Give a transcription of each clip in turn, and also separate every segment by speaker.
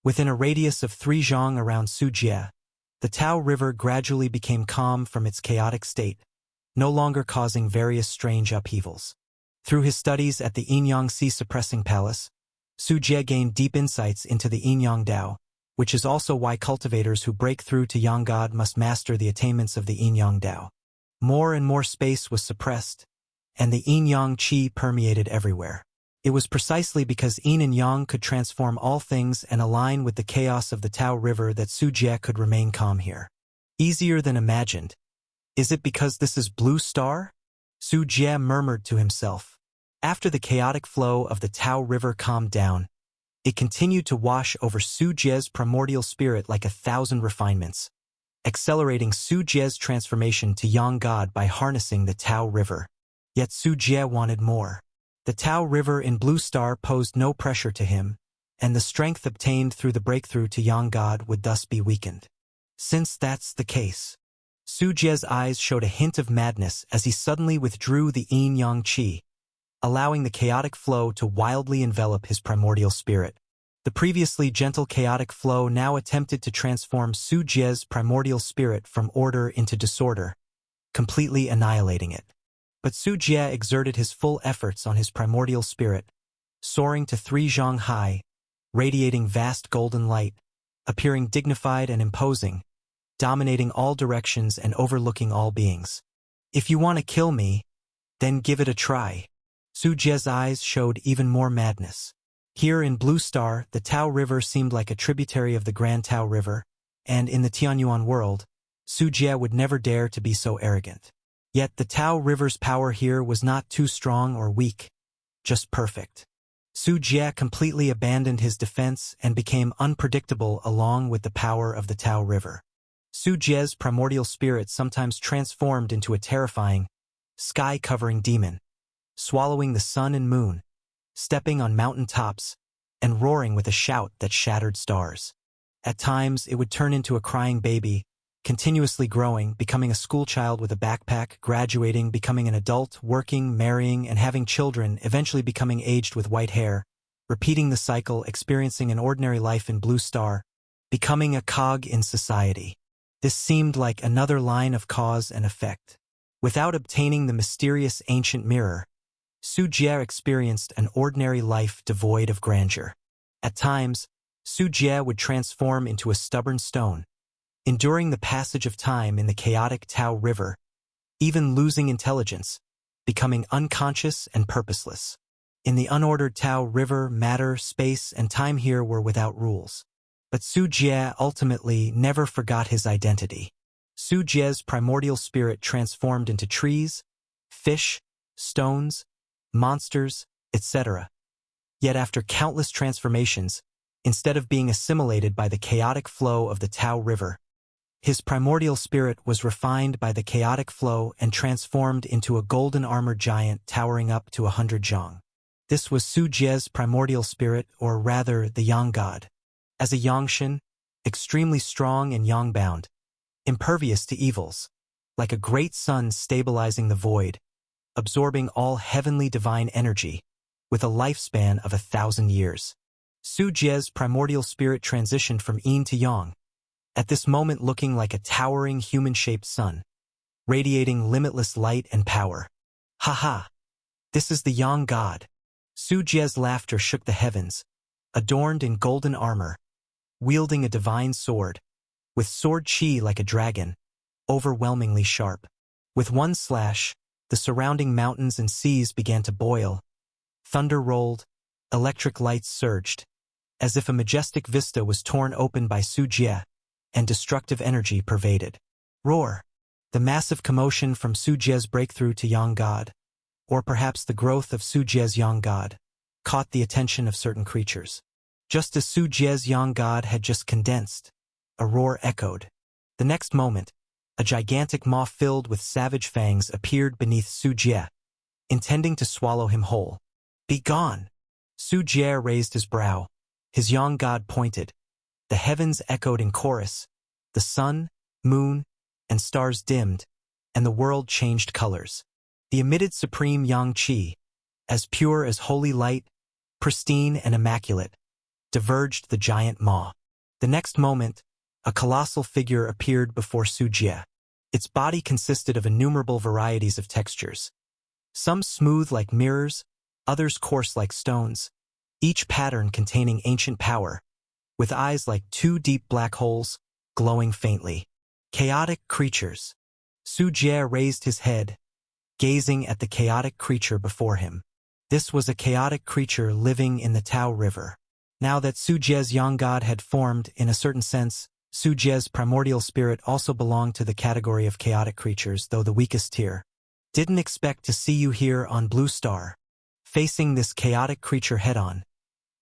Speaker 1: Within a radius of 3 zhang around Sujie, the Tao River gradually became calm from its chaotic state, no longer causing various strange upheavals. Through his studies at the Yinyang Sea Suppressing Palace, Sujie gained deep insights into the Yinyang Dao, which is also why cultivators who break through to Yang God must master the attainments of the Yinyang Dao. More and more space was suppressed, and the Yin-Yang Qi permeated everywhere. It was precisely because Yin and Yang could transform all things and align with the chaos of the Tao River that Sujie could remain calm here. Easier than imagined. Is it because this is Blue Star? Sujie murmured to himself. After the chaotic flow of the Tao River calmed down, it continued to wash over Sujie's primordial spirit like 1,000 refinements, accelerating Sujie's transformation to Yang God by harnessing the Tao River. Yet Sujie wanted more. The Tao River in Blue Star posed no pressure to him, and the strength obtained through the breakthrough to Yang God would thus be weakened. Since that's the case, Sujie's eyes showed a hint of madness as he suddenly withdrew the Yin-Yang Qi, allowing the chaotic flow to wildly envelop his primordial spirit. The previously gentle chaotic flow now attempted to transform Sujie's primordial spirit from order into disorder, completely annihilating it. But Sujie exerted his full efforts on his primordial spirit, soaring to 3 zhang high, radiating vast golden light, appearing dignified and imposing, dominating all directions and overlooking all beings. If you want to kill me, then give it a try. Sujie's eyes showed even more madness. Here in Blue Star, the Tao River seemed like a tributary of the Grand Tao River, and in the Tianyuan world, Sujie would never dare to be so arrogant. Yet the Tao River's power here was not too strong or weak, just perfect. Sujie completely abandoned his defense and became unpredictable along with the power of the Tao River. Sujie's primordial spirit sometimes transformed into a terrifying, sky-covering demon, swallowing the sun and moon, stepping on mountain tops, and roaring with a shout that shattered stars. At times, it would turn into a crying baby, continuously growing, becoming a schoolchild with a backpack, graduating, becoming an adult, working, marrying, and having children, eventually becoming aged with white hair, repeating the cycle, experiencing an ordinary life in Blue Star, becoming a cog in society. This seemed like another line of cause and effect. Without obtaining the mysterious ancient mirror, Sujie experienced an ordinary life devoid of grandeur. At times, Sujie would transform into a stubborn stone, enduring the passage of time in the chaotic Tao River, even losing intelligence, becoming unconscious and purposeless. In the unordered Tao River, matter, space, and time here were without rules. But Sujie ultimately never forgot his identity. Sujie's primordial spirit transformed into trees, fish, stones, monsters, etc. Yet after countless transformations, instead of being assimilated by the chaotic flow of the Tao River, his primordial spirit was refined by the chaotic flow and transformed into a golden armored giant towering up to 100 zhang. This was Sujie's primordial spirit, or rather the Yang God. As a Yangshan, extremely strong and Yang-bound, impervious to evils, like a great sun stabilizing the void, absorbing all heavenly divine energy, with a lifespan of 1,000 years. Sujie's primordial spirit transitioned from Yin to Yang, at this moment looking like a towering human-shaped sun, radiating limitless light and power. Ha ha! This is the Yang God. Sujie's laughter shook the heavens, adorned in golden armor, wielding a divine sword, with sword chi like a dragon, overwhelmingly sharp. With one slash, the surrounding mountains and seas began to boil. Thunder rolled, electric lights surged, as if a majestic vista was torn open by Sujie, and destructive energy pervaded. Roar! The massive commotion from Sujie's breakthrough to Yang God, or perhaps the growth of Sujie's Yang God, caught the attention of certain creatures. Just as Sujie's Yang God had just condensed, a roar echoed. The next moment, a gigantic maw filled with savage fangs appeared beneath Sujie, intending to swallow him whole. Be gone! Sujie raised his brow. His Yang God pointed. The heavens echoed in chorus. The sun, moon, and stars dimmed, and the world changed colors. The emitted supreme Yang Qi, as pure as holy light, pristine and immaculate, diverged the giant maw. The next moment, a colossal figure appeared before Su Jie. Its body consisted of innumerable varieties of textures. Some smooth like mirrors, others coarse like stones, each pattern containing ancient power, with eyes like two deep black holes, glowing faintly. Chaotic creatures. Su Jie raised his head, gazing at the chaotic creature before him. This was a chaotic creature living in the Tao River. Now that Su Jie's Yang God had formed, in a certain sense, Su Jie's primordial spirit also belonged to the category of chaotic creatures, though the weakest tier. Didn't expect to see you here on Blue Star. Facing this chaotic creature head-on,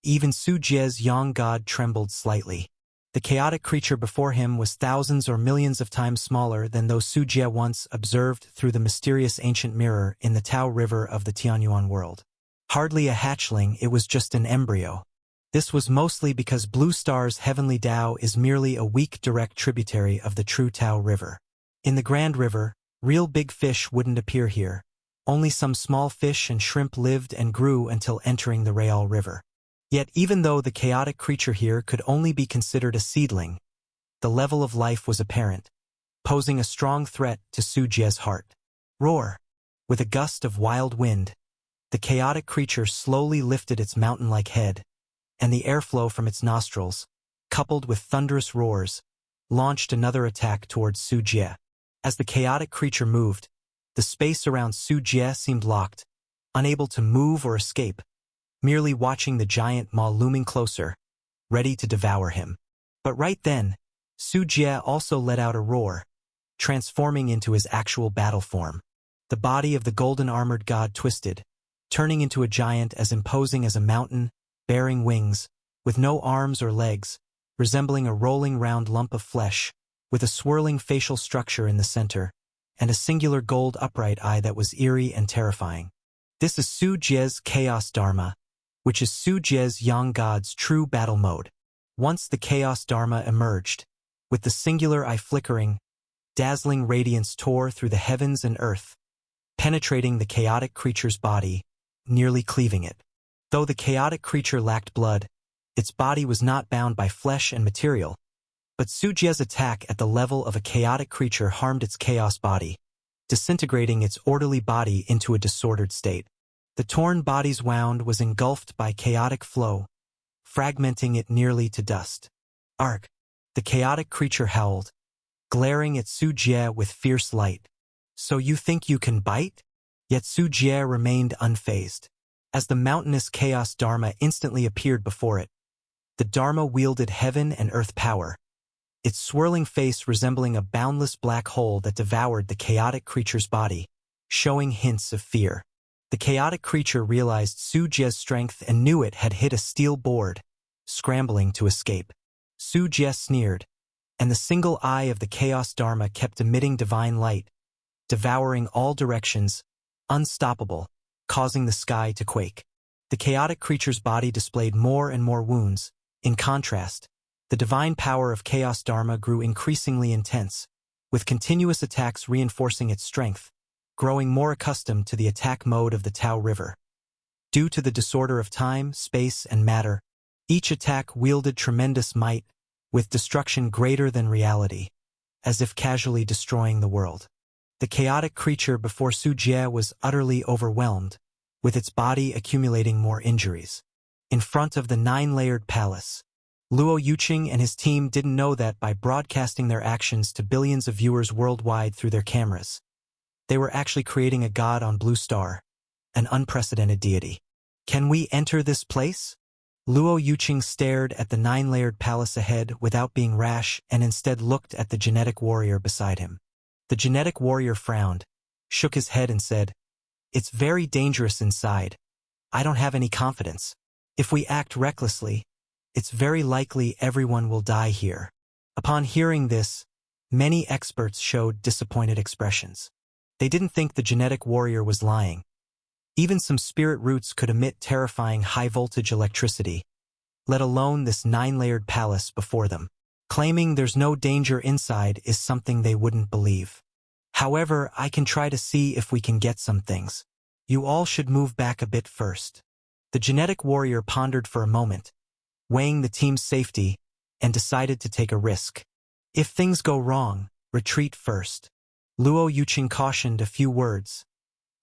Speaker 1: even Su Jie's Yang God trembled slightly. The chaotic creature before him was thousands or millions of times smaller than those Su Jie once observed through the mysterious ancient mirror in the Tao River of the Tianyuan world. Hardly a hatchling, it was just an embryo. This was mostly because Blue Star's heavenly Tao is merely a weak direct tributary of the true Tao River. In the Grand River, real big fish wouldn't appear here. Only some small fish and shrimp lived and grew until entering the Real River. Yet even though the chaotic creature here could only be considered a seedling, the level of life was apparent, posing a strong threat to Su Jie's heart. Roar! With a gust of wild wind, the chaotic creature slowly lifted its mountain-like head, and the airflow from its nostrils, coupled with thunderous roars, launched another attack towards Su Jie. As the chaotic creature moved, the space around Su Jie seemed locked, unable to move or escape, merely watching the giant maw looming closer, ready to devour him. But right then, Su Jie also let out a roar, transforming into his actual battle form. The body of the golden-armored god twisted, turning into a giant as imposing as a mountain, bearing wings, with no arms or legs, resembling a rolling round lump of flesh, with a swirling facial structure in the center, and a singular gold upright eye that was eerie and terrifying. This is Su Jie's Chaos Dharma, which is Su Jie's Yang God's true battle mode. Once the Chaos Dharma emerged, with the singular eye flickering, dazzling radiance tore through the heavens and earth, penetrating the chaotic creature's body, nearly cleaving it. Though the chaotic creature lacked blood, its body was not bound by flesh and material, but Su Jie's attack at the level of a chaotic creature harmed its chaos body, disintegrating its orderly body into a disordered state. The torn body's wound was engulfed by chaotic flow, fragmenting it nearly to dust. Arg! The chaotic creature howled, glaring at Su Jie with fierce light. So you think you can bite? Yet Su Jie remained unfazed. As the mountainous chaos Dharma instantly appeared before it, the Dharma wielded heaven and earth power, its swirling face resembling a boundless black hole that devoured the chaotic creature's body, showing hints of fear. The chaotic creature realized Su Jie's strength and knew it had hit a steel board, scrambling to escape. Su Jie sneered, and the single eye of the Chaos Dharma kept emitting divine light, devouring all directions, unstoppable, causing the sky to quake. The chaotic creature's body displayed more and more wounds. In contrast, the divine power of Chaos Dharma grew increasingly intense, with continuous attacks reinforcing its strength, growing more accustomed to the attack mode of the Tao River. Due to the disorder of time, space, and matter, each attack wielded tremendous might, with destruction greater than reality, as if casually destroying the world. The chaotic creature before Su Jie was utterly overwhelmed, with its body accumulating more injuries. In front of the 9-layered palace, Luo Yuqing and his team didn't know that by broadcasting their actions to billions of viewers worldwide through their cameras, they were actually creating a god on Blue Star, an unprecedented deity. Can we enter this place? Luo Yuqing stared at the 9-layered palace ahead without being rash and instead looked at the genetic warrior beside him. The genetic warrior frowned, shook his head and said, "It's very dangerous inside. I don't have any confidence. If we act recklessly, it's very likely everyone will die here." Upon hearing this, many experts showed disappointed expressions. They didn't think the genetic warrior was lying. Even some spirit roots could emit terrifying high-voltage electricity, let alone this 9-layered palace before them. Claiming there's no danger inside is something they wouldn't believe. However, I can try to see if we can get some things. You all should move back a bit first. The genetic warrior pondered for a moment, weighing the team's safety, and decided to take a risk. If things go wrong, retreat first. Luo Yuqing cautioned a few words,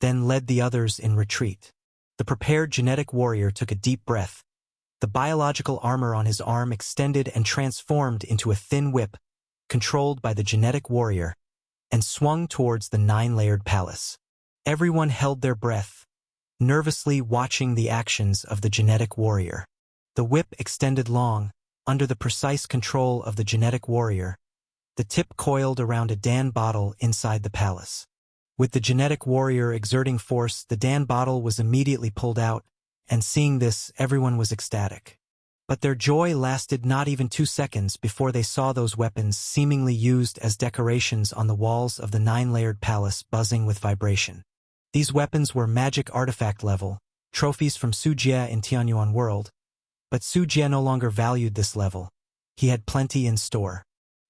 Speaker 1: then led the others in retreat. The prepared genetic warrior took a deep breath. The biological armor on his arm extended and transformed into a thin whip, controlled by the genetic warrior, and swung towards the 9-layered palace. Everyone held their breath, nervously watching the actions of the genetic warrior. The whip extended long, under the precise control of the genetic warrior. The tip coiled around a Dan bottle inside the palace. With the genetic warrior exerting force, the Dan bottle was immediately pulled out, and seeing this, everyone was ecstatic. But their joy lasted not even 2 seconds before they saw those weapons seemingly used as decorations on the walls of the 9-layered palace buzzing with vibration. These weapons were magic artifact level, trophies from Su Jie in Tianyuan World, but Su Jie no longer valued this level. He had plenty in store.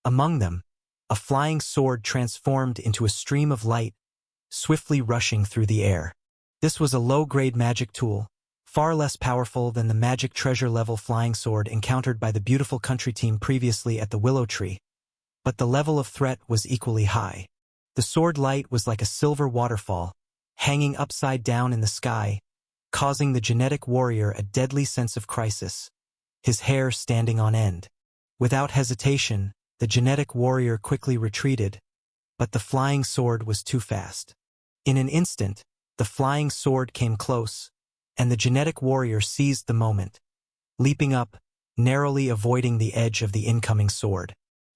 Speaker 1: Among them, a flying sword transformed into a stream of light, swiftly rushing through the air. This was a low-grade magic tool, far less powerful than the magic treasure-level flying sword encountered by the beautiful country team previously at the Willow Tree. But the level of threat was equally high. The sword light was like a silver waterfall, hanging upside down in the sky, causing the genetic warrior a deadly sense of crisis, his hair standing on end. Without hesitation, the genetic warrior quickly retreated, but the flying sword was too fast. In an instant, the flying sword came close, and the genetic warrior seized the moment, leaping up, narrowly avoiding the edge of the incoming sword.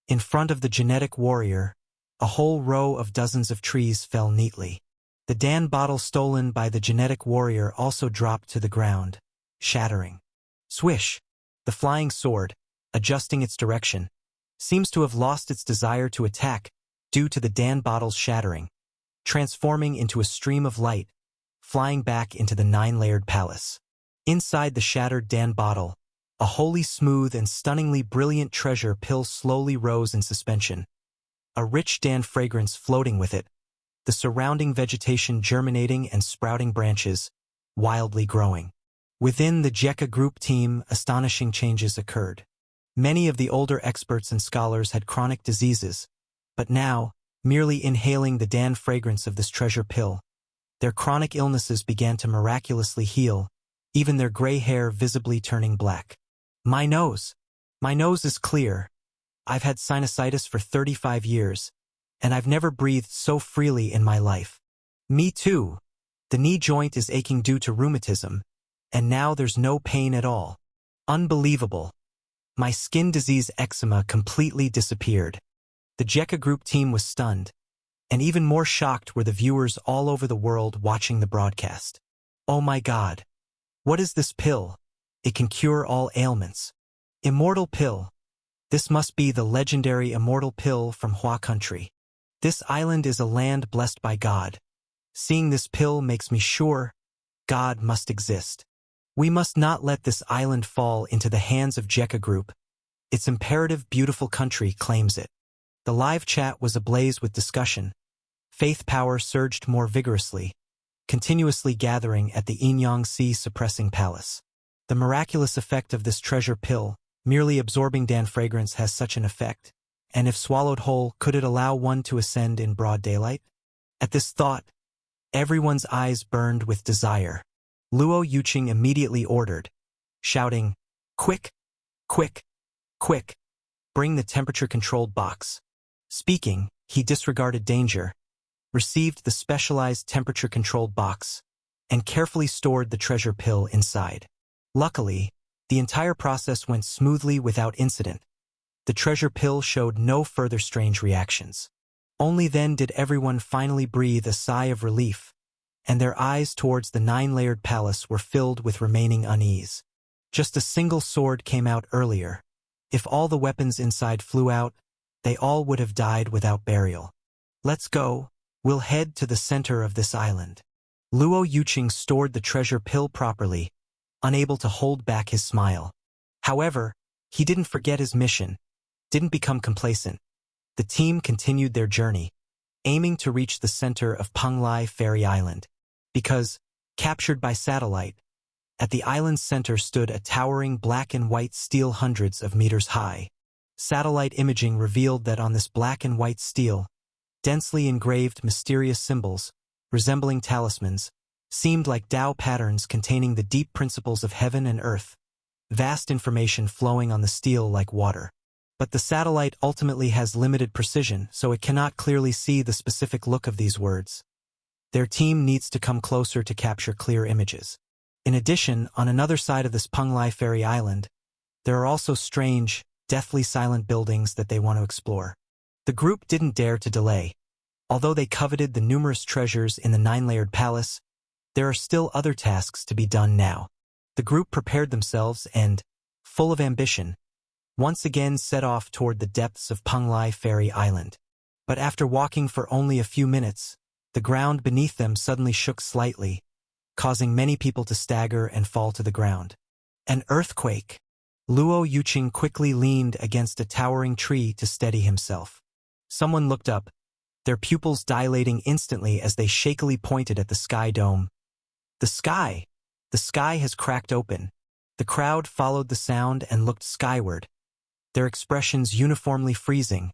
Speaker 1: In front of the genetic warrior, a whole row of dozens of trees fell neatly. The Dan bottle stolen by the genetic warrior also dropped to the ground, shattering. Swish! The flying sword, adjusting its direction, seems to have lost its desire to attack due to the Dan bottle's shattering, transforming into a stream of light, flying back into the 9-layered palace. Inside the shattered Dan bottle, a wholly smooth and stunningly brilliant treasure pill slowly rose in suspension, a rich Dan fragrance floating with it, the surrounding vegetation germinating and sprouting branches, wildly growing. Within the Jekka group team, astonishing changes occurred. Many of the older experts and scholars had chronic diseases, but now, merely inhaling the Dan fragrance of this treasure pill, their chronic illnesses began to miraculously heal, even their gray hair visibly turning black. My nose is clear. I've had sinusitis for 35 years, and I've never breathed so freely in my life. Me too. The knee joint is aching due to rheumatism, and now there's no pain at all. Unbelievable. My skin disease eczema completely disappeared. The Jekka group team was stunned, and even more shocked were the viewers all over the world watching the broadcast. Oh my God. What is this pill? It can cure all ailments. Immortal pill. This must be the legendary immortal pill from Hua country. This island is a land blessed by God. Seeing this pill makes me sure God must exist. We must not let this island fall into the hands of Jekka Group. Its imperative beautiful country claims it. The live chat was ablaze with discussion. Faith power surged more vigorously, continuously gathering at the Inyang Sea suppressing palace. The miraculous effect of this treasure pill, merely absorbing Dan fragrance, has such an effect. And if swallowed whole, could it allow one to ascend in broad daylight? At this thought, everyone's eyes burned with desire. Luo Yuqing immediately ordered, shouting, "Quick! Quick! Quick! Bring the temperature-controlled box." Speaking, he disregarded danger, received the specialized temperature-controlled box, and carefully stored the treasure pill inside. Luckily, the entire process went smoothly without incident. The treasure pill showed no further strange reactions. Only then did everyone finally breathe a sigh of relief, and their eyes towards the 9-layered palace were filled with remaining unease. Just a single sword came out earlier. If all the weapons inside flew out, they all would have died without burial. Let's go. We'll head to the center of this island. Luo Yuqing stored the treasure pill properly, unable to hold back his smile. However, he didn't forget his mission, didn't become complacent. The team continued their journey, aiming to reach the center of Penglai Fairy Island. Because, captured by satellite, At the island's center stood a towering black and white stele hundreds of meters high. Satellite imaging revealed that on this black and white stele, densely engraved mysterious symbols, resembling talismans, seemed like Tao patterns containing the deep principles of heaven and earth, vast information flowing on the stele like water. But the satellite ultimately has limited precision, so it cannot clearly see the specific look of these words. Their team needs to come closer to capture clear images. In addition, on another side of this Penglai Fairy Island, there are also strange, deathly silent buildings that they want to explore. The group didn't dare to delay. Although they coveted the numerous treasures in the nine-layered palace, there are still other tasks to be done now. The group prepared themselves and, full of ambition, once again set off toward the depths of Penglai Fairy Island. But after walking for only a few minutes, the ground beneath them suddenly shook slightly, causing many people to stagger and fall to the ground. An earthquake! Luo Yuqing quickly leaned against a towering tree to steady himself. Someone looked up, their pupils dilating instantly as they shakily pointed at the sky dome. The sky! The sky has cracked open. The crowd followed the sound and looked skyward, their expressions uniformly freezing,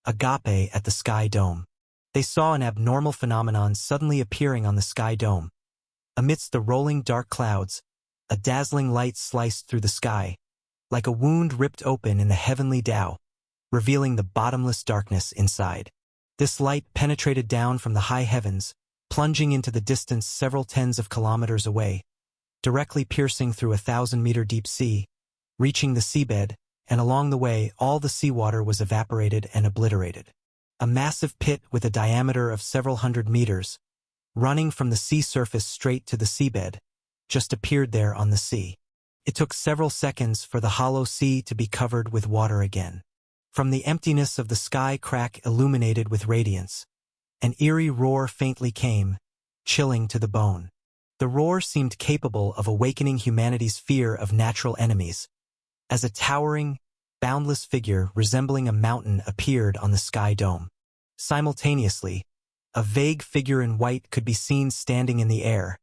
Speaker 1: agape at the sky dome. They saw an abnormal phenomenon suddenly appearing on the sky dome. Amidst the rolling dark clouds, a dazzling light sliced through the sky, like a wound ripped open in the heavenly Tao, revealing the bottomless darkness inside. This light penetrated down from the high heavens, plunging into the distance several tens of kilometers away, directly piercing through a 1,000-meter deep sea, reaching the seabed, and along the way all the seawater was evaporated and obliterated. A massive pit with a diameter of several hundred meters, running from the sea surface straight to the seabed, just appeared there on the sea. It took several seconds for the hollow sea to be covered with water again. From the emptiness of the sky crack illuminated with radiance, an eerie roar faintly came, chilling to the bone. The roar seemed capable of awakening humanity's fear of natural enemies, as a towering, boundless figure resembling a mountain appeared on the sky dome. Simultaneously, a vague figure in white could be seen standing in the air,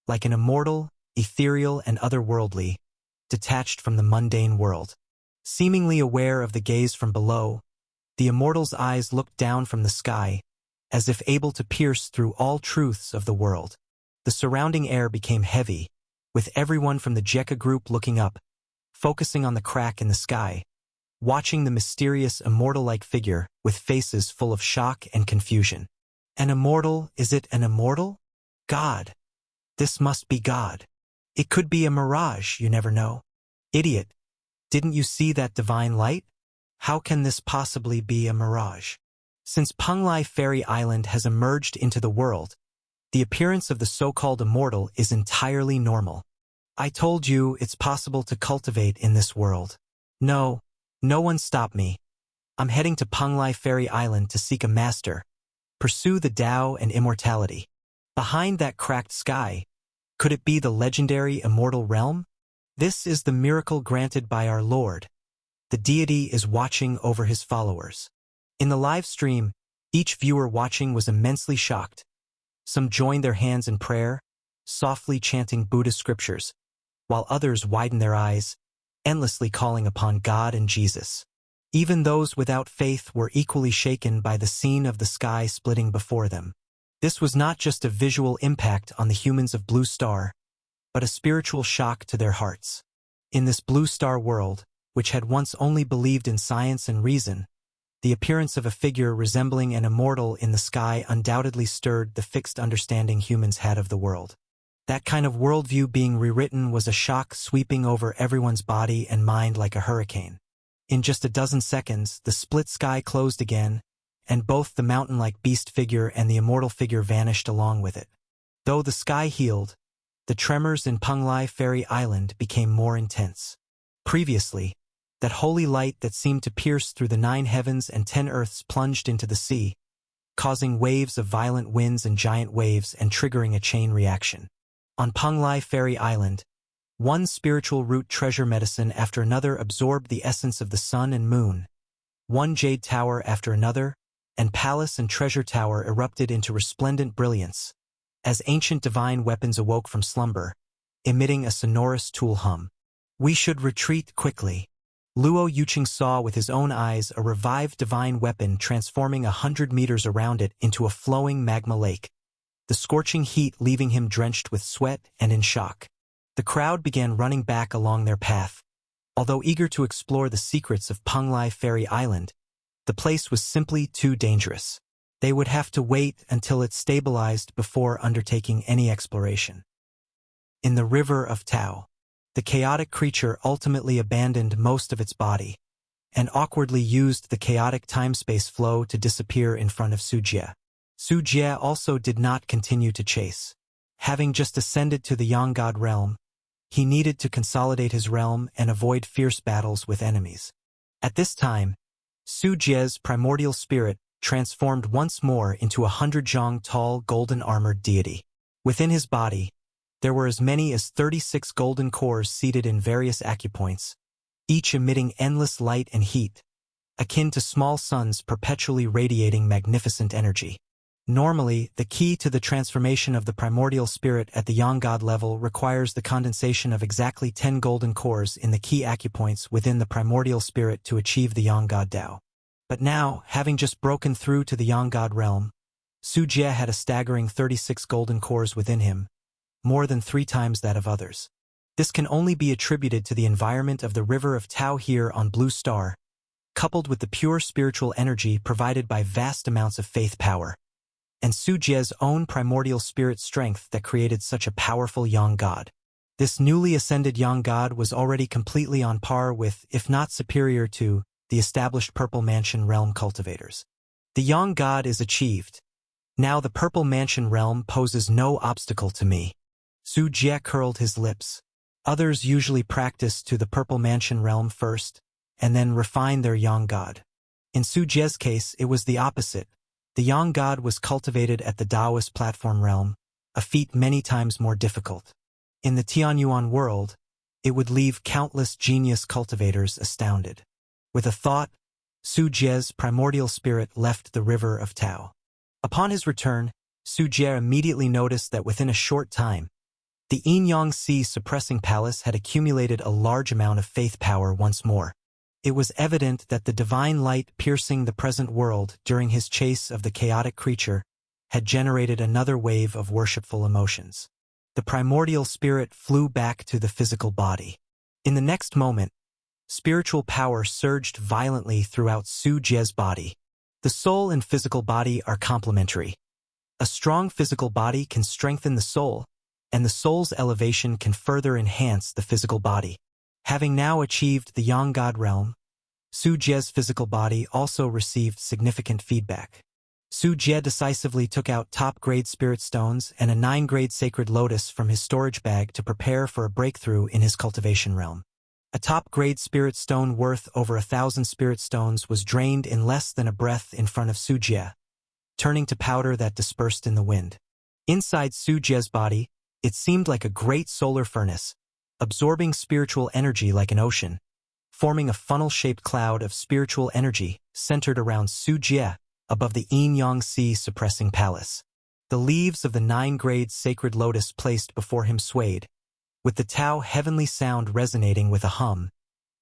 Speaker 1: like an immortal, ethereal and otherworldly, detached from the mundane world. Seemingly aware of the gaze from below, the immortal's eyes looked down from the sky, as if able to pierce through all truths of the world. The surrounding air became heavy, with everyone from the Jekka group looking up, focusing on the crack in the sky, watching the mysterious immortal-like figure with faces full of shock and confusion. An immortal? Is it an immortal? God. This must be God. It could be a mirage, you never know. Idiot. Didn't you see that divine light? How can this possibly be a mirage? Since Penglai Fairy Island has emerged into the world, the appearance of the so-called immortal is entirely normal. I told you it's possible to cultivate in this world. No, no one stop me. I'm heading to Penglai Fairy Island to seek a master, pursue the Tao and immortality. Behind that cracked sky, could it be the legendary immortal realm? This is the miracle granted by our Lord. The deity is watching over his followers. In the live stream, each viewer watching was immensely shocked. Some joined their hands in prayer, softly chanting Buddhist scriptures, while others widened their eyes, endlessly calling upon God and Jesus. Even those without faith were equally shaken by the scene of the sky splitting before them. This was not just a visual impact on the humans of Blue Star, but a spiritual shock to their hearts. In this Blue Star world, which had once only believed in science and reason, the appearance of a figure resembling an immortal in the sky undoubtedly stirred the fixed understanding humans had of the world. That kind of worldview being rewritten was a shock sweeping over everyone's body and mind like a hurricane. In just a dozen seconds, the split sky closed again, and both the mountain-like beast figure and the immortal figure vanished along with it. Though the sky healed, the tremors in Penglai Fairy Island became more intense. Previously, that holy light that seemed to pierce through the 9 heavens and 10 earths plunged into the sea, causing waves of violent winds and giant waves and triggering a chain reaction. On Penglai Fairy Island, one spiritual root treasure medicine after another absorbed the essence of the sun and moon. One jade tower after another, and palace and treasure tower erupted into resplendent brilliance. As ancient divine weapons awoke from slumber, emitting a sonorous tool hum. "We should retreat quickly." Luo Yuqing saw with his own eyes a revived divine weapon transforming 100 meters around it into a flowing magma lake, the scorching heat leaving him drenched with sweat and in shock. The crowd began running back along their path. Although eager to explore the secrets of Penglai Fairy Island, the place was simply too dangerous. They would have to wait until it stabilized before undertaking any exploration. In the River of Tao, the chaotic creature ultimately abandoned most of its body and awkwardly used the chaotic time-space flow to disappear in front of Su Jie. Su Jie also did not continue to chase. Having just ascended to the Yang God realm, he needed to consolidate his realm and avoid fierce battles with enemies. At this time, Su Jie's primordial spirit transformed once more into a 100-zhang tall golden-armored deity. Within his body, there were as many as 36 golden cores seated in various acupoints, each emitting endless light and heat, akin to small suns perpetually radiating magnificent energy. Normally, the key to the transformation of the primordial spirit at the Yang God level requires the condensation of exactly 10 golden cores in the key acupoints within the primordial spirit to achieve the Yang God Dao. But now, having just broken through to the Yang God realm, Su Jie had a staggering 36 golden cores within him, more than 3 times that of others. This can only be attributed to the environment of the River of Tao here on Blue Star, coupled with the pure spiritual energy provided by vast amounts of faith power, and Su Jie's own primordial spirit strength that created such a powerful Yang God. This newly ascended Yang God was already completely on par with, if not superior to, the established Purple Mansion realm cultivators. The Yang God is achieved. Now the Purple Mansion realm poses no obstacle to me. Su Jie curled his lips. Others usually practice to the Purple Mansion realm first, and then refine their Yang God. In Su Jie's case, it was the opposite. The Yang God was cultivated at the Taoist platform realm, a feat many times more difficult. In the Tianyuan world, it would leave countless genius cultivators astounded. With a thought, Su Jie's primordial spirit left the River of Tao. Upon his return, Su Jie immediately noticed that within a short time, the Yin-Yang Sea suppressing palace had accumulated a large amount of faith power once more. It was evident that the divine light piercing the present world during his chase of the chaotic creature had generated another wave of worshipful emotions. The primordial spirit flew back to the physical body. In the next moment, spiritual power surged violently throughout Su Jie's body. The soul and physical body are complementary. A strong physical body can strengthen the soul, and the soul's elevation can further enhance the physical body. Having now achieved the Yang God realm, Su Jie's physical body also received significant feedback. Su Jie decisively took out top-grade spirit stones and a 9-grade sacred lotus from his storage bag to prepare for a breakthrough in his cultivation realm. A top-grade spirit stone worth over 1,000 spirit stones was drained in less than a breath in front of Su Jie, turning to powder that dispersed in the wind. Inside Su Jie's body, it seemed like a great solar furnace, absorbing spiritual energy like an ocean, forming a funnel-shaped cloud of spiritual energy centered around Su Jie above the Yin-Yang Sea suppressing palace. The leaves of the 9-grade sacred lotus placed before him swayed, with the Tao heavenly sound resonating with a hum,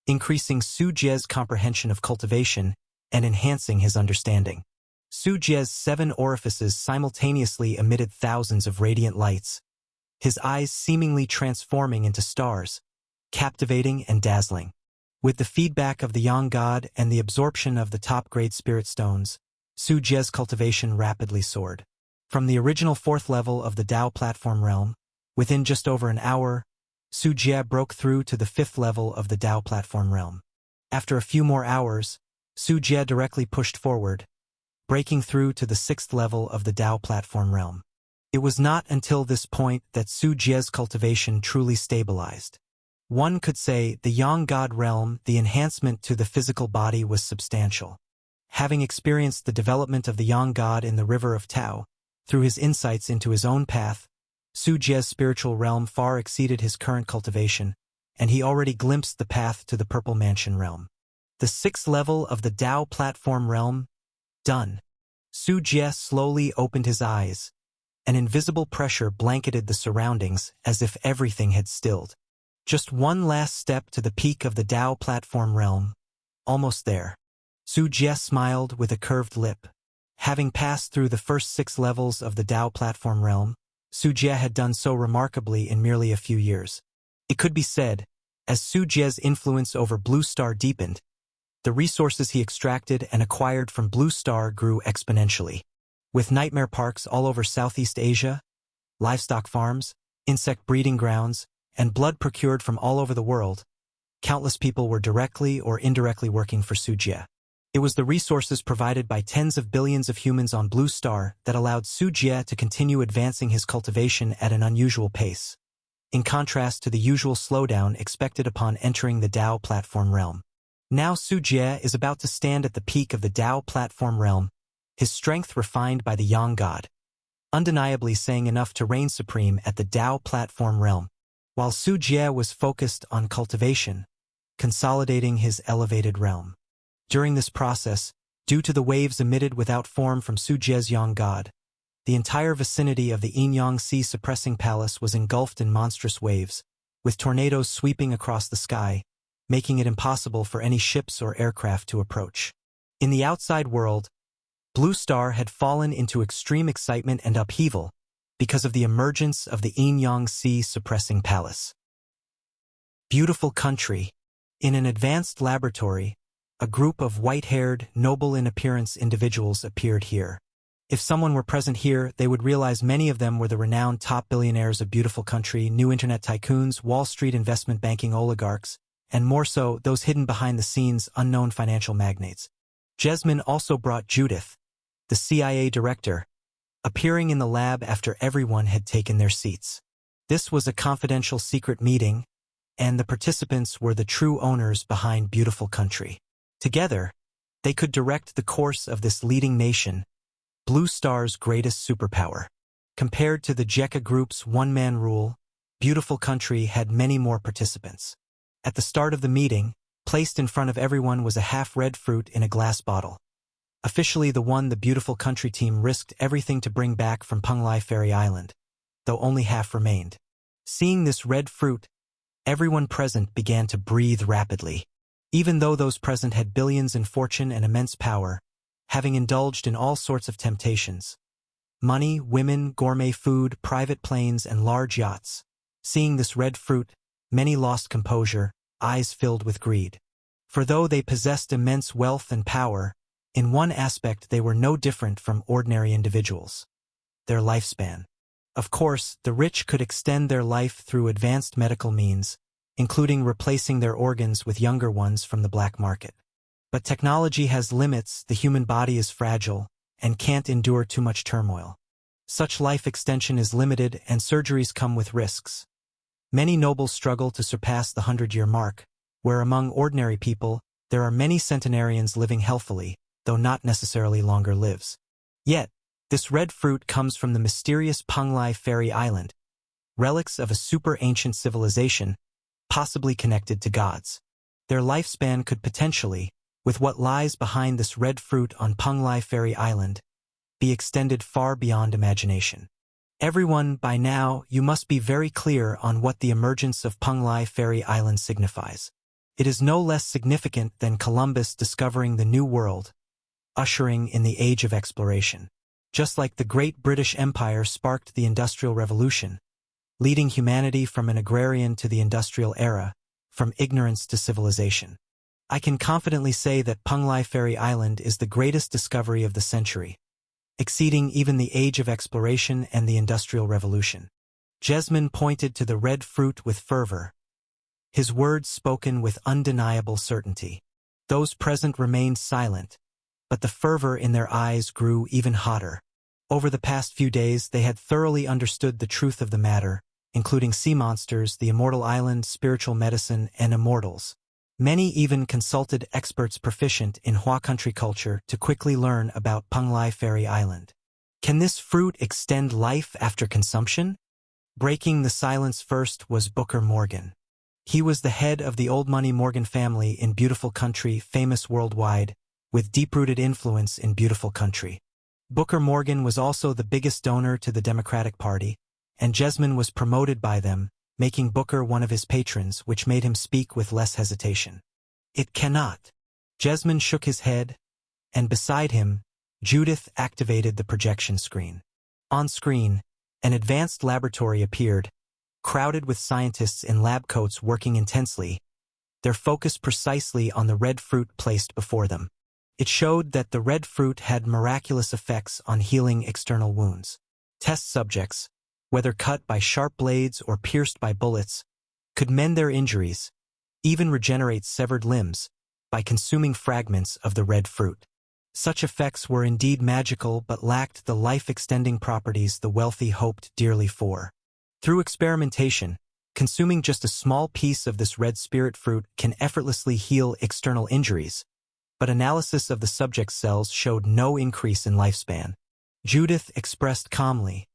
Speaker 1: increasing Su Jie's comprehension of cultivation and enhancing his understanding. Su Jie's 7 orifices simultaneously emitted thousands of radiant lights, his eyes seemingly transforming into stars, captivating and dazzling. With the feedback of the Yang God and the absorption of the top-grade spirit stones, Su Jie's cultivation rapidly soared. From the original 4th level of the Tao platform realm, within just over an hour, Su Jie broke through to the 5th level of the Tao platform realm. After a few more hours, Su Jie directly pushed forward, breaking through to the 6th level of the Tao platform realm. It was not until this point that Su Jie's cultivation truly stabilized. One could say the Yang God realm, the enhancement to the physical body was substantial. Having experienced the development of the Yang God in the River of Tao, through his insights into his own path, Su Jie's spiritual realm far exceeded his current cultivation, and he already glimpsed the path to the Purple Mansion realm. The 6th level of the Tao platform realm, done. Su Jie slowly opened his eyes, An invisible pressure blanketed the surroundings as if everything had stilled. Just one last step to the peak of the Dao platform realm. Almost there. Su Jie smiled with a curved lip. Having passed through the first 6 levels of the Dao platform realm, Su Jie had done so remarkably in merely a few years. It could be said, as Su Jie's influence over Blue Star deepened, the resources he extracted and acquired from Blue Star grew exponentially. With nightmare parks all over Southeast Asia, livestock farms, insect breeding grounds, and blood procured from all over the world, countless people were directly or indirectly working for Su Jie. It was the resources provided by tens of billions of humans on Blue Star that allowed Su Jie to continue advancing his cultivation at an unusual pace, in contrast to the usual slowdown expected upon entering the Dao platform realm. Now Su Jie is about to stand at the peak of the Dao platform realm, his strength refined by the Yang God, undeniably saying enough to reign supreme at the Dao platform realm, while Su Jie was focused on cultivation, consolidating his elevated realm. During this process, due to the waves emitted without form from Su Jie's Yang God, the entire vicinity of the Yin-Yang Sea suppressing palace was engulfed in monstrous waves, with tornadoes sweeping across the sky, making it impossible for any ships or aircraft to approach. In the outside world, Blue Star had fallen into extreme excitement and upheaval because of the emergence of the Yin-Yang Sea suppressing palace. Beautiful country. In an advanced laboratory, a group of white-haired, noble in appearance individuals appeared here. If someone were present here, they would realize many of them were the renowned top billionaires of Beautiful Country, new internet tycoons, Wall Street investment banking oligarchs, and more so, those hidden behind the scenes unknown financial magnates. Jasmine also brought Judith, the CIA director, appearing in the lab after everyone had taken their seats. This was a confidential secret meeting, and the participants were the true owners behind Beautiful Country. Together, they could direct the course of this leading nation, Blue Star's greatest superpower. Compared to the Jekka Group's one-man rule, Beautiful Country had many more participants. At the start of the meeting, placed in front of everyone was a half-red fruit in a glass bottle. Officially the one the Beautiful Country team risked everything to bring back from Penglai Fairy Island, though only half remained. Seeing this red fruit, everyone present began to breathe rapidly. Even though those present had billions in fortune and immense power, having indulged in all sorts of temptations, money, women, gourmet food, private planes, and large yachts, seeing this red fruit, many lost composure, eyes filled with greed. For though they possessed immense wealth and power, in one aspect they were no different from ordinary individuals: their lifespan. Of course, the rich could extend their life through advanced medical means, including replacing their organs with younger ones from the black market. But technology has limits, the human body is fragile, and can't endure too much turmoil. Such life extension is limited and surgeries come with risks. Many nobles struggle to surpass the 100-year mark, where among ordinary people, there are many centenarians living healthily, though not necessarily longer lives. Yet, this red fruit comes from the mysterious Penglai Fairy Island, relics of a super-ancient civilization, possibly connected to gods. Their lifespan could potentially, with what lies behind this red fruit on Penglai Fairy Island, be extended far beyond imagination. Everyone, by now, you must be very clear on what the emergence of Penglai Fairy Island signifies. It is no less significant than Columbus discovering the New World, ushering in the Age of Exploration. Just like the Great British Empire sparked the Industrial Revolution, leading humanity from an agrarian to the industrial era, from ignorance to civilization. I can confidently say that Penglai Fairy Island is the greatest discovery of the century, exceeding even the Age of Exploration and the Industrial Revolution. Jesmond pointed to the red fruit with fervor, his words spoken with undeniable certainty. Those present remained silent, but the fervor in their eyes grew even hotter. Over the past few days, they had thoroughly understood the truth of the matter, including sea monsters, the immortal island, spiritual medicine, and immortals. Many even consulted experts proficient in Hua country culture to quickly learn about Penglai Fairy Island. Can this fruit extend life after consumption? Breaking the silence first was Booker Morgan. He was the head of the old money Morgan family in Beautiful Country, famous worldwide, with deep-rooted influence in Beautiful Country. Booker Morgan was also the biggest donor to the Democratic Party, and Jesmyn was promoted by them, making Booker one of his patrons, which made him speak with less hesitation. It cannot. Jesmyn shook his head, and beside him, Judith activated the projection screen. On screen, an advanced laboratory appeared, crowded with scientists in lab coats working intensely, their focus precisely on the red fruit placed before them. It showed that the red fruit had miraculous effects on healing external wounds. Test subjects, whether cut by sharp blades or pierced by bullets, could mend their injuries, even regenerate severed limbs, by consuming fragments of the red fruit. Such effects were indeed magical but lacked the life-extending properties the wealthy hoped dearly for. Through experimentation, consuming just a small piece of this red spirit fruit can effortlessly heal external injuries, but analysis of the subject's cells showed no increase in lifespan. Judith expressed calmly,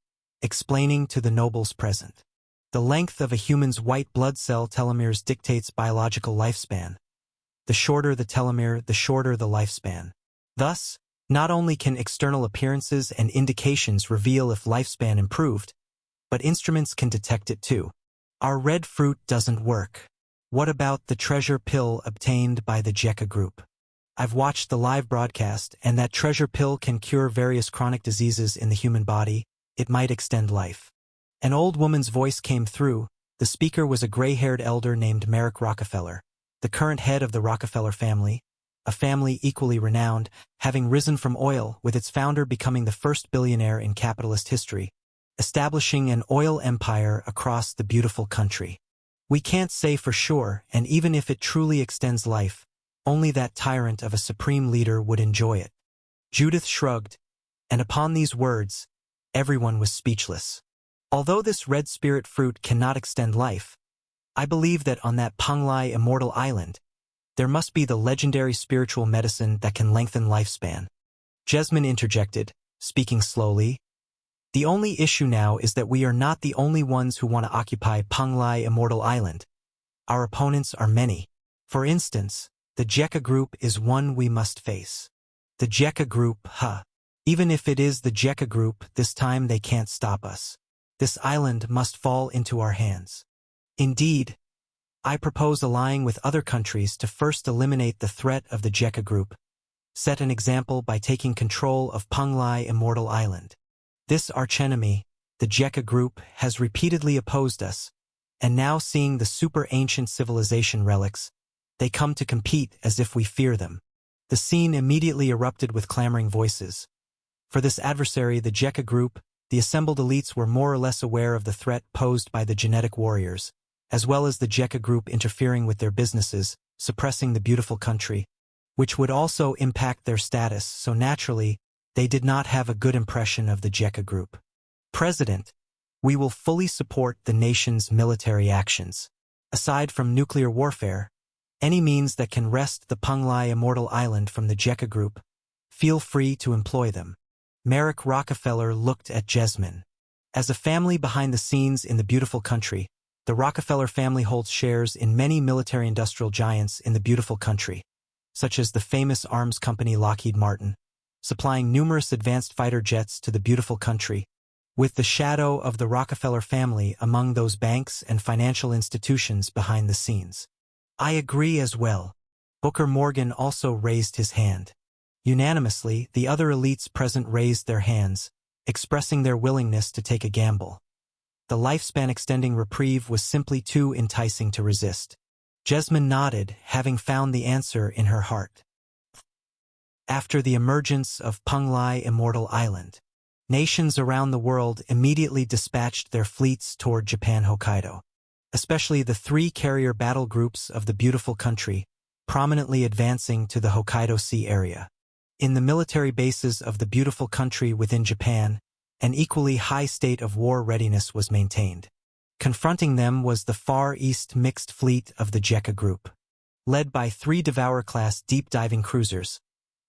Speaker 1: explaining to the nobles present. The length of a human's white blood cell telomeres dictates biological lifespan. The shorter the telomere, the shorter the lifespan. Thus, not only can external appearances and indications reveal if lifespan improved, but instruments can detect it too. Our red fruit doesn't work. What about the treasure pill obtained by the Jekka Group? I've watched the live broadcast, and that treasure pill can cure various chronic diseases in the human body. It might extend life. An old woman's voice came through. The speaker was a gray-haired elder named Merrick Rockefeller, the current head of the Rockefeller family, a family equally renowned, having risen from oil, with its founder becoming the first billionaire in capitalist history, establishing an oil empire across the beautiful country. We can't say for sure, and even if it truly extends life, only that tyrant of a supreme leader would enjoy it. Judith shrugged, and upon these words, everyone was speechless. Although this red spirit fruit cannot extend life, I believe that on that Panglai immortal island, there must be the legendary spiritual medicine that can lengthen lifespan. Jesmyn interjected, speaking slowly. The only issue now is that we are not the only ones who want to occupy Panglai immortal island. Our opponents are many. For instance, the Jekka Group is one we must face. The Jekka Group, Even if it is the Jekka Group, this time they can't stop us. This island must fall into our hands. Indeed, I propose allying with other countries to first eliminate the threat of the Jekka Group. Set an example by taking control of Panglai Immortal Island. This archenemy, the Jekka Group, has repeatedly opposed us, and now seeing the super-ancient civilization relics, they come to compete as if we fear them. The scene immediately erupted with clamoring voices. For this adversary, the Jekka Group, the assembled elites were more or less aware of the threat posed by the genetic warriors, as well as the Jekka Group interfering with their businesses, suppressing the beautiful country, which would also impact their status, so naturally, they did not have a good impression of the Jekka Group. President, we will fully support the nation's military actions. Aside from nuclear warfare, any means that can wrest the Panglai Immortal Island from the Jekka Group, feel free to employ them. Merrick Rockefeller looked at Jesmyn. As a family behind the scenes in the beautiful country, the Rockefeller family holds shares in many military-industrial giants in the beautiful country, such as the famous arms company Lockheed Martin, supplying numerous advanced fighter jets to the beautiful country, with the shadow of the Rockefeller family among those banks and financial institutions behind the scenes. I agree as well. Booker Morgan also raised his hand. Unanimously, the other elites present raised their hands, expressing their willingness to take a gamble. The lifespan-extending reprieve was simply too enticing to resist. Jesmyn nodded, having found the answer in her heart. After the emergence of Panglai Immortal Island, nations around the world immediately dispatched their fleets toward Japan Hokkaido. Especially the three carrier battle groups of the beautiful country, prominently advancing to the Hokkaido Sea area. In the military bases of the beautiful country within Japan, an equally high state of war readiness was maintained. Confronting them was the Far East mixed fleet of the Jekka Group, led by 3 Devourer-class deep-diving cruisers,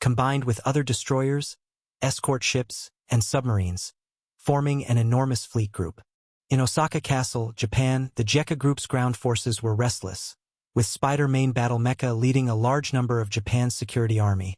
Speaker 1: combined with other destroyers, escort ships, and submarines, forming an enormous fleet group. In Osaka Castle, Japan, the Jekka Group's ground forces were restless, with Spider main battle mecha leading a large number of Japan's security army,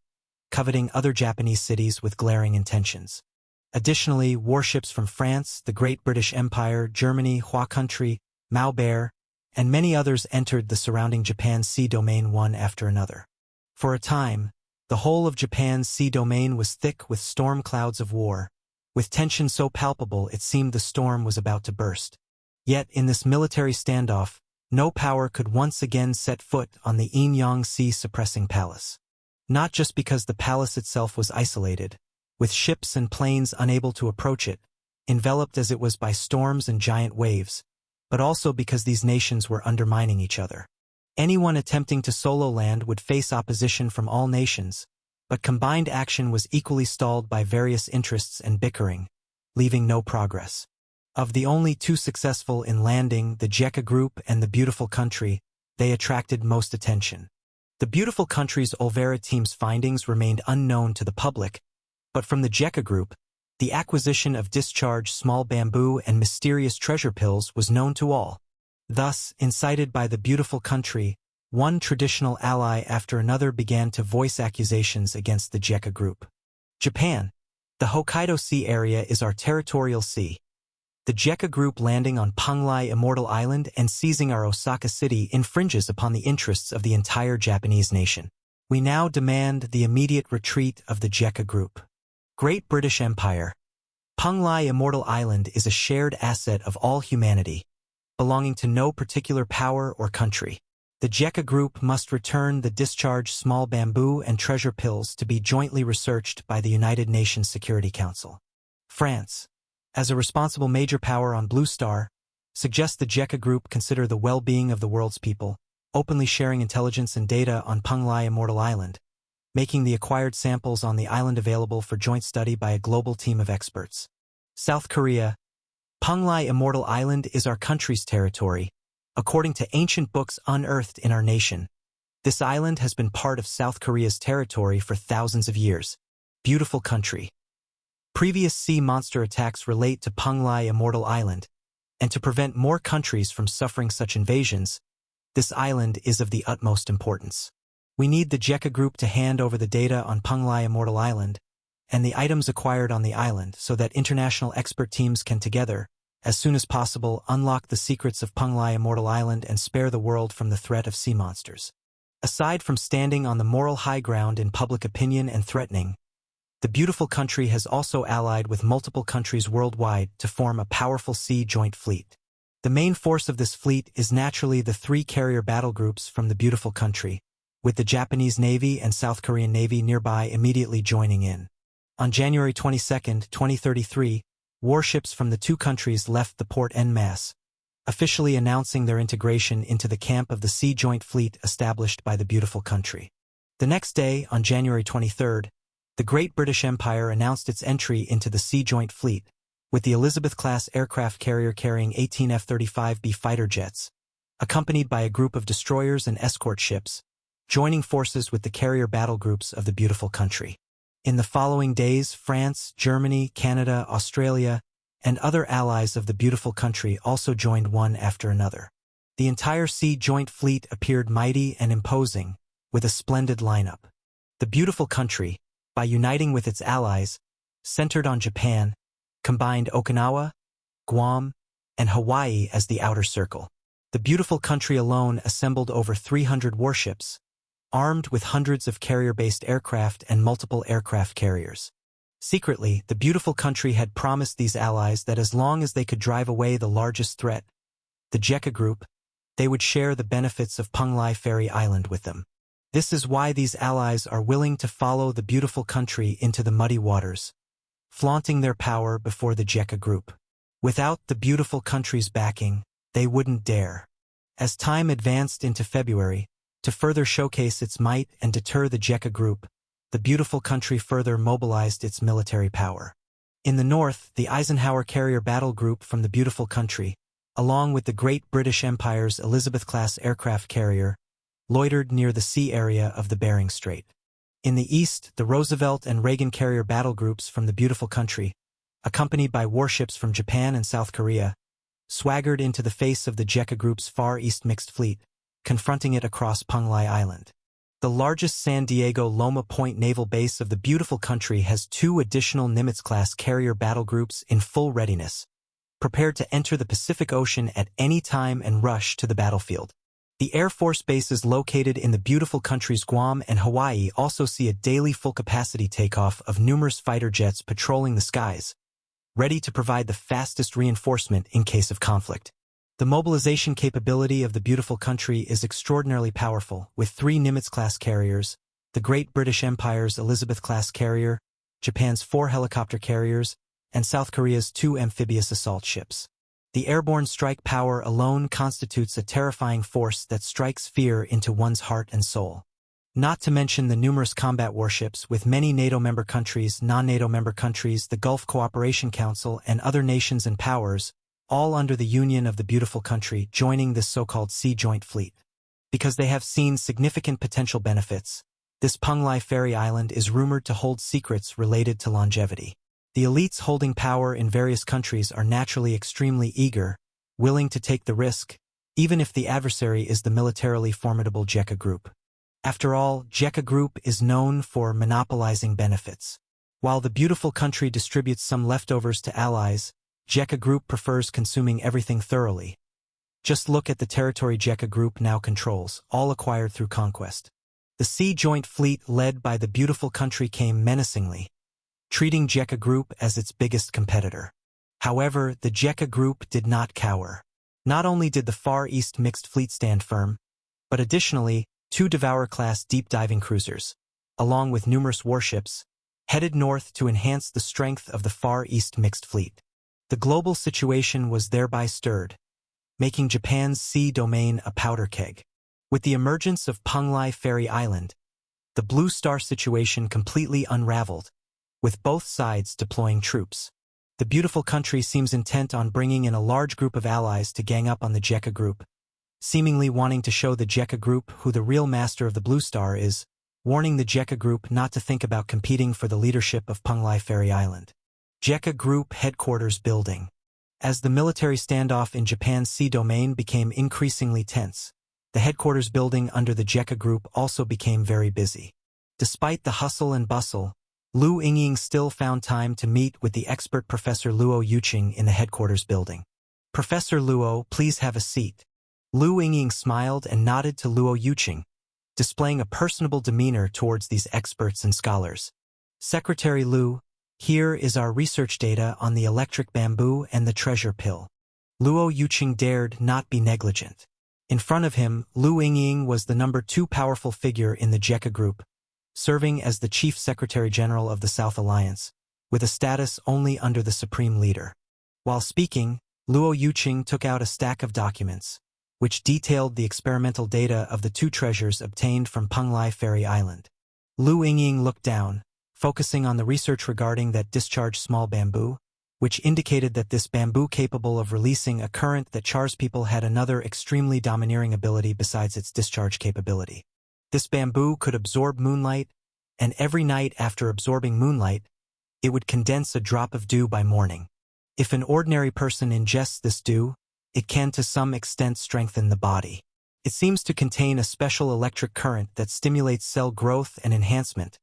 Speaker 1: coveting other Japanese cities with glaring intentions. Additionally, warships from France, the Great British Empire, Germany, Hua Country, Maubert, and many others entered the surrounding Japan's sea domain one after another. For a time, the whole of Japan's sea domain was thick with storm clouds of war, with tension so palpable it seemed the storm was about to burst. Yet, in this military standoff, no power could once again set foot on the Inyang Sea suppressing palace. Not just because the palace itself was isolated, with ships and planes unable to approach it, enveloped as it was by storms and giant waves, but also because these nations were undermining each other. Anyone attempting to solo land would face opposition from all nations, but combined action was equally stalled by various interests and bickering, leaving no progress. Of the only two successful in landing, the Jekka Group and the Beautiful Country, they attracted most attention. The Beautiful Country's Olvera team's findings remained unknown to the public, but from the Jekka Group, the acquisition of discharged small bamboo and mysterious treasure pills was known to all. Thus, incited by the Beautiful Country, one traditional ally after another began to voice accusations against the Jekka Group. Japan. The Hokkaido Sea area is our territorial sea. The Jekka Group landing on Panglai Immortal Island and seizing our Osaka city infringes upon the interests of the entire Japanese nation. We now demand the immediate retreat of the Jekka Group. Great British Empire. Panglai Immortal Island is a shared asset of all humanity, belonging to no particular power or country. The Jekka Group must return the discharged small bamboo and treasure pills to be jointly researched by the United Nations Security Council. France, as a responsible major power on Blue Star, suggests the Jekka Group consider the well-being of the world's people, openly sharing intelligence and data on Panglai Immortal Island, making the acquired samples on the island available for joint study by a global team of experts. South Korea. Panglai Immortal Island is our country's territory, according to ancient books unearthed in our nation. This island has been part of South Korea's territory for thousands of years. Beautiful Country. Previous sea monster attacks relate to Panglai Immortal Island, and to prevent more countries from suffering such invasions, this island is of the utmost importance. We need the Jekka Group to hand over the data on Panglai Immortal Island and the items acquired on the island so that international expert teams can together, as soon as possible, unlock the secrets of Panglai Immortal Island and spare the world from the threat of sea monsters. Aside from standing on the moral high ground in public opinion and threatening, the Beautiful Country has also allied with multiple countries worldwide to form a powerful sea joint fleet. The main force of this fleet is naturally the three carrier battle groups from the Beautiful Country, with the Japanese Navy and South Korean Navy nearby immediately joining in. On January 22, 2033, warships from the two countries left the port en masse, officially announcing their integration into the camp of the Sea Joint Fleet established by the Beautiful Country. The next day, on January 23, the Great British Empire announced its entry into the Sea Joint Fleet, with the Elizabeth-class aircraft carrier carrying 18 F-35B fighter jets, accompanied by a group of destroyers and escort ships, joining forces with the carrier battle groups of the Beautiful Country. In the following days, France, Germany, Canada, Australia, and other allies of the Beautiful Country also joined one after another. The entire Sea Joint Fleet appeared mighty and imposing, with a splendid lineup. The Beautiful Country, by uniting with its allies, centered on Japan, combined Okinawa, Guam, and Hawaii as the outer circle. The Beautiful Country alone assembled over 300 warships, armed with hundreds of carrier-based aircraft and multiple aircraft carriers. Secretly, the Beautiful Country had promised these allies that as long as they could drive away the largest threat, the Jekka Group, they would share the benefits of Panglai Ferry Island with them. This is why these allies are willing to follow the Beautiful Country into the muddy waters, flaunting their power before the Jekka Group. Without the Beautiful Country's backing, they wouldn't dare. As time advanced into February, to further showcase its might and deter the Jekka Group, the Beautiful Country further mobilized its military power. In the north, the Eisenhower Carrier Battle Group from the Beautiful Country, along with the Great British Empire's Elizabeth-class aircraft carrier, loitered near the sea area of the Bering Strait. In the east, the Roosevelt and Reagan Carrier Battle Groups from the Beautiful Country, accompanied by warships from Japan and South Korea, swaggered into the face of the Jekka Group's Far East Mixed Fleet, confronting it across Panglai Island. The largest San Diego Loma Point naval base of the beautiful country has 2 additional Nimitz-class carrier battle groups in full readiness, prepared to enter the Pacific Ocean at any time and rush to the battlefield. The Air Force bases located in the beautiful countries Guam and Hawaii also see a daily full-capacity takeoff of numerous fighter jets patrolling the skies, ready to provide the fastest reinforcement in case of conflict. The mobilization capability of the beautiful country is extraordinarily powerful, with 3 Nimitz-class carriers, the Great British Empire's Elizabeth-class carrier, Japan's 4 helicopter carriers, and South Korea's 2 amphibious assault ships. The airborne strike power alone constitutes a terrifying force that strikes fear into one's heart and soul. Not to mention the numerous combat warships with many NATO member countries, non-NATO member countries, the Gulf Cooperation Council, and other nations and powers, all under the union of the beautiful country, joining this so-called Sea Joint Fleet. Because they have seen significant potential benefits, this Punglai Ferry Island is rumored to hold secrets related to longevity. The elites holding power in various countries are naturally extremely eager, willing to take the risk, even if the adversary is the militarily formidable JECA Group. After all, JECA Group is known for monopolizing benefits. While the beautiful country distributes some leftovers to allies, JECA Group prefers consuming everything thoroughly. Just look at the territory JECA Group now controls, all acquired through conquest. The Sea Joint Fleet led by the beautiful country came menacingly, treating JECA Group as its biggest competitor. However, the JECA Group did not cower. Not only did the Far East Mixed Fleet stand firm, but additionally, 2 Devourer-class deep-diving cruisers, along with numerous warships, headed north to enhance the strength of the Far East Mixed Fleet. The global situation was thereby stirred, making Japan's sea domain a powder keg. With the emergence of Punglai Ferry Island, the Blue Star situation completely unraveled, with both sides deploying troops. The beautiful country seems intent on bringing in a large group of allies to gang up on the JECA Group, seemingly wanting to show the JECA Group who the real master of the Blue Star is, warning the JECA Group not to think about competing for the leadership of Punglai Ferry Island. JECA Group Headquarters Building. As the military standoff in Japan's sea domain became increasingly tense, the headquarters building under the JECA Group also became very busy. Despite the hustle and bustle, Lu Yingying still found time to meet with the expert Professor Luo Yuqing in the headquarters building. "Professor Luo, please have a seat." Lu Yingying smiled and nodded to Luo Yuqing, displaying a personable demeanor towards these experts and scholars. "Secretary Lu, here is our research data on the electric bamboo and the treasure pill." Luo Yuqing dared not be negligent. In front of him, Lu Yingying was the number 2 powerful figure in the JECA Group, serving as the Chief Secretary General of the South Alliance, with a status only under the Supreme Leader. While speaking, Luo Yuqing took out a stack of documents, which detailed the experimental data of the 2 treasures obtained from Punglai Ferry Island. Lu Yingying looked down, focusing on the research regarding that discharged small bamboo, which indicated that this bamboo capable of releasing a current that chars people had another extremely domineering ability besides its discharge capability. This bamboo could absorb moonlight, and every night after absorbing moonlight, it would condense a drop of dew by morning. If an ordinary person ingests this dew, it can to some extent strengthen the body. It seems to contain a special electric current that stimulates cell growth and enhancement,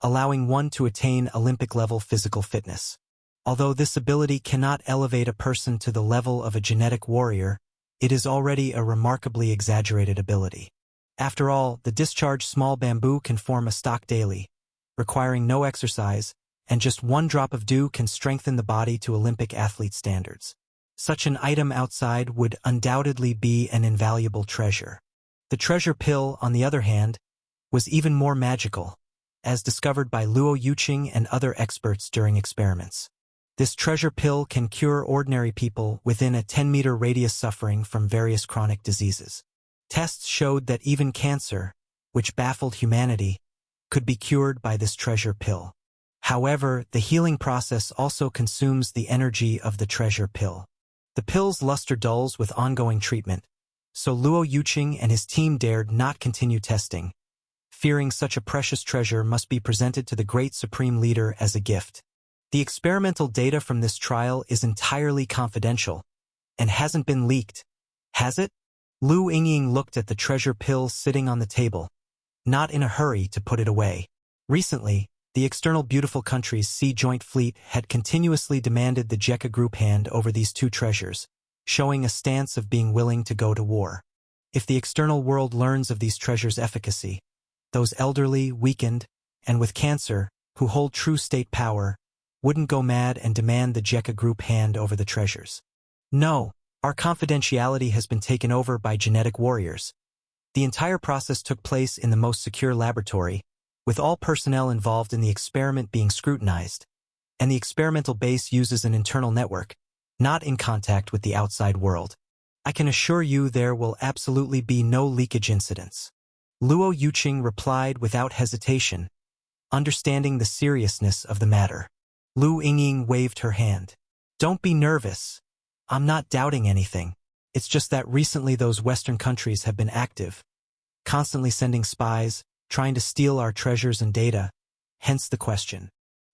Speaker 1: allowing one to attain Olympic-level physical fitness. Although this ability cannot elevate a person to the level of a genetic warrior, it is already a remarkably exaggerated ability. After all, the discharged small bamboo can form a stock daily, requiring no exercise, and just 1 drop of dew can strengthen the body to Olympic athlete standards. Such an item outside would undoubtedly be an invaluable treasure. The treasure pill, on the other hand, was even more magical, as discovered by Luo Yuqing and other experts during experiments. This treasure pill can cure ordinary people within a 10-meter radius suffering from various chronic diseases. Tests showed that even cancer, which baffled humanity, could be cured by this treasure pill. However, the healing process also consumes the energy of the treasure pill. The pill's luster dulls with ongoing treatment, so Luo Yuqing and his team dared not continue testing, fearing such a precious treasure must be presented to the great Supreme Leader as a gift. The experimental data from this trial is entirely confidential, and hasn't been leaked, has it? Lu Yingying looked at the treasure pill sitting on the table, not in a hurry to put it away. Recently, the external beautiful country's Sea Joint Fleet had continuously demanded the Jekka Group hand over these two treasures, showing a stance of being willing to go to war. If the external world learns of these treasures' efficacy, those elderly, weakened, and with cancer, who hold true state power, wouldn't go mad and demand the Jekka Group hand over the treasures. No, our confidentiality has been taken over by genetic warriors. The entire process took place in the most secure laboratory, with all personnel involved in the experiment being scrutinized, and the experimental base uses an internal network, not in contact with the outside world. I can assure you there will absolutely be no leakage incidents. Luo Yuqing replied without hesitation, understanding the seriousness of the matter. Lu Yingying waved her hand. Don't be nervous. I'm not doubting anything. It's just that recently those Western countries have been active, constantly sending spies, trying to steal our treasures and data, hence the question.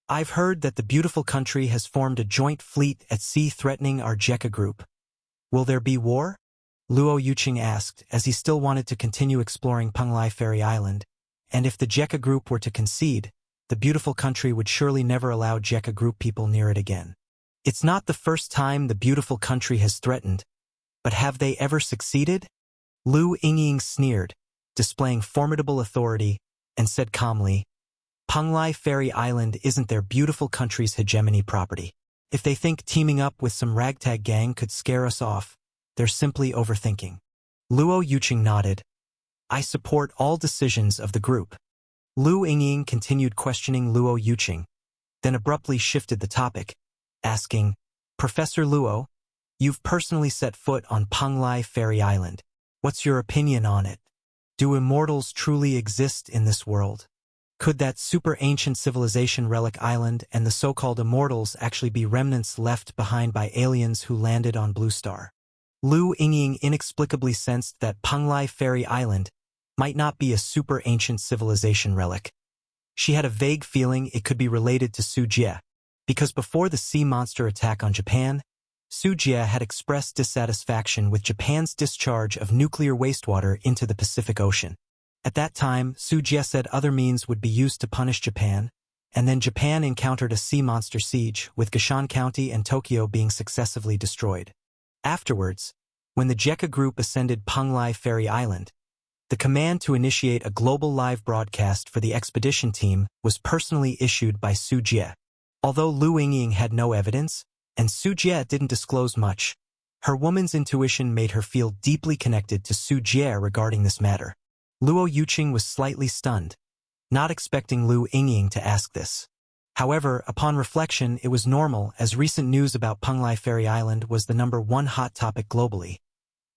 Speaker 1: I've heard that the beautiful country has formed a joint fleet at sea threatening our Jekka Group. Will there be war? Luo Yuqing asked, as he still wanted to continue exploring Penglai Fairy Island, and if the Jekka Group were to concede, the beautiful country would surely never allow Jekka Group people near it again. It's not the first time the beautiful country has threatened, but have they ever succeeded? Lu Yingying sneered, displaying formidable authority, and said calmly, Penglai Fairy Island isn't their beautiful country's hegemony property. If they think teaming up with some ragtag gang could scare us off, they're simply overthinking. Luo Yuqing nodded. I support all decisions of the group. Lu Yingying continued questioning Luo Yuqing, then abruptly shifted the topic, asking, Professor Luo, you've personally set foot on Penglai Fairy Island. What's your opinion on it? Do immortals truly exist in this world? Could that super-ancient civilization relic island and the so-called immortals actually be remnants left behind by aliens who landed on Blue Star? Lu Yingying inexplicably sensed that Penglai Fairy Island might not be a super-ancient civilization relic. She had a vague feeling it could be related to Su Jie, because before the sea monster attack on Japan, Su Jie had expressed dissatisfaction with Japan's discharge of nuclear wastewater into the Pacific Ocean. At that time, Su Jie said other means would be used to punish Japan, and then Japan encountered a sea monster siege, with Gashan County and Tokyo being successively destroyed. Afterwards, when the Jekka Group ascended Penglai Fairy Island, the command to initiate a global live broadcast for the expedition team was personally issued by Su Jie. Although Lu Yingying had no evidence, and Su Jie didn't disclose much, her woman's intuition made her feel deeply connected to Su Jie regarding this matter. Luo Yuqing was slightly stunned, not expecting Lu Yingying to ask this. However, upon reflection, it was normal, as recent news about Penglai Fairy Island was the #1 hot topic globally,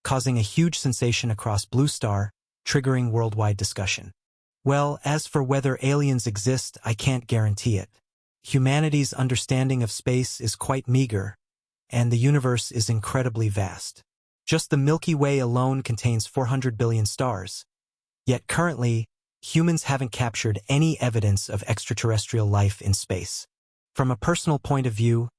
Speaker 1: causing a huge sensation across Blue Star, triggering worldwide discussion. Well, as for whether aliens exist, I can't guarantee it. Humanity's understanding of space is quite meager, and the universe is incredibly vast. Just the Milky Way alone contains 400 billion stars. Yet currently, humans haven't captured any evidence of extraterrestrial life in space. From a personal point of view,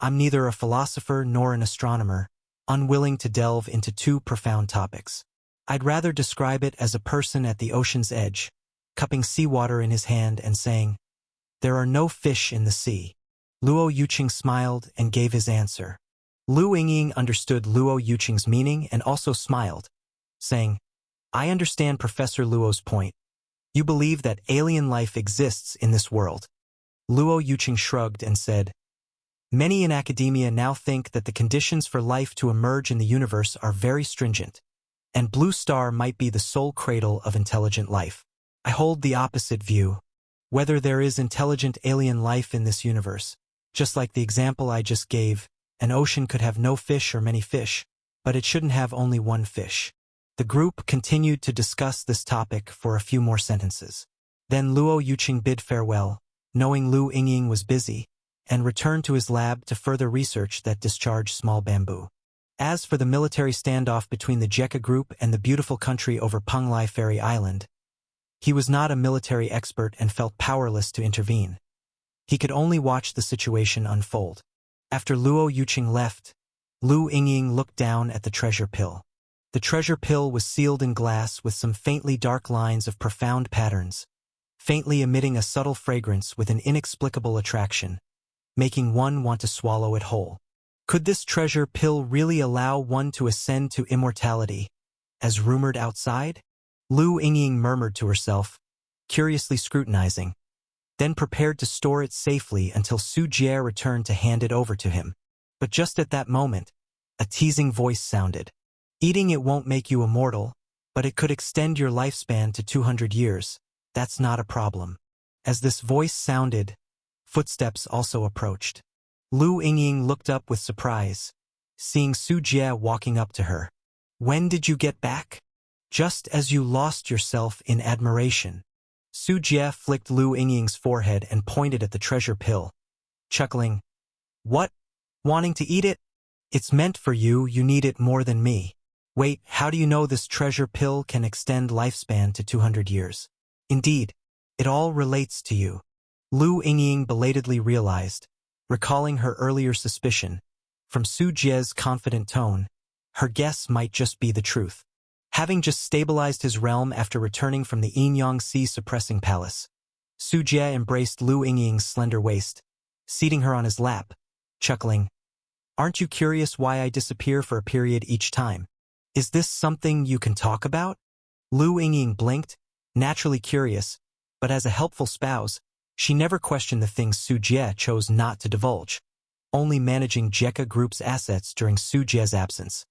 Speaker 1: I'm neither a philosopher nor an astronomer, unwilling to delve into two profound topics. I'd rather describe it as a person at the ocean's edge, cupping seawater in his hand and saying, there are no fish in the sea. Luo Yuqing smiled and gave his answer. Lu Yingying understood Luo Yuqing's meaning and also smiled, saying, I understand Professor Luo's point. You believe that alien life exists in this world. Luo Yuqing shrugged and said, many in academia now think that the conditions for life to emerge in the universe are very stringent, and Blue Star might be the sole cradle of intelligent life. I hold the opposite view. Whether there is intelligent alien life in this universe, just like the example I just gave, an ocean could have no fish or many fish, but it shouldn't have only one fish. The group continued to discuss this topic for a few more sentences. Then Luo Yuqing bid farewell, knowing Lu Yingying was busy, and returned to his lab to further research that discharged small bamboo. As for the military standoff between the Jekka Group and the beautiful country over Penglai Fairy Island, he was not a military expert and felt powerless to intervene. He could only watch the situation unfold. After Luo Yuqing left, Lu Yingying looked down at the treasure pill. The treasure pill was sealed in glass with some faintly dark lines of profound patterns, faintly emitting a subtle fragrance with an inexplicable attraction, making one want to swallow it whole. Could this treasure pill really allow one to ascend to immortality, as rumored outside? Lu Yingying murmured to herself, curiously scrutinizing, then prepared to store it safely until Su Jie returned to hand it over to him. But just at that moment, a teasing voice sounded. Eating it won't make you immortal, but it could extend your lifespan to 200 years. That's not a problem. As this voice sounded, footsteps also approached. Lu Yingying looked up with surprise, seeing Su Jie walking up to her. When did you get back? Just as you lost yourself in admiration. Su Jie flicked Lu Yingying's forehead and pointed at the treasure pill, chuckling. What? Wanting to eat it? It's meant for you, you need it more than me. Wait, how do you know this treasure pill can extend lifespan to 200 years? Indeed, it all relates to you. Lu Yingying belatedly realized, recalling her earlier suspicion, from Su Jie's confident tone, her guess might just be the truth. Having just stabilized his realm after returning from the Yinyang Sea suppressing palace, Su Jie embraced Lu Yingying's slender waist, seating her on his lap, chuckling. Aren't you curious why I disappear for a period each time? Is this something you can talk about? Lu Yingying blinked, naturally curious, but as a helpful spouse, she never questioned the things Su Jie chose not to divulge, only managing Jekka Group's assets during Su Jie's absence.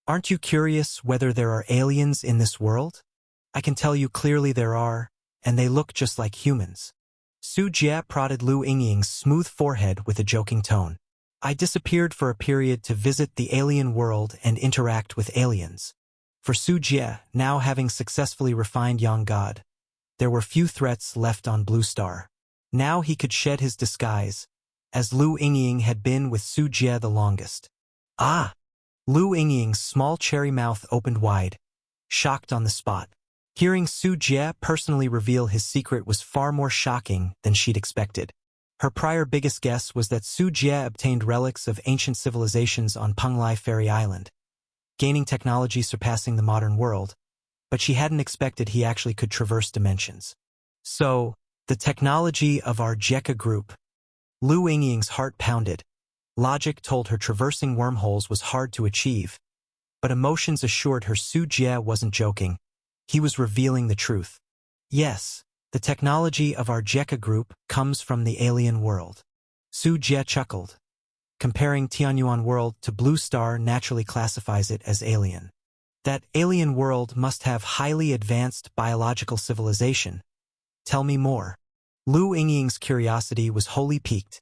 Speaker 1: Aren't you curious whether there are aliens in this world? I can tell you clearly there are, and they look just like humans. Su Jie prodded Lu Yingying's smooth forehead with a joking tone. I disappeared for a period to visit the alien world and interact with aliens. For Su Jie, now having successfully refined Yang God, there were few threats left on Blue Star. Now he could shed his disguise, as Lu Yingying had been with Su Jie the longest. Ah! Lu Yingying's small cherry mouth opened wide, shocked on the spot. Hearing Su Jie personally reveal his secret was far more shocking than she'd expected. Her prior biggest guess was that Su Jie obtained relics of ancient civilizations on Penglai Fairy Island, gaining technology surpassing the modern world, but she hadn't expected he actually could traverse dimensions. So, the technology of our Jekka Group. Lu Yingying's heart pounded. Logic told her traversing wormholes was hard to achieve, but emotions assured her Su Jie wasn't joking. He was revealing the truth. Yes, the technology of our Jekka Group comes from the alien world. Su Jie chuckled. Comparing Tianyuan world to Blue Star naturally classifies it as alien. That alien world must have highly advanced biological civilization. Tell me more. Lu Yingying's curiosity was wholly piqued,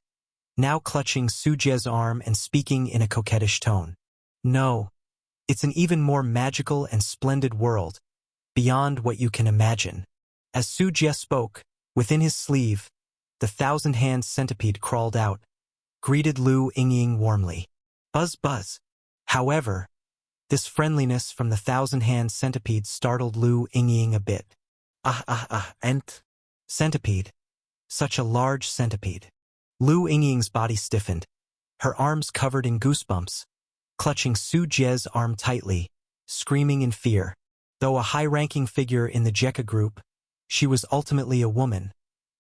Speaker 1: now clutching Su Jie's arm and speaking in a coquettish tone. No, it's an even more magical and splendid world, beyond what you can imagine. As Su Jie spoke, within his sleeve, the thousand-hand centipede crawled out, greeted Lu Yingying warmly. Buzz buzz. However, this friendliness from the thousand-hand centipede startled Lu Yingying a bit. And? Centipede. Such a large centipede. Lu Yingying's body stiffened, her arms covered in goosebumps, clutching Su Jie's arm tightly, screaming in fear. Though a high-ranking figure in the Jekka Group, she was ultimately a woman,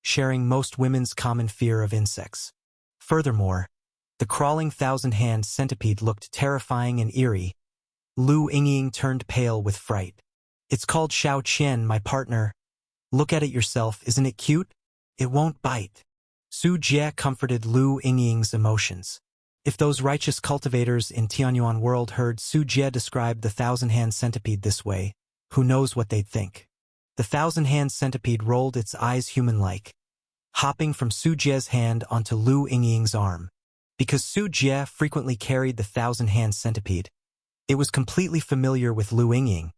Speaker 1: sharing most women's common fear of insects. Furthermore, the crawling thousand-hand centipede looked terrifying and eerie. Lu Yingying turned pale with fright. It's called Xiao Qian, my partner. Look at it yourself, isn't it cute? It won't bite. Su Jie comforted Lu Yingying's emotions. If those righteous cultivators in Tianyuan world heard Su Jie describe the thousand-hand centipede this way, who knows what they'd think. The thousand-hand centipede rolled its eyes human-like, hopping from Su Jie's hand onto Lu Yingying's arm. Because Su Jie frequently carried the thousand-hand centipede, it was completely familiar with Lu Yingying,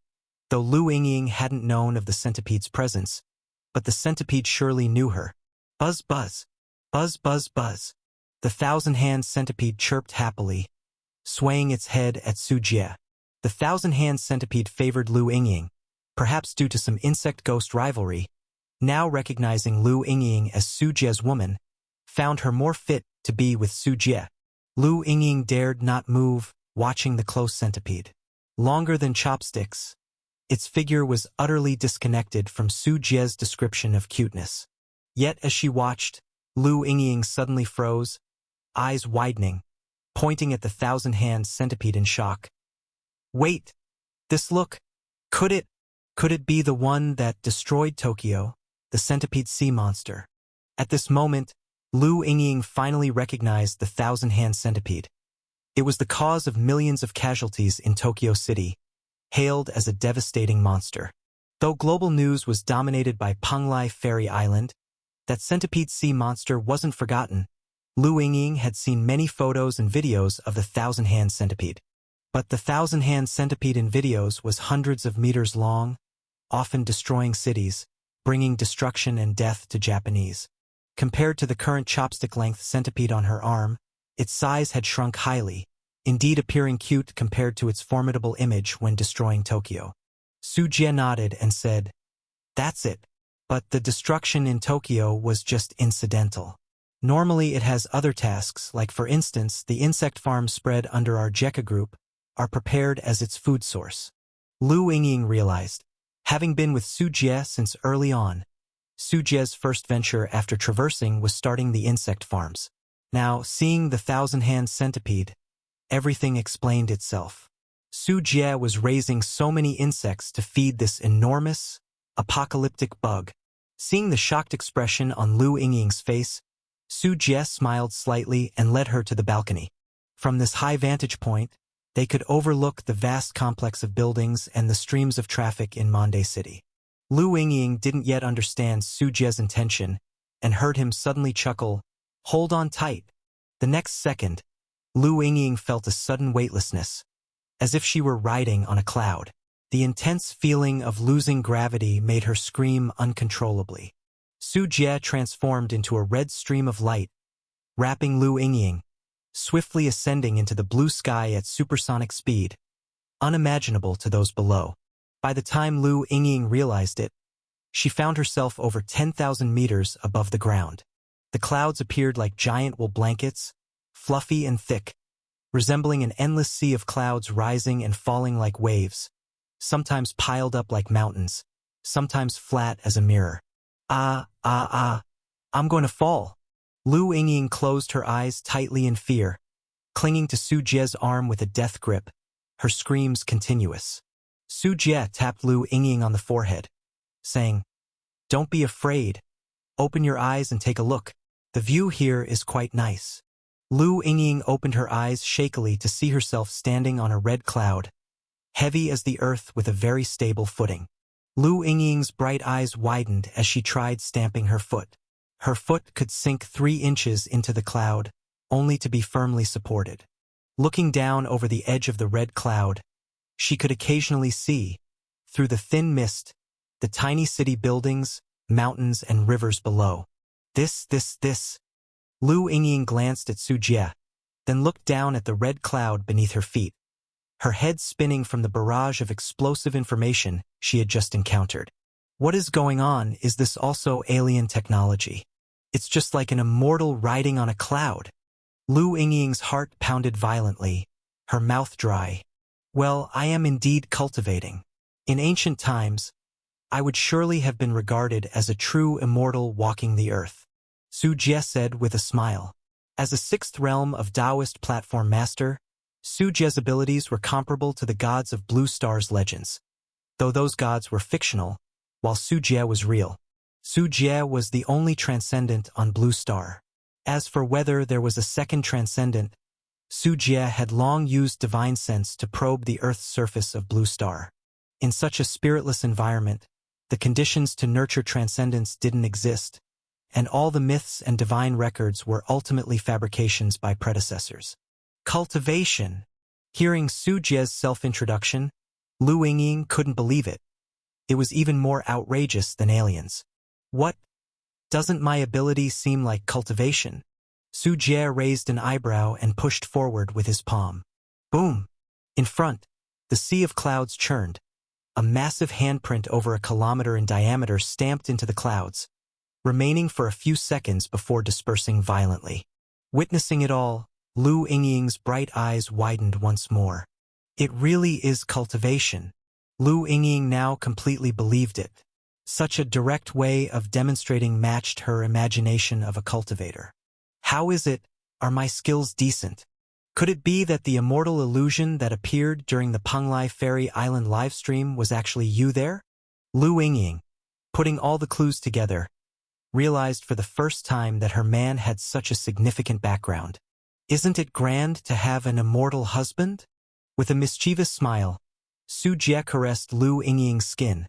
Speaker 1: though Lu Yingying hadn't known of the centipede's presence, but the centipede surely knew her. Buzz buzz. Buzz buzz buzz. The thousand-hand centipede chirped happily, swaying its head at Su Jie. The thousand-hand centipede favored Lu Yingying, perhaps due to some insect-ghost rivalry. Now recognizing Lu Yingying as Su Jie's woman, found her more fit to be with Su Jie. Lu Yingying dared not move, watching the close centipede. longer than chopsticks. Its figure was utterly disconnected from Su Jie's description of cuteness. Yet as she watched, Lu Yingying suddenly froze, eyes widening, pointing at the thousand-hand centipede in shock. Wait! This look! Could it be the one that destroyed Tokyo, the centipede sea monster? At this moment, Lu Yingying finally recognized the thousand-hand centipede. It was the cause of millions of casualties in Tokyo City, hailed as a devastating monster. Though global news was dominated by Penglai Fairy Island, that centipede sea monster wasn't forgotten. Lu Yingying had seen many photos and videos of the thousand-hand centipede. But the thousand-hand centipede in videos was hundreds of meters long, often destroying cities, bringing destruction and death to Japanese. Compared to the current chopstick-length centipede on her arm, its size had shrunk highly, indeed appearing cute compared to its formidable image when destroying Tokyo. Su Jie nodded and said, "That's it. But the destruction in Tokyo was just incidental. Normally it has other tasks, like for instance the insect farms spread under our JECA group are prepared as its food source." Lu Yingying realized, having been with Su Jie since early on, Su Jie's first venture after traversing was starting the insect farms. Now, seeing the thousand-hand centipede, everything explained itself. Su Jie was raising so many insects to feed this enormous, apocalyptic bug. Seeing the shocked expression on Lu Yingying's face, Su Jie smiled slightly and led her to the balcony. From this high vantage point, they could overlook the vast complex of buildings and the streams of traffic in Monde City. Lu Yingying didn't yet understand Su Jie's intention and heard him suddenly chuckle, "Hold on tight." The next second, Lu Yingying felt a sudden weightlessness, as if she were riding on a cloud. The intense feeling of losing gravity made her scream uncontrollably. Su Jie transformed into a red stream of light, wrapping Lu Yingying, swiftly ascending into the blue sky at supersonic speed, unimaginable to those below. By the time Lu Yingying realized it, she found herself over 10,000 meters above the ground. The clouds appeared like giant wool blankets, fluffy and thick, resembling an endless sea of clouds rising and falling like waves, sometimes piled up like mountains, sometimes flat as a mirror. I'm going to fall." Lu Yingying closed her eyes tightly in fear, clinging to Su Jie's arm with a death grip, her screams continuous. Su Jie tapped Lu Yingying on the forehead, saying, "Don't be afraid. Open your eyes and take a look. The view here is quite nice." Lu Yingying opened her eyes shakily to see herself standing on a red cloud, heavy as the earth with a very stable footing. Lu Yingying's bright eyes widened as she tried stamping her foot. Her foot could sink 3 inches into the cloud, only to be firmly supported. Looking down over the edge of the red cloud, she could occasionally see, through the thin mist, the tiny city buildings, mountains, and rivers below. This. Lu Yingying glanced at Su Jie, then looked down at the red cloud beneath her feet, her head spinning from the barrage of explosive information she had just encountered. What is going on? Is this also alien technology? It's just like an immortal riding on a cloud. Lu Yingying's heart pounded violently, her mouth dry. Well, I am indeed cultivating. In ancient times, I would surely have been regarded as a true immortal walking the earth, Su Jie said with a smile. As a 6th realm of Taoist platform master, Su Jie's abilities were comparable to the gods of Blue Star's legends, though those gods were fictional, while Su Jie was real. Su Jie was the only transcendent on Blue Star. As for whether there was a second transcendent, Su Jie had long used divine sense to probe the Earth's surface of Blue Star. In such a spiritless environment, the conditions to nurture transcendence didn't exist, and all the myths and divine records were ultimately fabrications by predecessors. Cultivation. Hearing Su Jie's self-introduction, Lu Yingying couldn't believe it. It was even more outrageous than aliens. What? Doesn't my ability seem like cultivation? Su Jie raised an eyebrow and pushed forward with his palm. Boom! In front, the sea of clouds churned. A massive handprint over a kilometer in diameter stamped into the clouds, remaining for a few seconds before dispersing violently. Witnessing it all, Lu Yingying's bright eyes widened once more. It really is cultivation. Lu Yingying now completely believed it. Such a direct way of demonstrating matched her imagination of a cultivator. How is it? Are my skills decent? Could it be that the immortal illusion that appeared during the Penglai Fairy Island livestream was actually you there? Lu Yingying, putting all the clues together, realized for the first time that her man had such a significant background. Isn't it grand to have an immortal husband? With a mischievous smile, Su Jie caressed Lu Yingying's skin,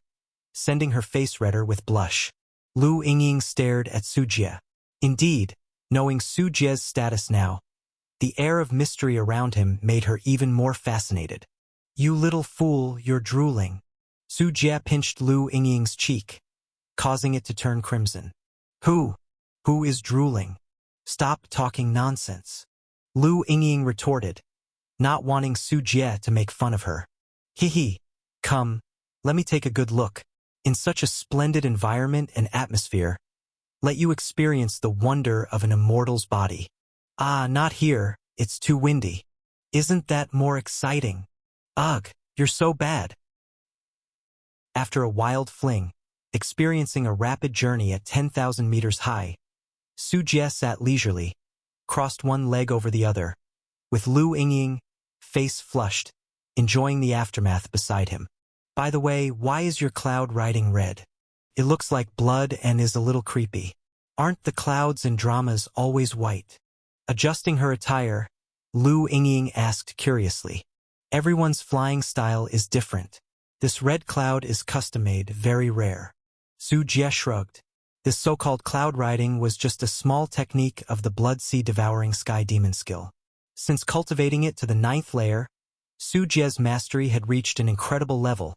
Speaker 1: sending her face redder with blush. Lu Yingying stared at Su Jie. Indeed, knowing Su Jie's status now, the air of mystery around him made her even more fascinated. You little fool, you're drooling. Su Jie pinched Lu Yingying's cheek, causing it to turn crimson. Who is drooling? Stop talking nonsense. Lu Yingying retorted, not wanting Su Jie to make fun of her. Hee. Come, let me take a good look. In such a splendid environment and atmosphere, let you experience the wonder of an immortal's body. Ah, not here, it's too windy. Isn't that more exciting? Ugh, you're so bad. After a wild fling, experiencing a rapid journey at 10,000 meters high, Su Jie sat leisurely, crossed one leg over the other, with Lu Yingying, face flushed, enjoying the aftermath beside him. By the way, why is your cloud riding red? It looks like blood and is a little creepy. Aren't the clouds in dramas always white? Adjusting her attire, Lu Yingying asked curiously. Everyone's flying style is different. This red cloud is custom-made, very rare. Su Jie shrugged. This so-called cloud riding was just a small technique of the Blood Sea Devouring Sky Demon skill. Since cultivating it to the 9th layer, Su Jie's mastery had reached an incredible level,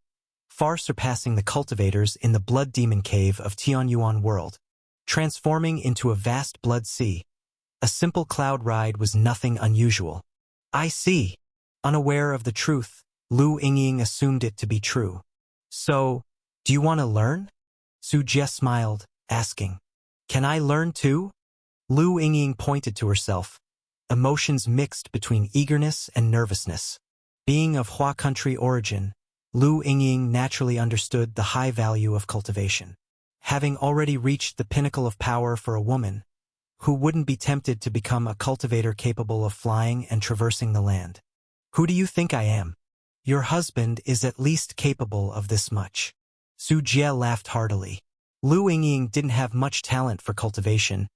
Speaker 1: far surpassing the cultivators in the Blood Demon Cave of Tianyuan World. Transforming into a vast blood sea, a simple cloud ride was nothing unusual. I see. Unaware of the truth, Lu Yingying assumed it to be true. So, do you want to learn? Su Jie smiled, asking. Can I learn too? Lu Yingying pointed to herself, emotions mixed between eagerness and nervousness. Being of Hua country origin, Lu Yingying naturally understood the high value of cultivation. Having already reached the pinnacle of power for a woman, who wouldn't be tempted to become a cultivator capable of flying and traversing the land? Who do you think I am? Your husband is at least capable of this much. Su Jie laughed heartily. Lu Yingying didn't have much talent for cultivation,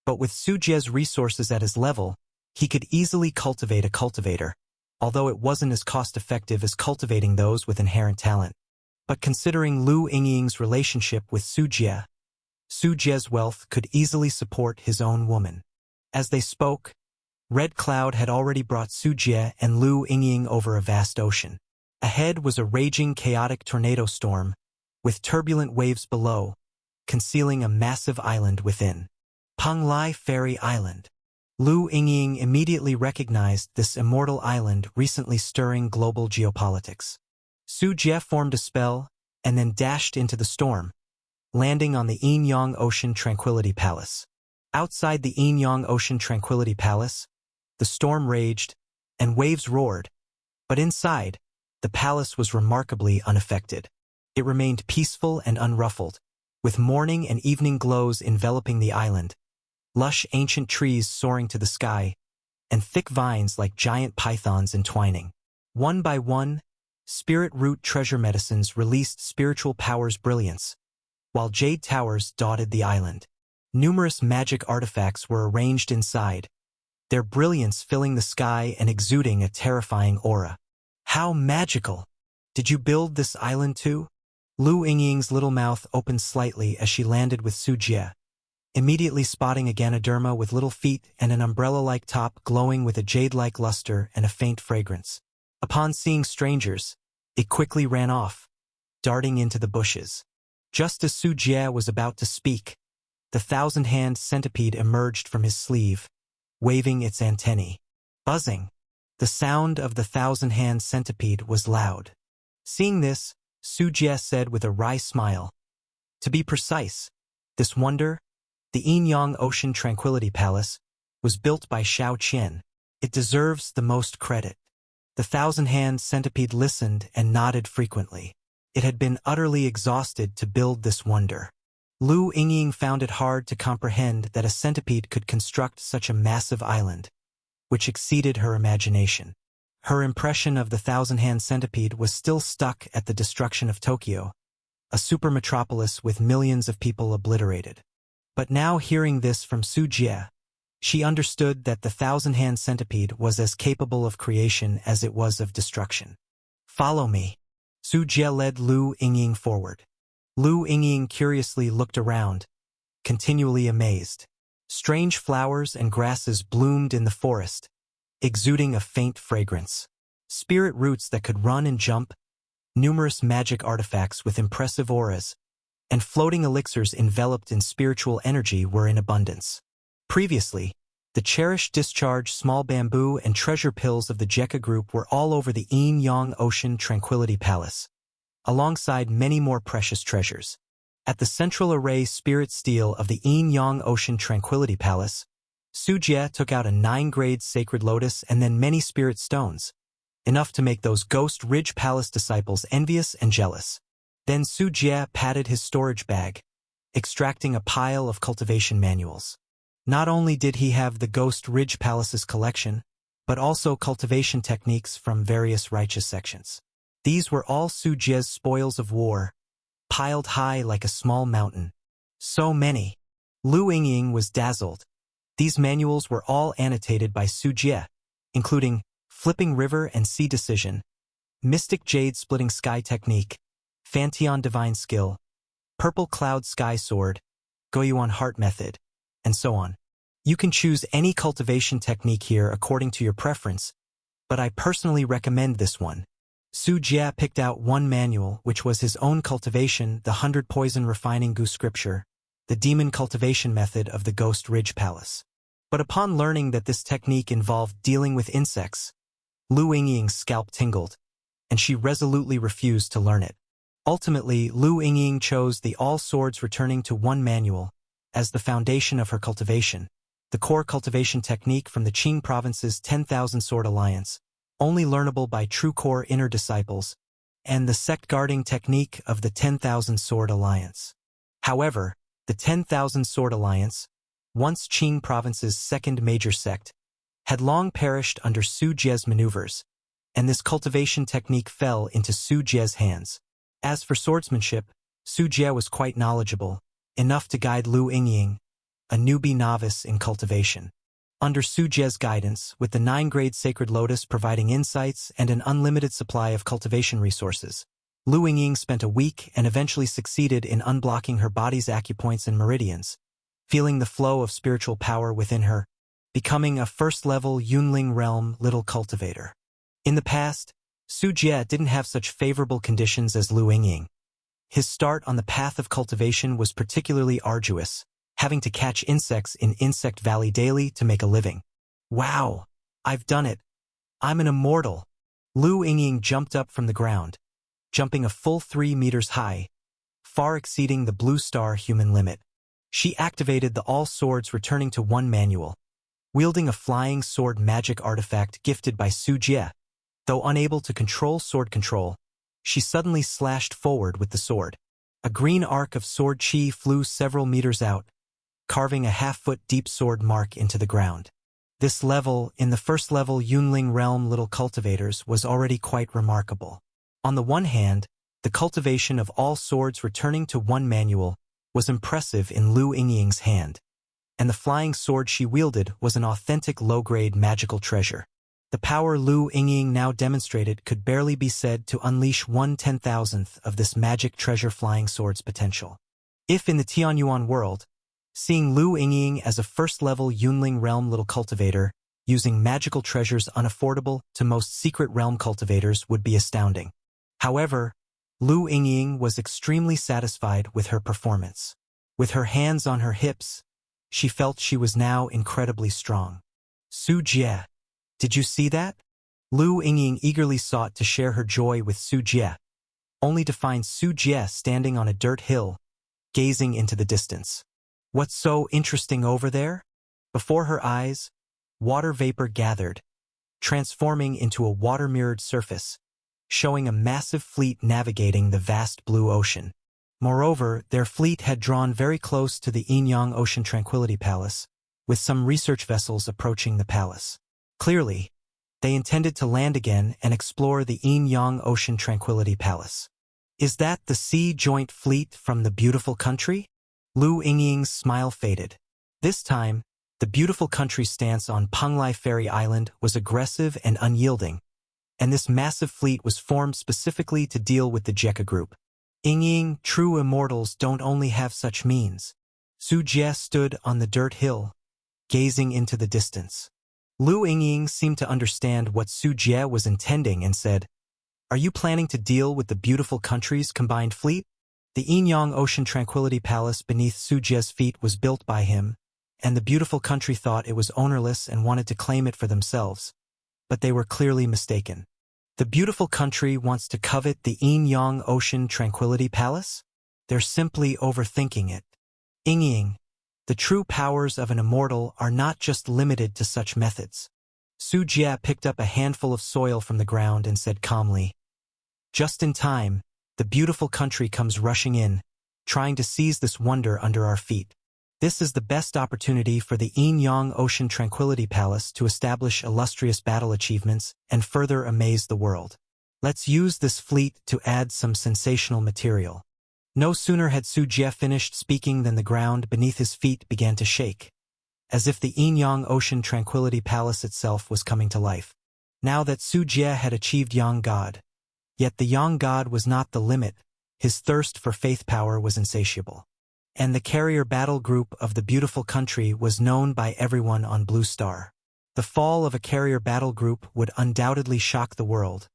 Speaker 1: but with Su Jie's resources at his level, he could easily cultivate a cultivator, although it wasn't as cost-effective as cultivating those with inherent talent. But considering Lu Yingying's relationship with Su Jie's wealth could easily support his own woman. As they spoke, Red Cloud had already brought Su Jie and Lu Yingying over a vast ocean. Ahead was a raging chaotic tornado storm, with turbulent waves below, concealing a massive island within. Penglai Fairy Island. Lu Yingying immediately recognized this immortal island recently stirring global geopolitics. Su Jie formed a spell and then dashed into the storm, landing on the Yin-Yang Ocean Tranquility Palace. Outside the Yin-Yang Ocean Tranquility Palace, the storm raged and waves roared, but inside, the palace was remarkably unaffected. It remained peaceful and unruffled, with morning and evening glows enveloping the island, lush ancient trees soaring to the sky, and thick vines like giant pythons entwining. One by one, Spirit Root treasure medicines released spiritual powers brilliance, while jade towers dotted the island. Numerous magic artifacts were arranged inside, their brilliance filling the sky and exuding a terrifying aura. How magical! Did you build this island too? Lu Yingying's little mouth opened slightly as she landed with Su Jie, immediately spotting a Ganoderma with little feet and an umbrella-like top glowing with a jade-like luster and a faint fragrance. Upon seeing strangers, it quickly ran off, darting into the bushes. Just as Su Jie was about to speak, the thousand-hand centipede emerged from his sleeve, waving its antennae. Buzzing. The sound of the thousand-hand centipede was loud. Seeing this, Su Jie said with a wry smile, to be precise, this wonder, the Yin-Yang Ocean Tranquility Palace, was built by Shao Qian. It deserves the most credit. The thousand-hand centipede listened and nodded frequently. It had been utterly exhausted to build this wonder. Lu Yingying found it hard to comprehend that a centipede could construct such a massive island, which exceeded her imagination. Her impression of the thousand-hand centipede was still stuck at the destruction of Tokyo, a super-metropolis with millions of people obliterated. But now hearing this from Su Jie, she understood that the thousand-hand centipede was as capable of creation as it was of destruction. "Follow me." Su Jie led Lu Yingying forward. Lu Yingying curiously looked around, continually amazed. Strange flowers and grasses bloomed in the forest, exuding a faint fragrance. Spirit roots that could run and jump, numerous magic artifacts with impressive auras, and floating elixirs enveloped in spiritual energy were in abundance. Previously, the cherished discharge small bamboo and treasure pills of the Jekka group were all over the Yin-Yang Ocean Tranquility Palace, alongside many more precious treasures. At the central array spirit steel of the Yin-Yang Ocean Tranquility Palace, Su Jie took out a 9-grade sacred lotus and then many spirit stones, enough to make those Ghost Ridge Palace disciples envious and jealous. Then Su Jie patted his storage bag, extracting a pile of cultivation manuals. Not only did he have the Ghost Ridge Palace's collection, but also cultivation techniques from various righteous sections. These were all Su Jie's spoils of war, piled high like a small mountain. So many. Lu Yingying was dazzled. These manuals were all annotated by Su Jie, including Flipping River and Sea Decision, Mystic Jade Splitting Sky Technique, Fanteon Divine Skill, Purple Cloud Sky Sword, Goyuan Heart Method, and so on. You can choose any cultivation technique here according to your preference, but I personally recommend this one. Su Jie picked out one manual, which was his own cultivation, the 100 Poison Refining Gu Scripture, the Demon Cultivation Method of the Ghost Ridge Palace. But upon learning that this technique involved dealing with insects, Lu Yingying's scalp tingled, and she resolutely refused to learn it. Ultimately, Lu Yingying chose the All Swords Returning to One manual as the foundation of her cultivation, the core cultivation technique from the Qing Province's 10,000 Sword Alliance, only learnable by true core inner disciples, and the sect guarding technique of the 10,000 Sword Alliance. However, the 10,000 Sword Alliance, once Qing Province's second major sect, had long perished under Su Jie's maneuvers, and this cultivation technique fell into Su Jie's hands. As for swordsmanship, Su Jie was quite knowledgeable, enough to guide Lu Yingying, a newbie novice in cultivation. Under Su Jie's guidance, with the 9-grade Sacred Lotus providing insights and an unlimited supply of cultivation resources, Lu Yingying spent a week and eventually succeeded in unblocking her body's acupoints and meridians, feeling the flow of spiritual power within her, becoming a first-level Yunling realm little cultivator. In the past, Su Jie didn't have such favorable conditions as Lu Yingying. His start on the path of cultivation was particularly arduous, having to catch insects in Insect Valley daily to make a living. "Wow! I've done it! I'm an immortal!" Lu Yingying jumped up from the ground, jumping a full 3 meters high, far exceeding the Blue Star human limit. She activated the All Swords Returning to One manual, wielding a flying sword magic artifact gifted by Su Jie. Though unable to control sword control, she suddenly slashed forward with the sword. A green arc of sword chi flew several meters out, carving a half-foot deep sword mark into the ground. This level, in the first-level Yunling realm little cultivators, was already quite remarkable. On the one hand, the cultivation of All Swords Returning to One manual was impressive in Lu Yingying's hand, and the flying sword she wielded was an authentic low-grade magical treasure. The power Lu Yingying now demonstrated could barely be said to unleash 1/10,000th of this magic treasure flying sword's potential. If in the Tianyuan world, seeing Lu Yingying as a first-level Yunling realm little cultivator, using magical treasures unaffordable to most secret realm cultivators would be astounding. However, Lu Yingying was extremely satisfied with her performance. With her hands on her hips, she felt she was now incredibly strong. "Su Jie, did you see that?" Lu Yingying eagerly sought to share her joy with Su Jie, only to find Su Jie standing on a dirt hill, gazing into the distance. "What's so interesting over there?" Before her eyes, water vapor gathered, transforming into a water-mirrored surface, showing a massive fleet navigating the vast blue ocean. Moreover, their fleet had drawn very close to the Inyang Ocean Tranquility Palace, with some research vessels approaching the palace. Clearly, they intended to land again and explore the Inyang Ocean Tranquility Palace. Is that the Sea Joint Fleet from the beautiful country? Lu Yingying's smile faded. This time, the beautiful country's stance on Penglai Ferry Island was aggressive and unyielding, and this massive fleet was formed specifically to deal with the Jekka group. Yingying, true immortals don't only have such means. Su Jie stood on the dirt hill, gazing into the distance. Lu Yingying seemed to understand what Su Jie was intending and said, "Are you planning to deal with the beautiful country's combined fleet?" The Inyang Ocean Tranquility Palace beneath Su Jie's feet was built by him, and the beautiful country thought it was ownerless and wanted to claim it for themselves. But they were clearly mistaken. The beautiful country wants to covet the Inyang Ocean Tranquility Palace? They're simply overthinking it. Yingying, the true powers of an immortal are not just limited to such methods. Su Jie picked up a handful of soil from the ground and said calmly, "Just in time, the beautiful country comes rushing in, trying to seize this wonder under our feet. This is the best opportunity for the Inyang Ocean Tranquility Palace to establish illustrious battle achievements and further amaze the world. Let's use this fleet to add some sensational material." No sooner had Su Jie finished speaking than the ground beneath his feet began to shake, as if the Inyang Ocean Tranquility Palace itself was coming to life. Now that Su Jie had achieved Yang God, yet the Yang God was not the limit, his thirst for faith power was insatiable. And the carrier battle group of the beautiful country was known by everyone on Blue Star. The fall of a carrier battle group would undoubtedly shock the world,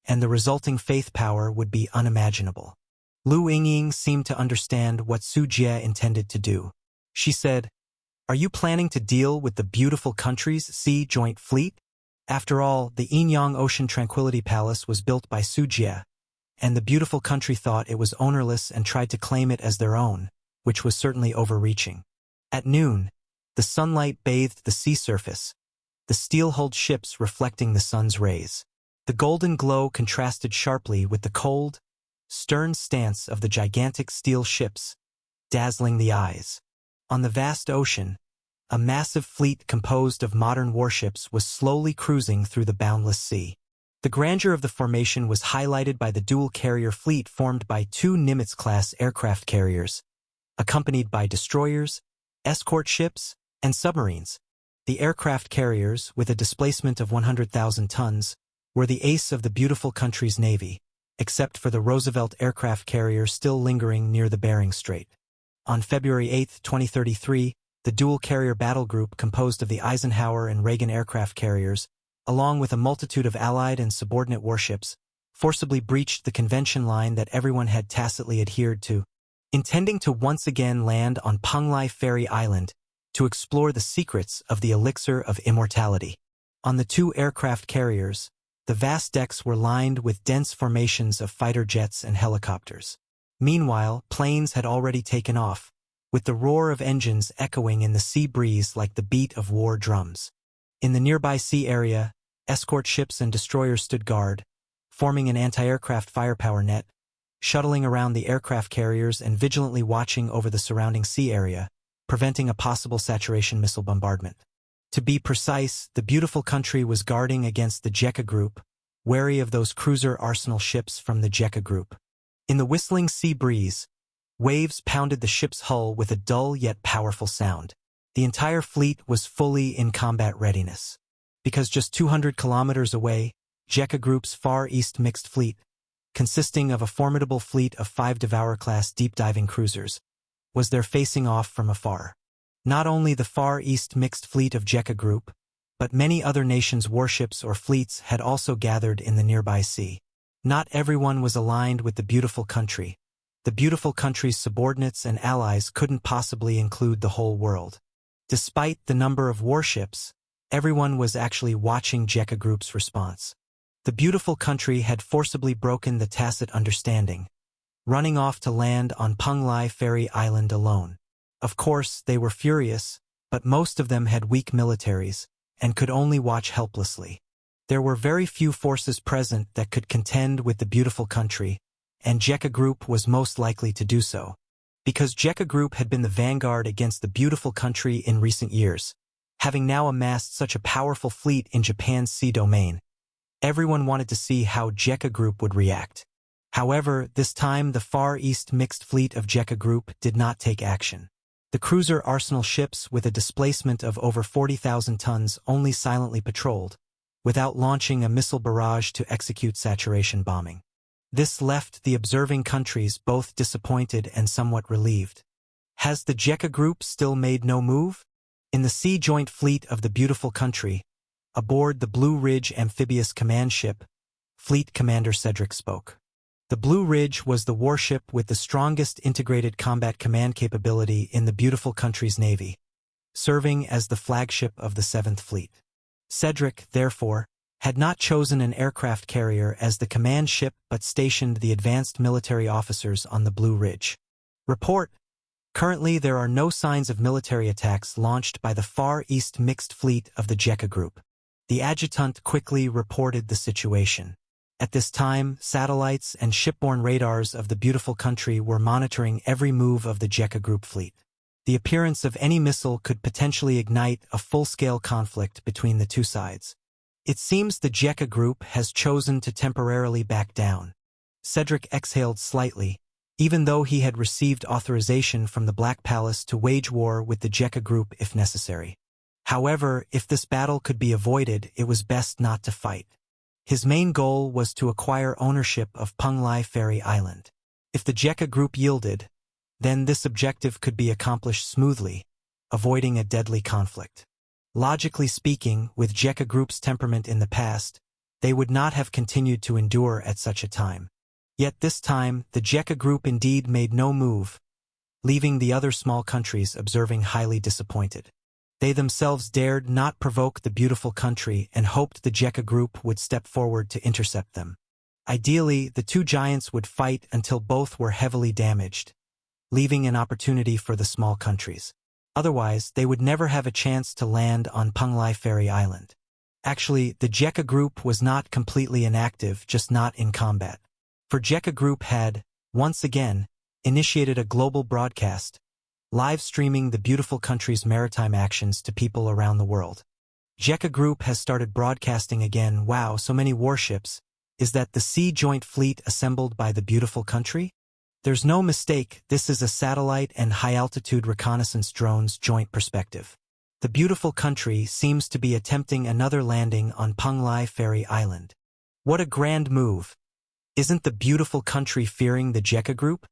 Speaker 1: and the resulting faith power would be unimaginable. Lu Yingying seemed to understand what Su Jie intended to do. She said, "Are you planning to deal with the beautiful country's Sea Joint Fleet?" After all, the Inyang Ocean Tranquility Palace was built by Su Jie, and the beautiful country thought it was ownerless and tried to claim it as their own, which was certainly overreaching. At noon, the sunlight bathed the sea surface, the steel-hulled ships reflecting the sun's rays. The golden glow contrasted sharply with the cold, stern stance of the gigantic steel ships, dazzling the eyes. On the vast ocean, a massive fleet composed of modern warships was slowly cruising through the boundless sea. The grandeur of the formation was highlighted by the dual-carrier fleet formed by two Nimitz-class aircraft carriers, accompanied by destroyers, escort ships, and submarines. The aircraft carriers, with a displacement of 100,000 tons, were the ace of the beautiful country's navy, except for the Roosevelt aircraft carrier still lingering near the Bering Strait. On February 8, 2033, the dual-carrier battle group composed of the Eisenhower and Reagan aircraft carriers, along with a multitude of allied and subordinate warships, forcibly breached the convention line that everyone had tacitly adhered to, intending to once again land on Penglai Ferry Island to explore the secrets of the elixir of immortality. On the two aircraft carriers, the vast decks were lined with dense formations of fighter jets and helicopters. Meanwhile, planes had already taken off, with the roar of engines echoing in the sea breeze like the beat of war drums. In the nearby sea area, escort ships and destroyers stood guard, forming an anti-aircraft firepower net, shuttling around the aircraft carriers and vigilantly watching over the surrounding sea area, preventing a possible saturation missile bombardment. To be precise, the beautiful country was guarding against the Jekka group, wary of those cruiser arsenal ships from the Jekka group. In the whistling sea breeze, waves pounded the ship's hull with a dull yet powerful sound. The entire fleet was fully in combat readiness. Because just 200 kilometers away, Jekka Group's Far East Mixed Fleet, consisting of a formidable fleet of 5 Devourer-class deep-diving cruisers, was there facing off from afar. Not only the Far East Mixed Fleet of Jekka Group, but many other nations' warships or fleets had also gathered in the nearby sea. Not everyone was aligned with the beautiful country. The beautiful country's subordinates and allies couldn't possibly include the whole world. Despite the number of warships, everyone was actually watching Jekka Group's response. The beautiful country had forcibly broken the tacit understanding, running off to land on Penglai Ferry Island alone. Of course, they were furious, but most of them had weak militaries and could only watch helplessly. There were very few forces present that could contend with the beautiful country, and Jekka Group was most likely to do so. Because Jekka Group had been the vanguard against the beautiful country in recent years, having now amassed such a powerful fleet in Japan's sea domain, everyone wanted to see how Jekka Group would react. However, this time the Far East mixed fleet of Jekka Group did not take action. The cruiser Arsenal ships with a displacement of over 40,000 tons only silently patrolled, without launching a missile barrage to execute saturation bombing. This left the observing countries both disappointed and somewhat relieved. Has the Jekka Group still made no move? In the Sea Joint Fleet of the beautiful country, aboard the Blue Ridge amphibious command ship, Fleet Commander Cedric spoke. The Blue Ridge was the warship with the strongest integrated combat command capability in the beautiful country's navy, serving as the flagship of the 7th Fleet. Cedric, therefore, had not chosen an aircraft carrier as the command ship but stationed the advanced military officers on the Blue Ridge. Report: currently there are no signs of military attacks launched by the Far East mixed fleet of the Jekka Group. The adjutant quickly reported the situation. At this time, satellites and shipborne radars of the beautiful country were monitoring every move of the Jekka Group fleet. The appearance of any missile could potentially ignite a full-scale conflict between the two sides. It seems the Jekka Group has chosen to temporarily back down. Cedric exhaled slightly, even though he had received authorization from the Black Palace to wage war with the Jekka Group if necessary. However, if this battle could be avoided, it was best not to fight. His main goal was to acquire ownership of Punglai Ferry Island. If the Jekka Group yielded, then this objective could be accomplished smoothly, avoiding a deadly conflict. Logically speaking, with Jekka Group's temperament in the past, they would not have continued to endure at such a time. Yet this time, the Jekka Group indeed made no move, leaving the other small countries observing highly disappointed. They themselves dared not provoke the beautiful country and hoped the Jekka Group would step forward to intercept them. Ideally, the two giants would fight until both were heavily damaged, leaving an opportunity for the small countries. Otherwise, they would never have a chance to land on Punglai Ferry Island. Actually, the Jekka Group was not completely inactive, just not in combat. For Jekka Group had, once again, initiated a global broadcast, live streaming the beautiful country's maritime actions to people around the world. Jekka Group has started broadcasting again. Wow, so many warships. Is that the Sea Joint Fleet assembled by the beautiful country? There's no mistake, this is a satellite and high-altitude reconnaissance drone's joint perspective. The beautiful country seems to be attempting another landing on Punglai Ferry Island. What a grand move! Isn't the beautiful country fearing the Jekka Group?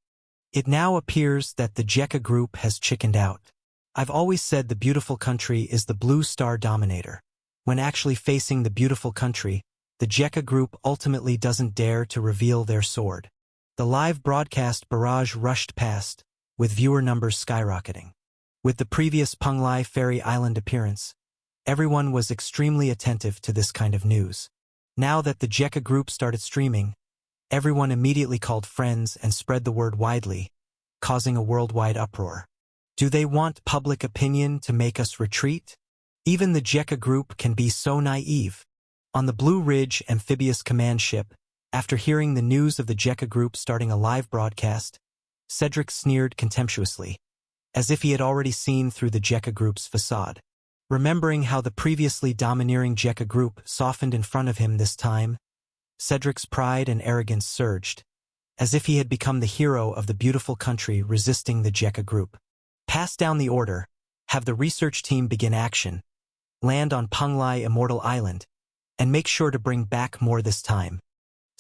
Speaker 1: It now appears that the Jekka Group has chickened out. I've always said the beautiful country is the Blue Star Dominator. When actually facing the beautiful country, the Jekka Group ultimately doesn't dare to reveal their sword. The live broadcast barrage rushed past, with viewer numbers skyrocketing. With the previous Punglai Ferry Island appearance, everyone was extremely attentive to this kind of news. Now that the Jekka Group started streaming, everyone immediately called friends and spread the word widely, causing a worldwide uproar. Do they want public opinion to make us retreat? Even the Jekka Group can be so naive. On the Blue Ridge amphibious command ship, after hearing the news of the Jekka Group starting a live broadcast, Cedric sneered contemptuously, as if he had already seen through the Jekka Group's facade. Remembering how the previously domineering Jekka Group softened in front of him this time, Cedric's pride and arrogance surged, as if he had become the hero of the beautiful country resisting the Jekka Group. Pass down the order, have the research team begin action, land on Punglai Immortal Island, and make sure to bring back more this time,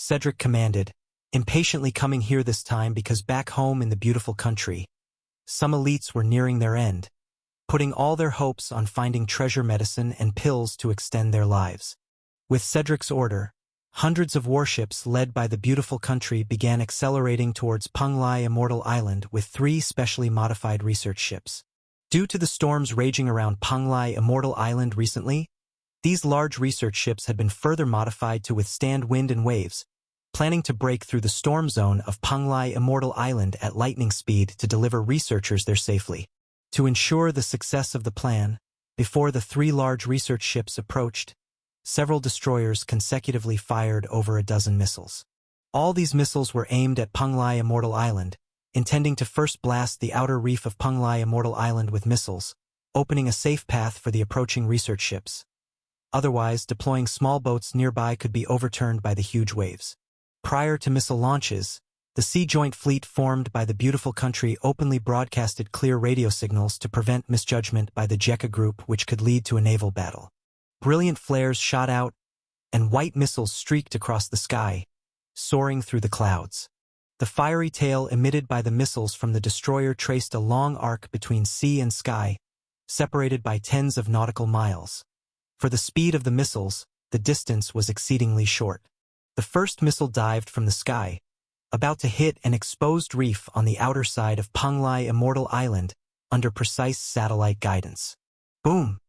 Speaker 1: Cedric commanded, impatiently coming here this time because back home in the beautiful country, some elites were nearing their end, putting all their hopes on finding treasure medicine and pills to extend their lives. With Cedric's order, hundreds of warships led by the beautiful country began accelerating towards Punglai Immortal Island with 3 specially modified research ships. Due to the storms raging around Punglai Immortal Island recently, these large research ships had been further modified to withstand wind and waves, planning to break through the storm zone of Punglai Immortal Island at lightning speed to deliver researchers there safely. To ensure the success of the plan, before the 3 large research ships approached, several destroyers consecutively fired over a dozen missiles. All these missiles were aimed at Penglai Immortal Island, intending to first blast the outer reef of Penglai Immortal Island with missiles, opening a safe path for the approaching research ships. Otherwise, deploying small boats nearby could be overturned by the huge waves. Prior to missile launches, the Sea Joint Fleet formed by the beautiful country openly broadcasted clear radio signals to prevent misjudgment by the Jekka group, which could lead to a naval battle. Brilliant flares shot out, and white missiles streaked across the sky, soaring through the clouds. The fiery tail emitted by the missiles from the destroyer traced a long arc between sea and sky, separated by tens of nautical miles. For the speed of the missiles, the distance was exceedingly short. The first missile dived from the sky, about to hit an exposed reef on the outer side of Penglai Immortal Island under precise satellite guidance. Boom!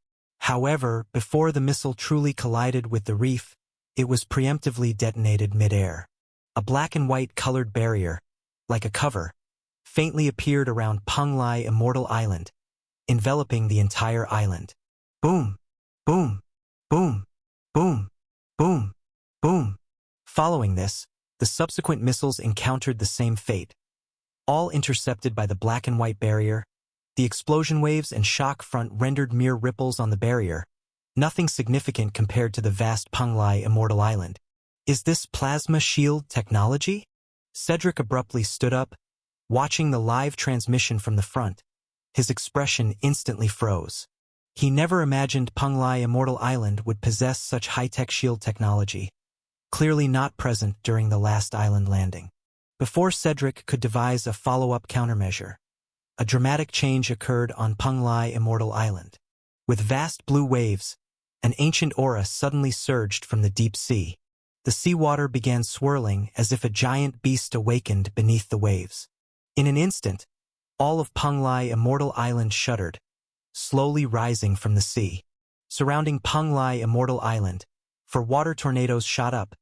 Speaker 1: However, before the missile truly collided with the reef, it was preemptively detonated mid-air. A black and white colored barrier, like a cover, faintly appeared around Penglai Immortal Island, enveloping the entire island. Boom! Boom! Boom! Boom! Boom! Boom! Following this, the subsequent missiles encountered the same fate. All intercepted by the black and white barrier, the explosion waves and shock front rendered mere ripples on the barrier, nothing significant compared to the vast Penglai Immortal Island. Is this plasma shield technology? Cedric abruptly stood up, watching the live transmission from the front. His expression instantly froze. He never imagined Penglai Immortal Island would possess such high-tech shield technology, clearly not present during the last island landing. Before Cedric could devise a follow-up countermeasure, a dramatic change occurred on Penglai Immortal Island. With vast blue waves, an ancient aura suddenly surged from the deep sea. The seawater began swirling as if a giant beast awakened beneath the waves. In an instant, all of Penglai Immortal Island shuddered, slowly rising from the sea. Surrounding Penglai Immortal Island, for water tornadoes shot up,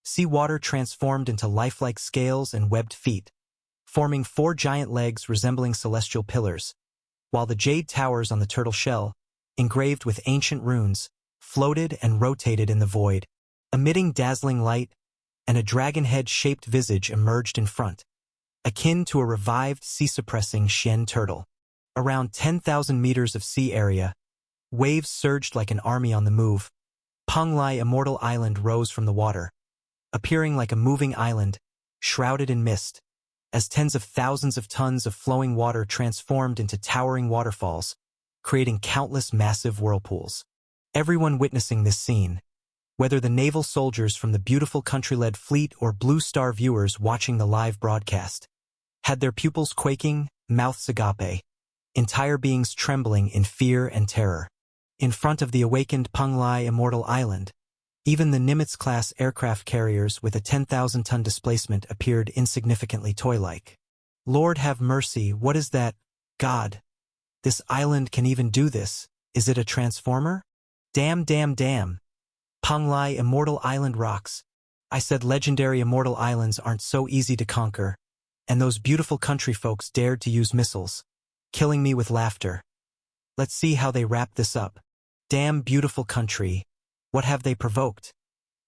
Speaker 1: seawater transformed into lifelike scales and webbed feet, forming 4 giant legs resembling celestial pillars, while the jade towers on the turtle shell, engraved with ancient runes, floated and rotated in the void, emitting dazzling light, and a dragon head-shaped visage emerged in front, akin to a revived sea-suppressing Shen turtle. Around 10,000 meters of sea area, waves surged like an army on the move. Penglai Immortal Island rose from the water, appearing like a moving island, shrouded in mist, as tens of thousands of tons of flowing water transformed into towering waterfalls, creating countless massive whirlpools. Everyone witnessing this scene, whether the naval soldiers from the beautiful country-led fleet or Blue Star viewers watching the live broadcast, had their pupils quaking, mouths agape, entire beings trembling in fear and terror. In front of the awakened Penglai Immortal Island, even the Nimitz-class aircraft carriers with a 10,000-ton displacement appeared insignificantly toy-like. Lord have mercy, what is that? God! This island can even do this. Is it a transformer? Damn, damn, damn. Penglai Immortal Island rocks. I said legendary Immortal Islands aren't so easy to conquer, and those beautiful country folks dared to use missiles, killing me with laughter. Let's see how they wrap this up. Damn beautiful country. What have they provoked?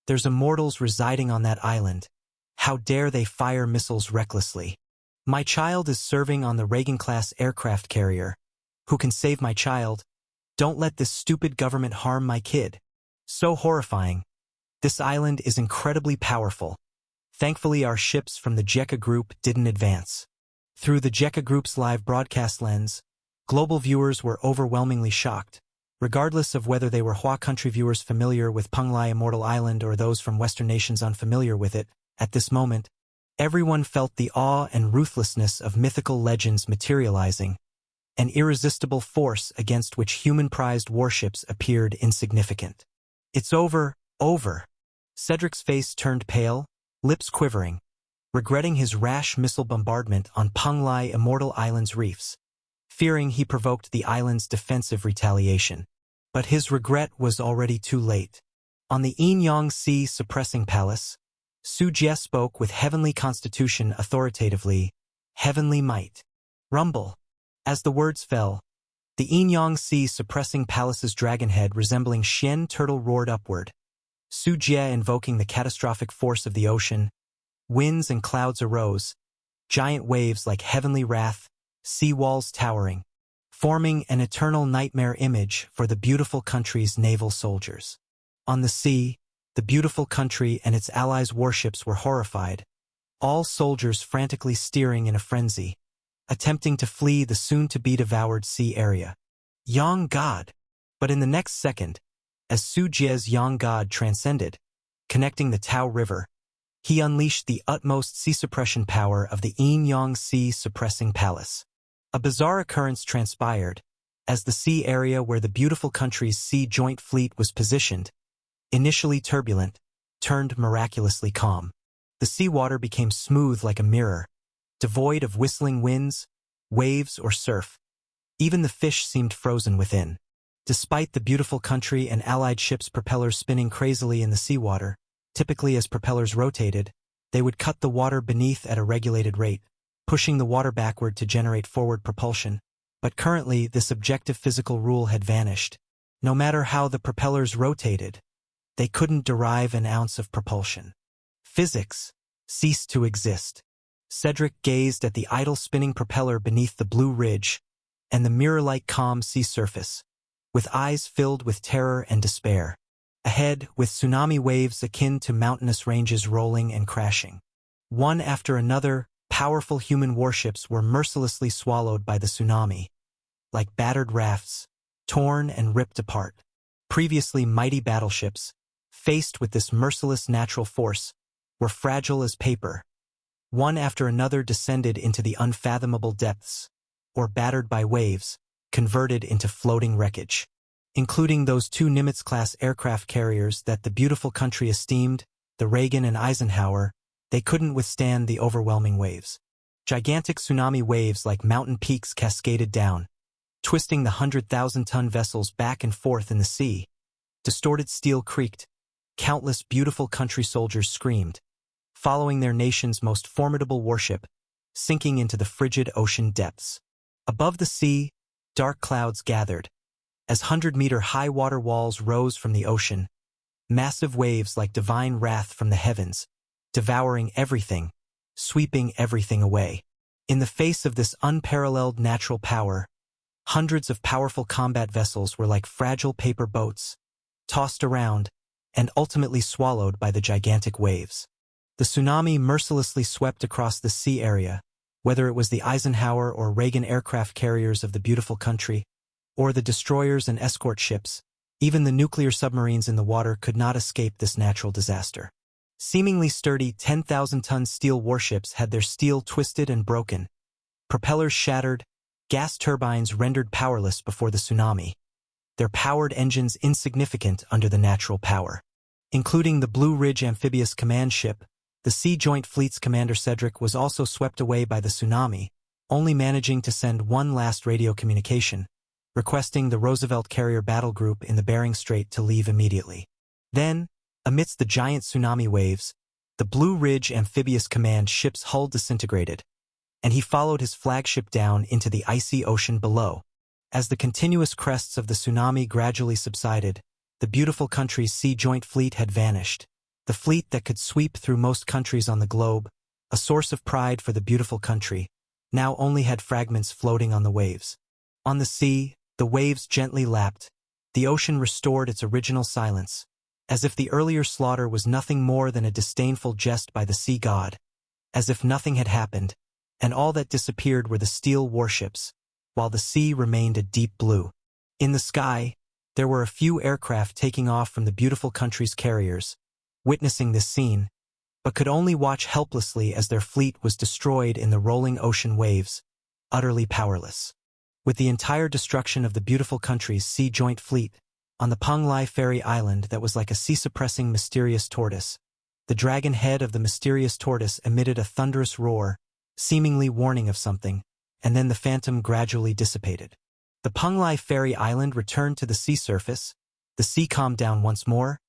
Speaker 1: There's immortals residing on that island. How dare they fire missiles recklessly? My child is serving on the Reagan-class aircraft carrier. Who can save my child? Don't let this stupid government harm my kid. So horrifying. This island is incredibly powerful. Thankfully, our ships from the Jekka Group didn't advance. Through the Jekka Group's live broadcast lens, global viewers were overwhelmingly shocked. Regardless of whether they were Hua country viewers familiar with Penglai Immortal Island or those from Western nations unfamiliar with it, at this moment, everyone felt the awe and ruthlessness of mythical legends materializing, an irresistible force against which human-prized warships appeared insignificant. It's over, over. Cedric's face turned pale, lips quivering, regretting his rash missile bombardment on Penglai Immortal Island's reefs, fearing he provoked the island's defensive retaliation. But his regret was already too late. On the Yin-Yang Sea Suppressing Palace, Su Jie spoke with heavenly constitution authoritatively, heavenly might. Rumble. As the words fell, the Yin-Yang Sea Suppressing Palace's dragon head resembling Shen turtle roared upward, Sujie invoking the catastrophic force of the ocean, winds and clouds arose, giant waves like heavenly wrath, sea walls towering, forming an eternal nightmare image for the beautiful country's naval soldiers. On the sea, the beautiful country and its allies' warships were horrified, all soldiers frantically steering in a frenzy, attempting to flee the soon-to-be devoured sea area. Yang God! But in the next second, as Sujie's Yang God transcended, connecting the Tao River, he unleashed the utmost sea suppression power of the Yin Yang Sea Suppressing Palace. A bizarre occurrence transpired, as the sea area where the beautiful country's sea joint fleet was positioned, initially turbulent, turned miraculously calm. The seawater became smooth like a mirror, devoid of whistling winds, waves, or surf. Even the fish seemed frozen within. Despite the beautiful country and allied ships' propellers spinning crazily in the seawater, typically as propellers rotated, they would cut the water beneath at a regulated rate, pushing the water backward to generate forward propulsion. But currently, this objective physical rule had vanished. No matter how the propellers rotated, they couldn't derive an ounce of propulsion. Physics ceased to exist. Cedric gazed at the idle spinning propeller beneath the blue ridge and the mirror-like calm sea surface, with eyes filled with terror and despair. Ahead, with tsunami waves akin to mountainous ranges rolling and crashing. One after another, powerful human warships were mercilessly swallowed by the tsunami, like battered rafts, torn and ripped apart. Previously mighty battleships, faced with this merciless natural force, were fragile as paper. One after another descended into the unfathomable depths, or battered by waves, converted into floating wreckage, including those two Nimitz-class aircraft carriers that the beautiful country esteemed, the Reagan and Eisenhower. They couldn't withstand the overwhelming waves. Gigantic tsunami waves like mountain peaks cascaded down, twisting the 100,000-ton vessels back and forth in the sea. Distorted steel creaked. Countless beautiful country soldiers screamed, following their nation's most formidable warship, sinking into the frigid ocean depths. Above the sea, dark clouds gathered. As 100-meter high water walls rose from the ocean, massive waves like divine wrath from the heavens, devouring everything, sweeping everything away. In the face of this unparalleled natural power, hundreds of powerful combat vessels were like fragile paper boats, tossed around, and ultimately swallowed by the gigantic waves. The tsunami mercilessly swept across the sea area, whether it was the Eisenhower or Reagan aircraft carriers of the beautiful country, or the destroyers and escort ships. Even the nuclear submarines in the water could not escape this natural disaster. Seemingly sturdy 10,000-ton steel warships had their steel twisted and broken, propellers shattered, gas turbines rendered powerless before the tsunami, their powered engines insignificant under the natural power. Including the Blue Ridge amphibious command ship, the Sea Joint Fleet's commander Cedric was also swept away by the tsunami, only managing to send one last radio communication, requesting the Roosevelt Carrier Battle Group in the Bering Strait to leave immediately. Then, amidst the giant tsunami waves, the Blue Ridge amphibious command ship's hull disintegrated, and he followed his flagship down into the icy ocean below. As the continuous crests of the tsunami gradually subsided, the beautiful country's Sea Joint Fleet had vanished. The fleet that could sweep through most countries on the globe, a source of pride for the beautiful country, now only had fragments floating on the waves. On the sea, the waves gently lapped. The ocean restored its original silence, as if the earlier slaughter was nothing more than a disdainful jest by the sea god, as if nothing had happened, and all that disappeared were the steel warships, while the sea remained a deep blue. In the sky, there were a few aircraft taking off from the beautiful country's carriers, witnessing this scene, but could only watch helplessly as their fleet was destroyed in the rolling ocean waves, utterly powerless. With the entire destruction of the beautiful country's Sea Joint Fleet, on the Panglai Ferry Island that was like a sea-suppressing mysterious tortoise, the dragon head of the mysterious tortoise emitted a thunderous roar, seemingly warning of something, and then the phantom gradually dissipated. The Panglai Ferry Island returned to the sea surface, the sea calmed down once more,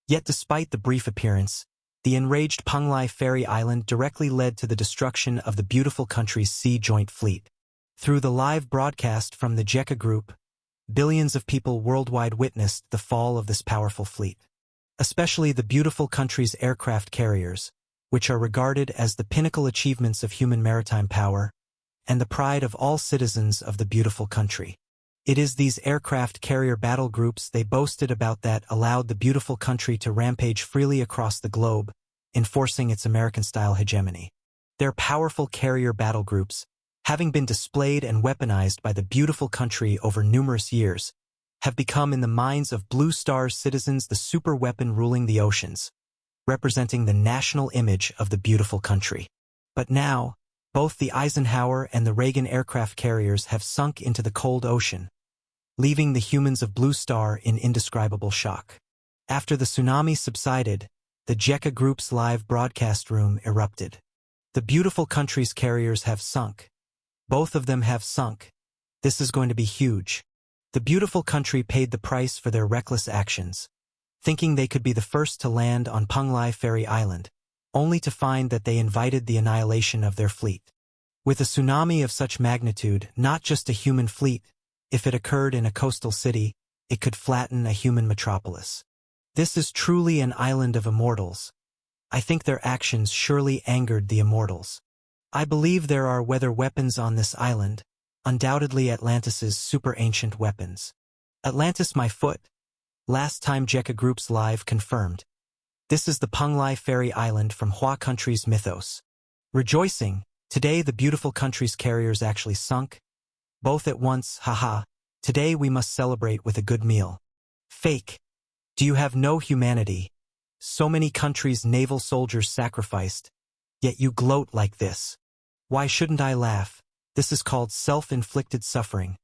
Speaker 1: yet despite the brief appearance, the enraged Panglai Ferry Island directly led to the destruction of the beautiful country's Sea Joint Fleet. Through the live broadcast from the JECA Group, billions of people worldwide witnessed the fall of this powerful fleet. especially the beautiful country's aircraft carriers, which are regarded as the pinnacle achievements of human maritime power and the pride of all citizens of the beautiful country. It is these aircraft carrier battle groups they boasted about that allowed the beautiful country to rampage freely across the globe, enforcing its American-style hegemony. Their powerful carrier battle groups, having been displayed and weaponized by the beautiful country over numerous years, have become in the minds of Blue Star's citizens the super weapon ruling the oceans, representing the national image of the beautiful country. But now, both the Eisenhower and the Reagan aircraft carriers have sunk into the cold ocean, leaving the humans of Blue Star in indescribable shock. After the tsunami subsided, the JECA Group's live broadcast room erupted. The beautiful country's carriers have sunk. Both of them have sunk. This is going to be huge. The beautiful country paid the price for their reckless actions, thinking they could be the first to land on Punglai Ferry Island, only to find that they invited the annihilation of their fleet. With a tsunami of such magnitude, not just a human fleet, if it occurred in a coastal city, it could flatten a human metropolis. This is truly an island of immortals. I think their actions surely angered the immortals. I believe there are weather weapons on this island, undoubtedly Atlantis's super ancient weapons. Atlantis my foot. Last time JECA Group's live confirmed. This is the Punglai Ferry Island from Hua Country's mythos. Rejoicing, today the beautiful country's carriers actually sunk. Both at once, haha. Today we must celebrate with a good meal. Fake. Do you have no humanity? So many countries' naval soldiers sacrificed, yet you gloat like this. Why shouldn't I laugh? This is called self-inflicted suffering.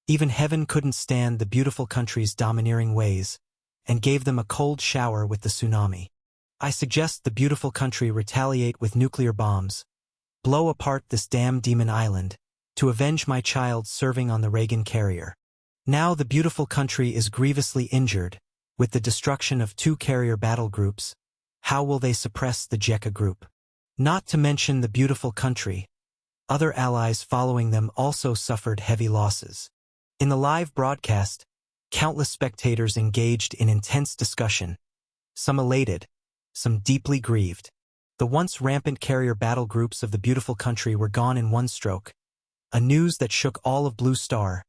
Speaker 1: Even heaven couldn't stand the beautiful country's domineering ways, and gave them a cold shower with the tsunami. I suggest the beautiful country retaliate with nuclear bombs, blow apart this damn demon island, to avenge my child serving on the Reagan carrier. Now the beautiful country is grievously injured, with the destruction of 2 carrier battle groups. How will they suppress the JECA Group? Not to mention the beautiful country. Other allies following them also suffered heavy losses. In the live broadcast, countless spectators engaged in intense discussion, some elated, some deeply grieved. The once rampant carrier battle groups of the beautiful country were gone in one stroke, a news that shook all of Blue Star,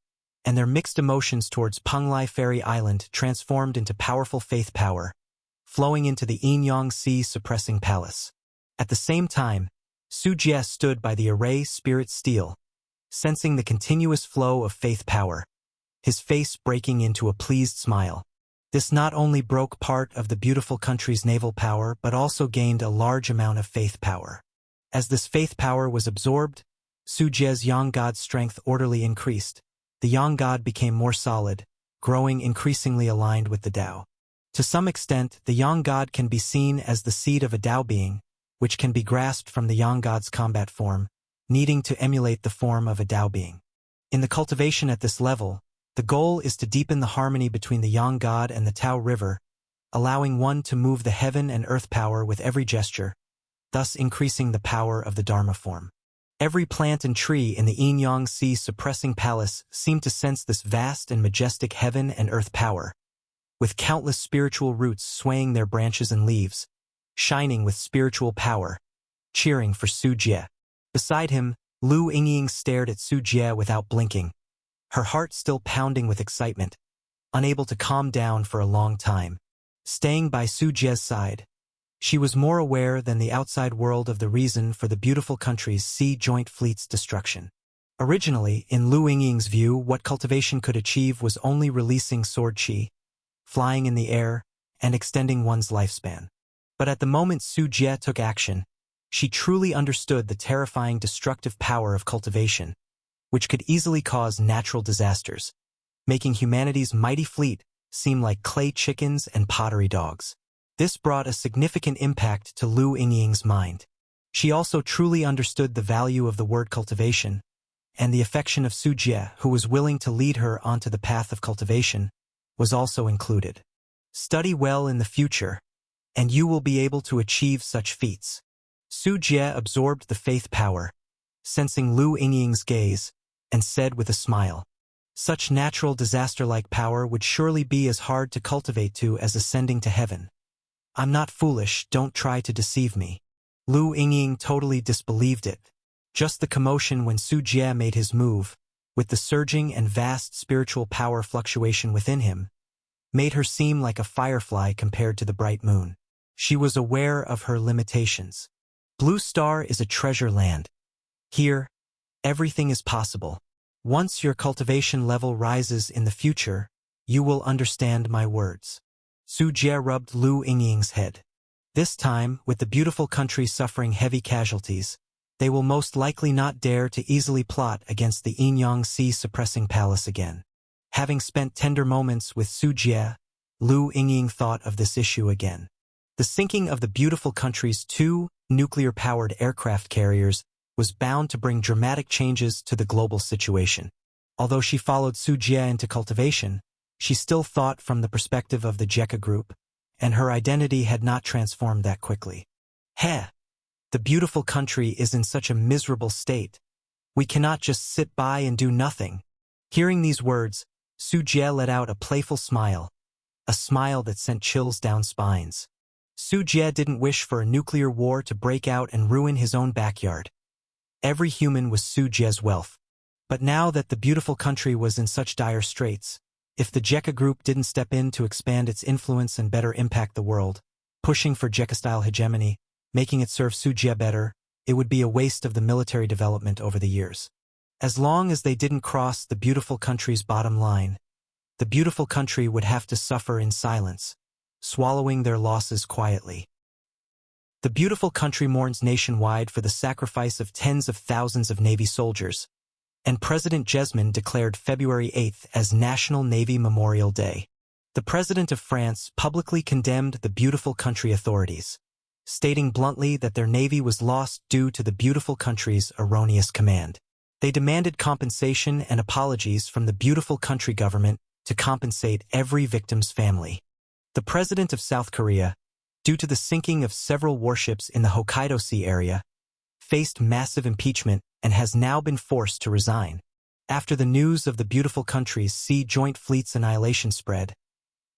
Speaker 1: and their mixed emotions towards Punglai Ferry Island transformed into powerful faith power, flowing into the Inyang Sea suppressing palace. At the same time, Su Jie stood by the array spirit steel, sensing the continuous flow of faith power, his face breaking into a pleased smile. This not only broke part of the beautiful country's naval power but also gained a large amount of faith power. As this faith power was absorbed, Su Jie's Yang God strength orderly increased. The Yang God became more solid, growing increasingly aligned with the Tao. To some extent, the Yang God can be seen as the seed of a Tao being, which can be grasped from the Yang God's combat form, needing to emulate the form of a Tao being. In the cultivation at this level, the goal is to deepen the harmony between the Yang God and the Tao River, allowing one to move the heaven and earth power with every gesture, thus increasing the power of the Dharma form. Every plant and tree in the Inyang Sea suppressing palace seemed to sense this vast and majestic heaven and earth power, with countless spiritual roots swaying their branches and leaves, shining with spiritual power, cheering for Su Jie. Beside him, Lu Yingying stared at Su Jie without blinking, her heart still pounding with excitement, unable to calm down for a long time. Staying by Su Jie's side, she was more aware than the outside world of the reason for the beautiful country's Sea Joint Fleet's destruction. Originally, in Lu Yingying's view, what cultivation could achieve was only releasing sword chi, flying in the air, and extending one's lifespan. But at the moment Su Jie took action, she truly understood the terrifying destructive power of cultivation, which could easily cause natural disasters, making humanity's mighty fleet seem like clay chickens and pottery dogs. This brought a significant impact to Lu Yingying's mind. She also truly understood the value of the word cultivation, and the affection of Su Jie, who was willing to lead her onto the path of cultivation, was also included. Study well in the future, and you will be able to achieve such feats. Su Jie absorbed the faith power, sensing Lu Yingying's gaze, and said with a smile, "Such natural disaster-like power would surely be as hard to cultivate to as ascending to heaven." I'm not foolish, don't try to deceive me. Lu Yingying totally disbelieved it. Just the commotion when Su Jie made his move, with the surging and vast spiritual power fluctuation within him, made her seem like a firefly compared to the bright moon. She was aware of her limitations. Blue Star is a treasure land. Here, everything is possible. Once your cultivation level rises in the future, you will understand my words. Su Jie rubbed Lu Yingying's head. This time, with the beautiful country suffering heavy casualties, they will most likely not dare to easily plot against the Yinyang Sea suppressing palace again. Having spent tender moments with Su Jie, Lu Yingying thought of this issue again. The sinking of the beautiful country's 2 nuclear-powered aircraft carriers was bound to bring dramatic changes to the global situation. Although she followed Su Jie into cultivation, she still thought from the perspective of the Jekka Group, and her identity had not transformed that quickly. The beautiful country is in such a miserable state. We cannot just sit by and do nothing. Hearing these words, Su Jie let out a playful smile, a smile that sent chills down spines. Su Jie didn't wish for a nuclear war to break out and ruin his own backyard. Every human was Su Jie's wealth. But now that the beautiful country was in such dire straits, if the Jekka Group didn't step in to expand its influence and better impact the world, pushing for Jekka-style hegemony, making it serve Su Jie better, it would be a waste of the military development over the years. As long as they didn't cross the beautiful country's bottom line, the beautiful country would have to suffer in silence, swallowing their losses quietly. The beautiful country mourns nationwide for the sacrifice of tens of thousands of Navy soldiers, and President Jesmin declared February 8th as National Navy Memorial Day. The President of France publicly condemned the beautiful country authorities, stating bluntly that their navy was lost due to the beautiful country's erroneous command. They demanded compensation and apologies from the beautiful country government to compensate every victim's family. The President of South Korea, due to the sinking of several warships in the Hokkaido Sea area, faced massive impeachment and has now been forced to resign. After the news of the beautiful country's Sea Joint Fleet's annihilation spread,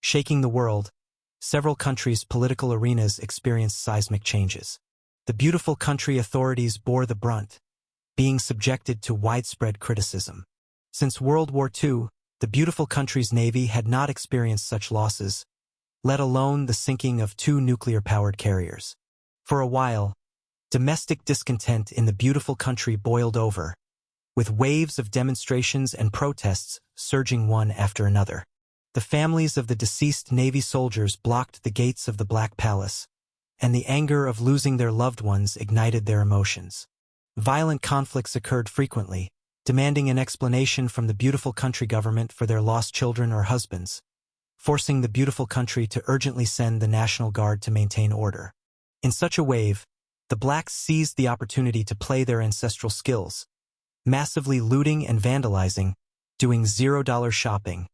Speaker 1: shaking the world, several countries' political arenas experienced seismic changes. The beautiful country authorities bore the brunt, being subjected to widespread criticism. Since World War II, the beautiful country's navy had not experienced such losses, let alone the sinking of 2 nuclear-powered carriers. For a while, domestic discontent in the beautiful country boiled over, with waves of demonstrations and protests surging one after another. The families of the deceased Navy soldiers blocked the gates of the Black Palace, and the anger of losing their loved ones ignited their emotions. Violent conflicts occurred frequently, demanding an explanation from the beautiful country government for their lost children or husbands, forcing the beautiful country to urgently send the National Guard to maintain order. In such a wave, the blacks seized the opportunity to play their ancestral skills, massively looting and vandalizing, doing $0 shopping,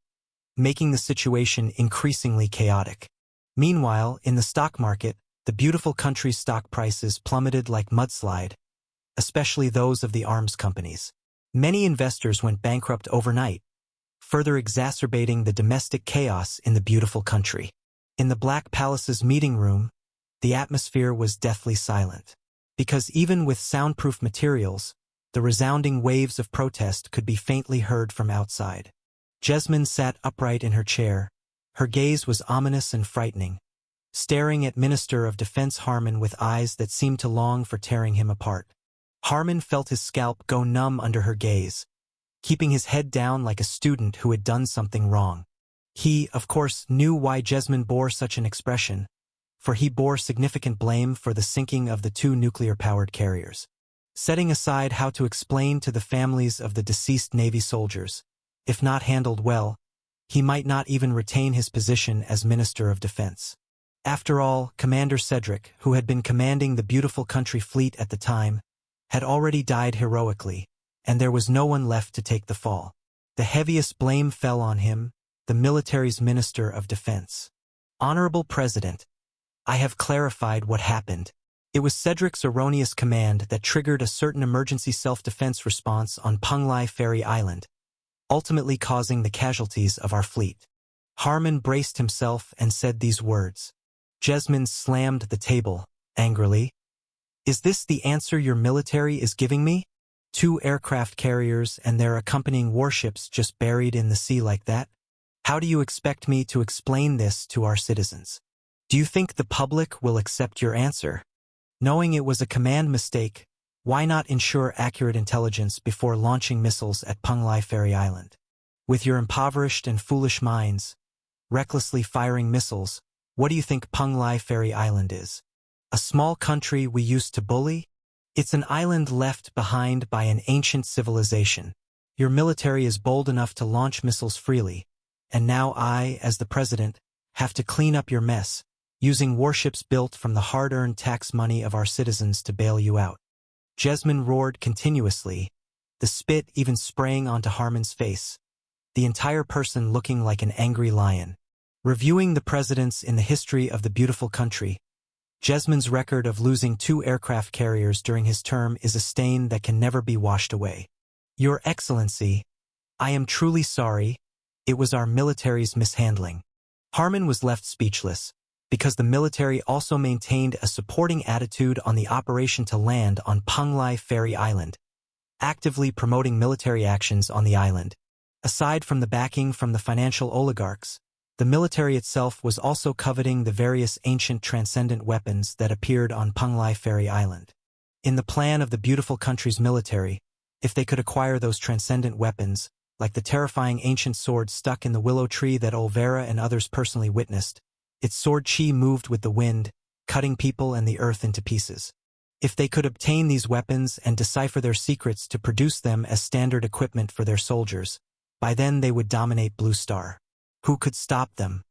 Speaker 1: making the situation increasingly chaotic. Meanwhile, in the stock market, the beautiful country's stock prices plummeted like mudslide, especially those of the arms companies. Many investors went bankrupt overnight, further exacerbating the domestic chaos in the beautiful country. In the Black Palace's meeting room, the atmosphere was deathly silent, because even with soundproof materials, the resounding waves of protest could be faintly heard from outside. Jesmin sat upright in her chair. Her gaze was ominous and frightening, staring at Minister of Defense Harman with eyes that seemed to long for tearing him apart. Harman felt his scalp go numb under her gaze, keeping his head down like a student who had done something wrong. He, of course, knew why Jesmin bore such an expression, for he bore significant blame for the sinking of the 2 nuclear-powered carriers. Setting aside how to explain to the families of the deceased Navy soldiers, if not handled well, he might not even retain his position as Minister of Defense. After all, Commander Cedric, who had been commanding the beautiful country fleet at the time, had already died heroically, and there was no one left to take the fall. The heaviest blame fell on him, the military's Minister of Defense. Honorable President, I have clarified what happened. It was Cedric's erroneous command that triggered a certain emergency self-defense response on Penglai Ferry Island, ultimately causing the casualties of our fleet. Harman braced himself and said these words. Jesmin slammed the table, angrily. Is this the answer your military is giving me? 2 aircraft carriers and their accompanying warships just buried in the sea like that? How do you expect me to explain this to our citizens? Do you think the public will accept your answer? Knowing it was a command mistake, why not ensure accurate intelligence before launching missiles at Penglai Ferry Island? With your impoverished and foolish minds, recklessly firing missiles, what do you think Penglai Ferry Island is? A small country we used to bully? It's an island left behind by an ancient civilization. Your military is bold enough to launch missiles freely, and now I, as the president, have to clean up your mess, using warships built from the hard-earned tax money of our citizens to bail you out. Jesmin roared continuously, the spit even spraying onto Harmon's face, the entire person looking like an angry lion. Reviewing the presidents in the history of the beautiful country, Jesmin's record of losing 2 aircraft carriers during his term is a stain that can never be washed away. Your Excellency, I am truly sorry, it was our military's mishandling. Harmon was left speechless, because the military also maintained a supporting attitude on the operation to land on Penglai Ferry Island, actively promoting military actions on the island. Aside from the backing from the financial oligarchs, the military itself was also coveting the various ancient transcendent weapons that appeared on Penglai Ferry Island. In the plan of the beautiful country's military, if they could acquire those transcendent weapons, like the terrifying ancient sword stuck in the willow tree that Olvera and others personally witnessed, its sword chi moved with the wind, cutting people and the earth into pieces. If they could obtain these weapons and decipher their secrets to produce them as standard equipment for their soldiers, by then they would dominate Blue Star. Who could stop them?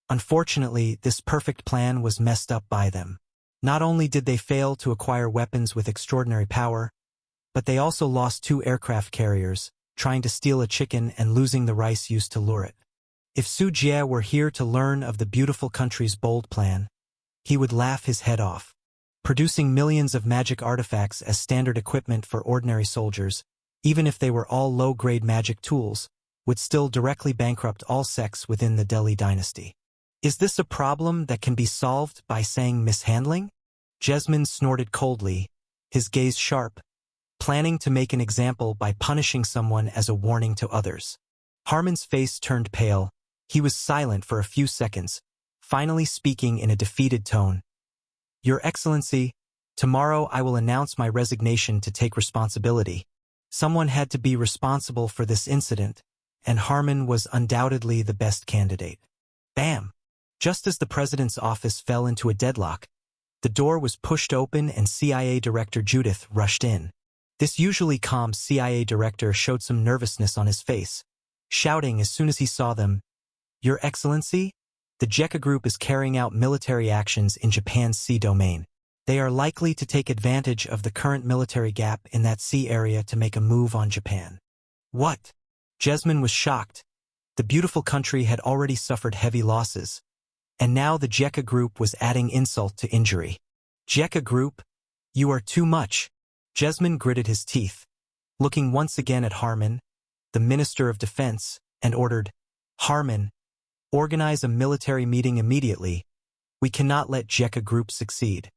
Speaker 1: Unfortunately, this perfect plan was messed up by them. Not only did they fail to acquire weapons with extraordinary power, but they also lost 2 aircraft carriers, trying to steal a chicken and losing the rice used to lure it. If Su Jie were here to learn of the beautiful country's bold plan, he would laugh his head off. Producing millions of magic artifacts as standard equipment for ordinary soldiers, even if they were all low-grade magic tools, would still directly bankrupt all sects within the Delhi dynasty. Is this a problem that can be solved by saying mishandling? Jesmin snorted coldly, his gaze sharp, planning to make an example by punishing someone as a warning to others. Harmon's face turned pale. He was silent for a few seconds, finally speaking in a defeated tone. Your Excellency, tomorrow I will announce my resignation to take responsibility. Someone had to be responsible for this incident, and Harmon was undoubtedly the best candidate. Bam! Just as the president's office fell into a deadlock, the door was pushed open and CIA Director Judith rushed in. This usually calm CIA director showed some nervousness on his face, shouting as soon as he saw them, Your Excellency, the JECA Group is carrying out military actions in Japan's sea domain. They are likely to take advantage of the current military gap in that sea area to make a move on Japan. What? Jesmin was shocked. The beautiful country had already suffered heavy losses, and now the JECA Group was adding insult to injury. JECA Group? You are too much. Jesmin gritted his teeth, looking once again at Harmon, the Minister of Defense, and ordered, Harmon, organize a military meeting immediately. We cannot let JECA Group succeed.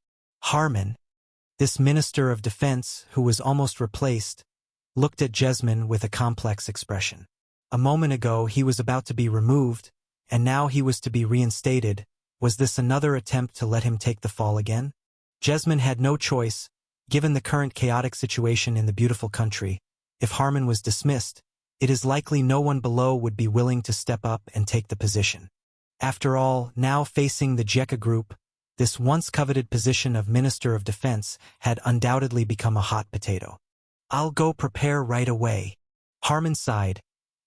Speaker 1: Harmon, this Minister of Defense, who was almost replaced, looked at Jesmin with a complex expression. A moment ago he was about to be removed, and now he was to be reinstated. Was this another attempt to let him take the fall again? Jesmin had no choice, given the current chaotic situation in the beautiful country. If Harmon was dismissed, it is likely no one below would be willing to step up and take the position. After all, now facing the JECA Group, this once coveted position of Minister of Defense had undoubtedly become a hot potato. I'll go prepare right away. Harmon sighed,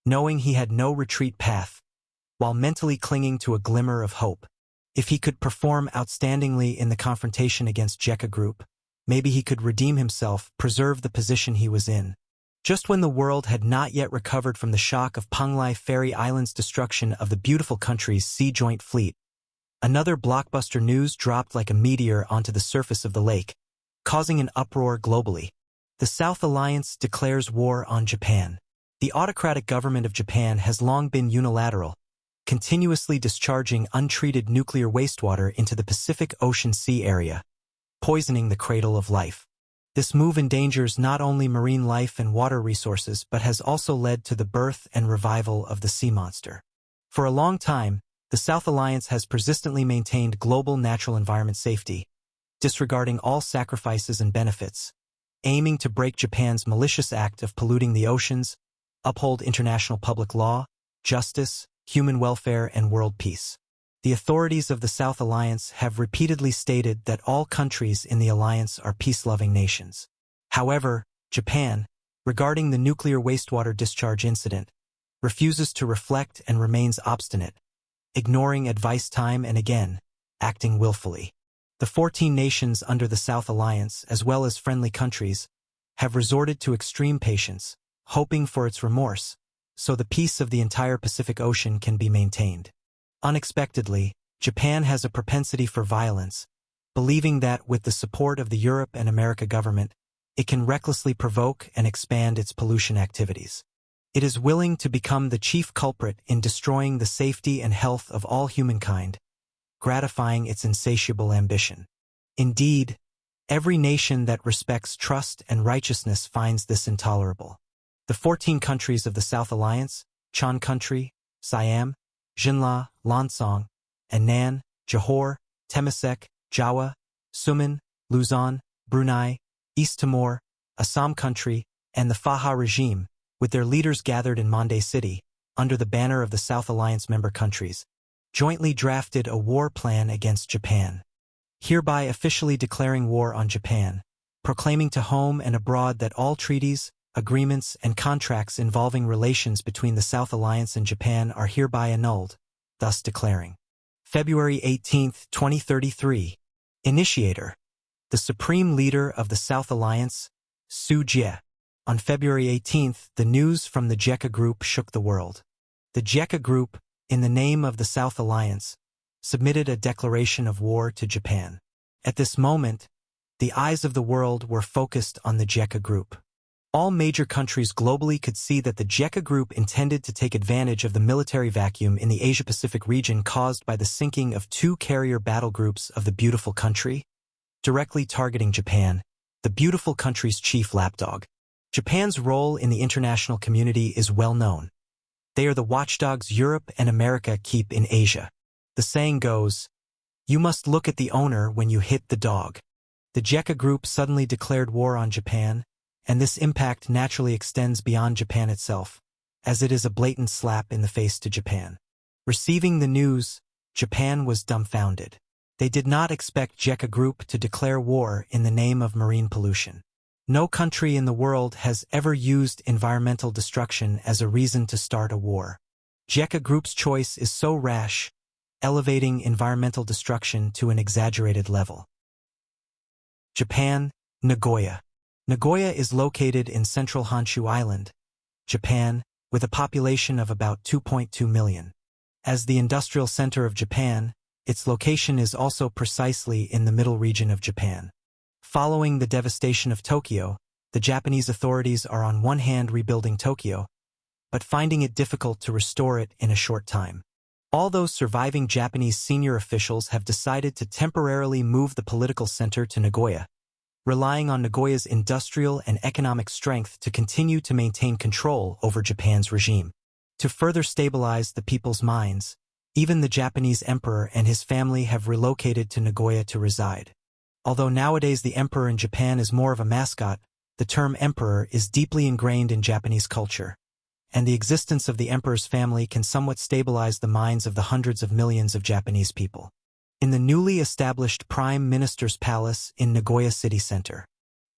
Speaker 1: knowing he had no retreat path, while mentally clinging to a glimmer of hope. If he could perform outstandingly in the confrontation against JECA Group, maybe he could redeem himself, preserve the position he was in. Just when the world had not yet recovered from the shock of Penglai Ferry Island's destruction of the beautiful country's sea joint fleet, another blockbuster news dropped like a meteor onto the surface of the lake, causing an uproar globally. The South Alliance declares war on Japan. The autocratic government of Japan has long been unilateral, continuously discharging untreated nuclear wastewater into the Pacific Ocean Sea area, poisoning the cradle of life. This move endangers not only marine life and water resources but has also led to the birth and revival of the sea monster. For a long time, the South Alliance has persistently maintained global natural environment safety, disregarding all sacrifices and benefits, aiming to break Japan's malicious act of polluting the oceans, uphold international public law, justice, human welfare, and world peace. The authorities of the South Alliance have repeatedly stated that all countries in the alliance are peace-loving nations. However, Japan, regarding the nuclear wastewater discharge incident, refuses to reflect and remains obstinate, ignoring advice time and again, acting willfully. The 14 nations under the South Alliance, as well as friendly countries, have resorted to extreme patience, hoping for its remorse, so the peace of the entire Pacific Ocean can be maintained. Unexpectedly, Japan has a propensity for violence, believing that with the support of the Europe and America government, it can recklessly provoke and expand its pollution activities. It is willing to become the chief culprit in destroying the safety and health of all humankind, gratifying its insatiable ambition. Indeed, every nation that respects trust and righteousness finds this intolerable. The 14 countries of the South Alliance, Chan Country, Siam, Jinla, Lansong, Anan, Johor, Temasek, Jawa, Suman, Luzon, Brunei, East Timor, Assam Country, and the Faha regime, with their leaders gathered in Mande City, under the banner of the South Alliance member countries, jointly drafted a war plan against Japan, hereby officially declaring war on Japan, proclaiming to home and abroad that all treaties, agreements, and contracts involving relations between the South Alliance and Japan are hereby annulled, thus declaring. February 18, 2033. Initiator. The Supreme Leader of the South Alliance, Su Jie. On February 18, the news from the JECA Group shook the world. The JECA Group, in the name of the South Alliance, submitted a declaration of war to Japan. At this moment, the eyes of the world were focused on the JECA Group. All major countries globally could see that the JECA Group intended to take advantage of the military vacuum in the Asia-Pacific region caused by the sinking of 2 carrier battle groups of the beautiful country, directly targeting Japan, the beautiful country's chief lapdog. Japan's role in the international community is well known. They are the watchdogs Europe and America keep in Asia. The saying goes, "You must look at the owner when you hit the dog." The JECA Group suddenly declared war on Japan, and this impact naturally extends beyond Japan itself, as it is a blatant slap in the face to Japan. Receiving the news, Japan was dumbfounded. They did not expect JECA Group to declare war in the name of marine pollution. No country in the world has ever used environmental destruction as a reason to start a war. JECA Group's choice is so rash, elevating environmental destruction to an exaggerated level. Japan, Nagoya. Nagoya is located in central Honshu Island, Japan, with a population of about 2.2 million. As the industrial center of Japan, its location is also precisely in the middle region of Japan. Following the devastation of Tokyo, the Japanese authorities are on one hand rebuilding Tokyo, but finding it difficult to restore it in a short time. All those surviving Japanese senior officials have decided to temporarily move the political center to Nagoya, relying on Nagoya's industrial and economic strength to continue to maintain control over Japan's regime. To further stabilize the people's minds, even the Japanese emperor and his family have relocated to Nagoya to reside. Although nowadays the emperor in Japan is more of a mascot, the term emperor is deeply ingrained in Japanese culture, and the existence of the emperor's family can somewhat stabilize the minds of the hundreds of millions of Japanese people. In the newly established Prime Minister's Palace in Nagoya City Center,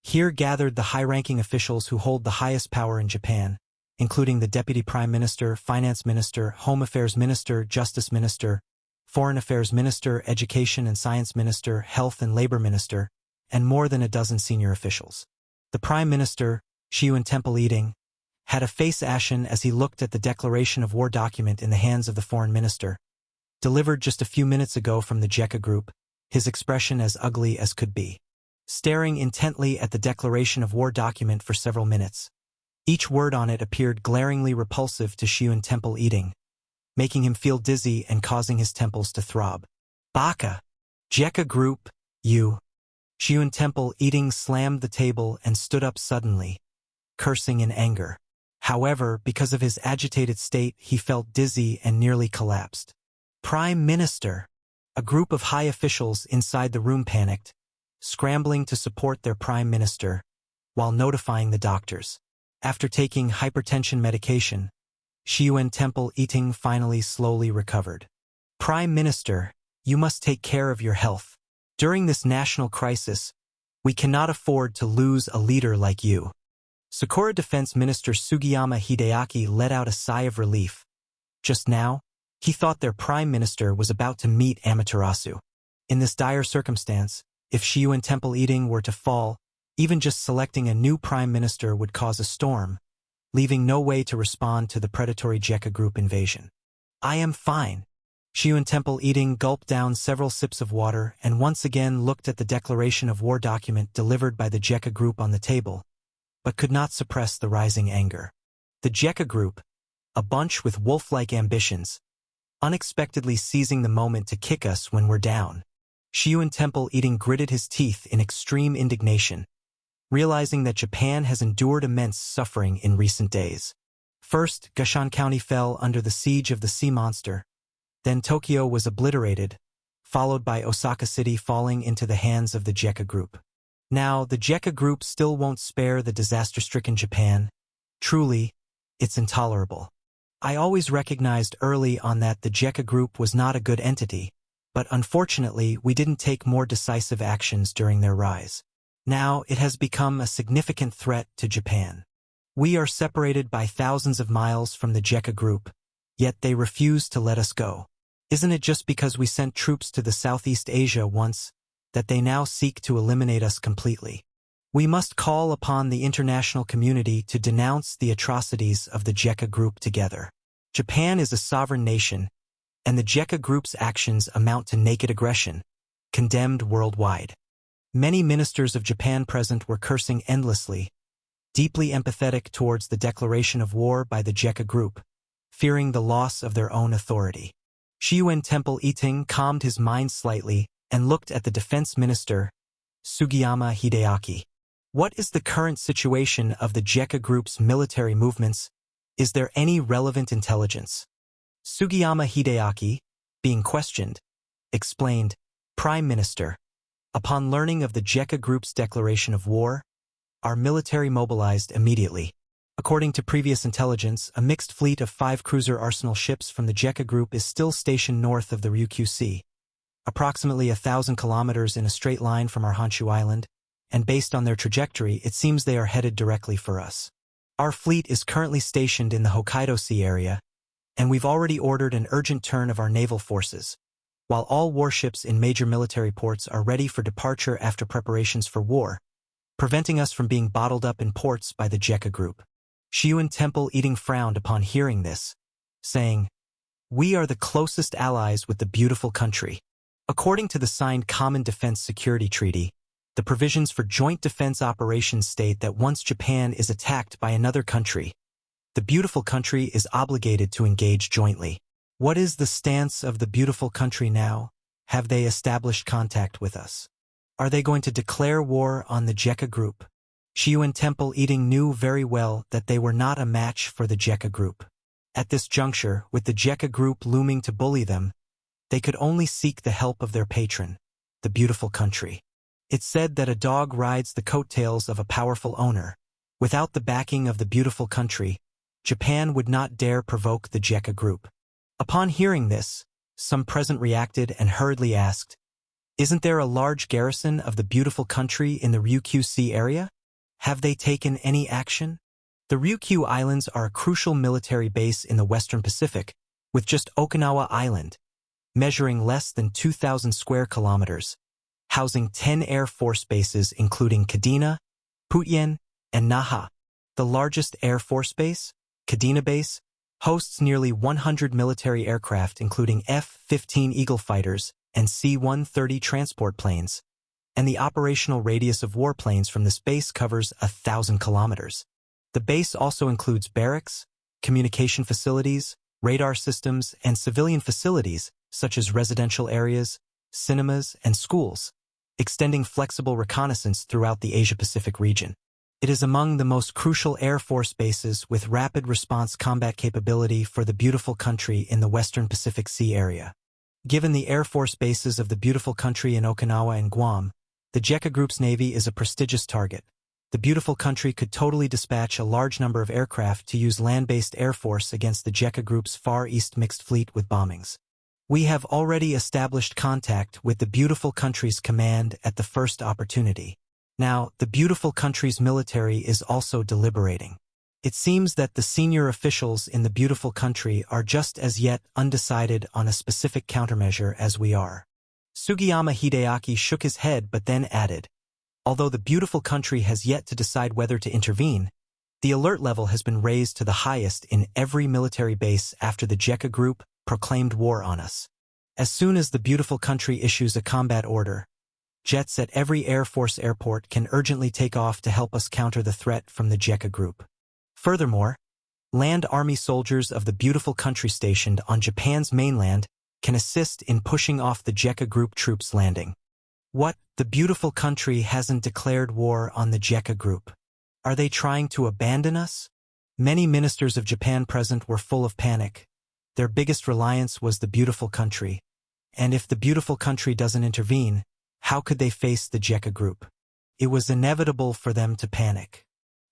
Speaker 1: here gathered the high-ranking officials who hold the highest power in Japan, including the Deputy Prime Minister, Finance Minister, Home Affairs Minister, Justice Minister, Foreign Affairs Minister, Education and Science Minister, Health and Labor Minister, and more than a dozen senior officials. The Prime Minister, Shiun Temple Eating, had a face ashen as he looked at the declaration of war document in the hands of the Foreign Minister, delivered just a few minutes ago from the JECA Group, his expression as ugly as could be. Staring intently at the declaration of war document for several minutes, each word on it appeared glaringly repulsive to Shiun Temple Eating, making him feel dizzy and causing his temples to throb. Baka! Jekka Group, you! Shiyun Temple Eating slammed the table and stood up suddenly, cursing in anger. However, because of his agitated state, he felt dizzy and nearly collapsed. Prime Minister! A group of high officials inside the room panicked, scrambling to support their Prime Minister, while notifying the doctors. After taking hypertension medication, Shiyun Temple Eating finally slowly recovered. Prime Minister, you must take care of your health. During this national crisis, we cannot afford to lose a leader like you. Sakura Defense Minister Sugiyama Hideaki let out a sigh of relief. Just now, he thought their Prime Minister was about to meet Amaterasu. In this dire circumstance, if Shiyun Temple Eating were to fall, even just selecting a new Prime Minister would cause a storm, leaving no way to respond to the predatory Jekka Group invasion. I am fine. Shiyun Temple Eating gulped down several sips of water and once again looked at the declaration of war document delivered by the Jekka Group on the table, but could not suppress the rising anger. The Jekka Group, a bunch with wolf-like ambitions, unexpectedly seizing the moment to kick us when we're down. Shiyun Temple Eating gritted his teeth in extreme indignation, realizing that Japan has endured immense suffering in recent days. First, Gashan County fell under the siege of the sea monster. Then Tokyo was obliterated, followed by Osaka City falling into the hands of the Jekka Group. Now, the Jekka Group still won't spare the disaster-stricken Japan. Truly, it's intolerable. I always recognized early on that the Jekka Group was not a good entity, but unfortunately we didn't take more decisive actions during their rise. Now, it has become a significant threat to Japan. We are separated by thousands of miles from the Jekka Group, yet they refuse to let us go. Isn't it just because we sent troops to the Southeast Asia once that they now seek to eliminate us completely? We must call upon the international community to denounce the atrocities of the Jekka Group together. Japan is a sovereign nation, and the Jekka Group's actions amount to naked aggression, condemned worldwide. Many ministers of Japan present were cursing endlessly, deeply empathetic towards the declaration of war by the Jekka Group, fearing the loss of their own authority. Shiyun Temple Eating calmed his mind slightly and looked at the defense minister, Sugiyama Hideaki. What is the current situation of the Jekka Group's military movements? Is there any relevant intelligence? Sugiyama Hideaki, being questioned, explained, Prime Minister, upon learning of the Jekka Group's declaration of war, our military mobilized immediately. According to previous intelligence, a mixed fleet of 5 cruiser arsenal ships from the Jekka Group is still stationed north of the Ryukyu Sea, approximately 1,000 kilometers in a straight line from our Honshu Island, and based on their trajectory, it seems they are headed directly for us. Our fleet is currently stationed in the Hokkaido Sea area, and we've already ordered an urgent turn of our naval forces, while all warships in major military ports are ready for departure after preparations for war, preventing us from being bottled up in ports by the Jekka Group. Shiyun Temple Eating frowned upon hearing this, saying, We are the closest allies with the beautiful country. According to the signed Common Defense Security Treaty, the provisions for joint defense operations state that once Japan is attacked by another country, the beautiful country is obligated to engage jointly. What is the stance of the beautiful country now? Have they established contact with us? Are they going to declare war on the Jekka Group? Shiyun Temple Eating knew very well that they were not a match for the Jekka Group. At this juncture, with the Jekka Group looming to bully them, they could only seek the help of their patron, the beautiful country. It's said that a dog rides the coattails of a powerful owner. Without the backing of the beautiful country, Japan would not dare provoke the Jekka Group. Upon hearing this, some present reacted and hurriedly asked, Isn't there a large garrison of the beautiful country in the Ryukyu Sea area? Have they taken any action? The Ryukyu Islands are a crucial military base in the Western Pacific, with just Okinawa Island, measuring less than 2,000 square kilometers, housing 10 Air Force bases including Kadena, Putien, and Naha. The largest Air Force base, Kadena Base, hosts nearly 100 military aircraft including F-15 Eagle fighters and C-130 transport planes, and the operational radius of warplanes from this base covers 1,000 kilometers. The base also includes barracks, communication facilities, radar systems, and civilian facilities, such as residential areas, cinemas, and schools, extending flexible reconnaissance throughout the Asia-Pacific region. It is among the most crucial Air Force bases with rapid response combat capability for the beautiful country in the Western Pacific Sea area. Given the Air Force bases of the beautiful country in Okinawa and Guam, the JECA Group's Navy is a prestigious target. The beautiful country could totally dispatch a large number of aircraft to use land-based Air Force against the JECA Group's Far East Mixed Fleet with bombings. We have already established contact with the beautiful country's command at the first opportunity. Now, the beautiful country's military is also deliberating. It seems that the senior officials in the beautiful country are just as yet undecided on a specific countermeasure as we are. Sugiyama Hideaki shook his head but then added, although the beautiful country has yet to decide whether to intervene, the alert level has been raised to the highest in every military base after the JECA Group proclaimed war on us. As soon as the beautiful country issues a combat order, jets at every Air Force airport can urgently take off to help us counter the threat from the JECA Group. Furthermore, land army soldiers of the beautiful country stationed on Japan's mainland can assist in pushing off the JECA Group troops landing. What? The beautiful country hasn't declared war on the JECA Group. Are they trying to abandon us? Many ministers of Japan present were full of panic. Their biggest reliance was the beautiful country. And if the beautiful country doesn't intervene, how could they face the JECA Group? It was inevitable for them to panic.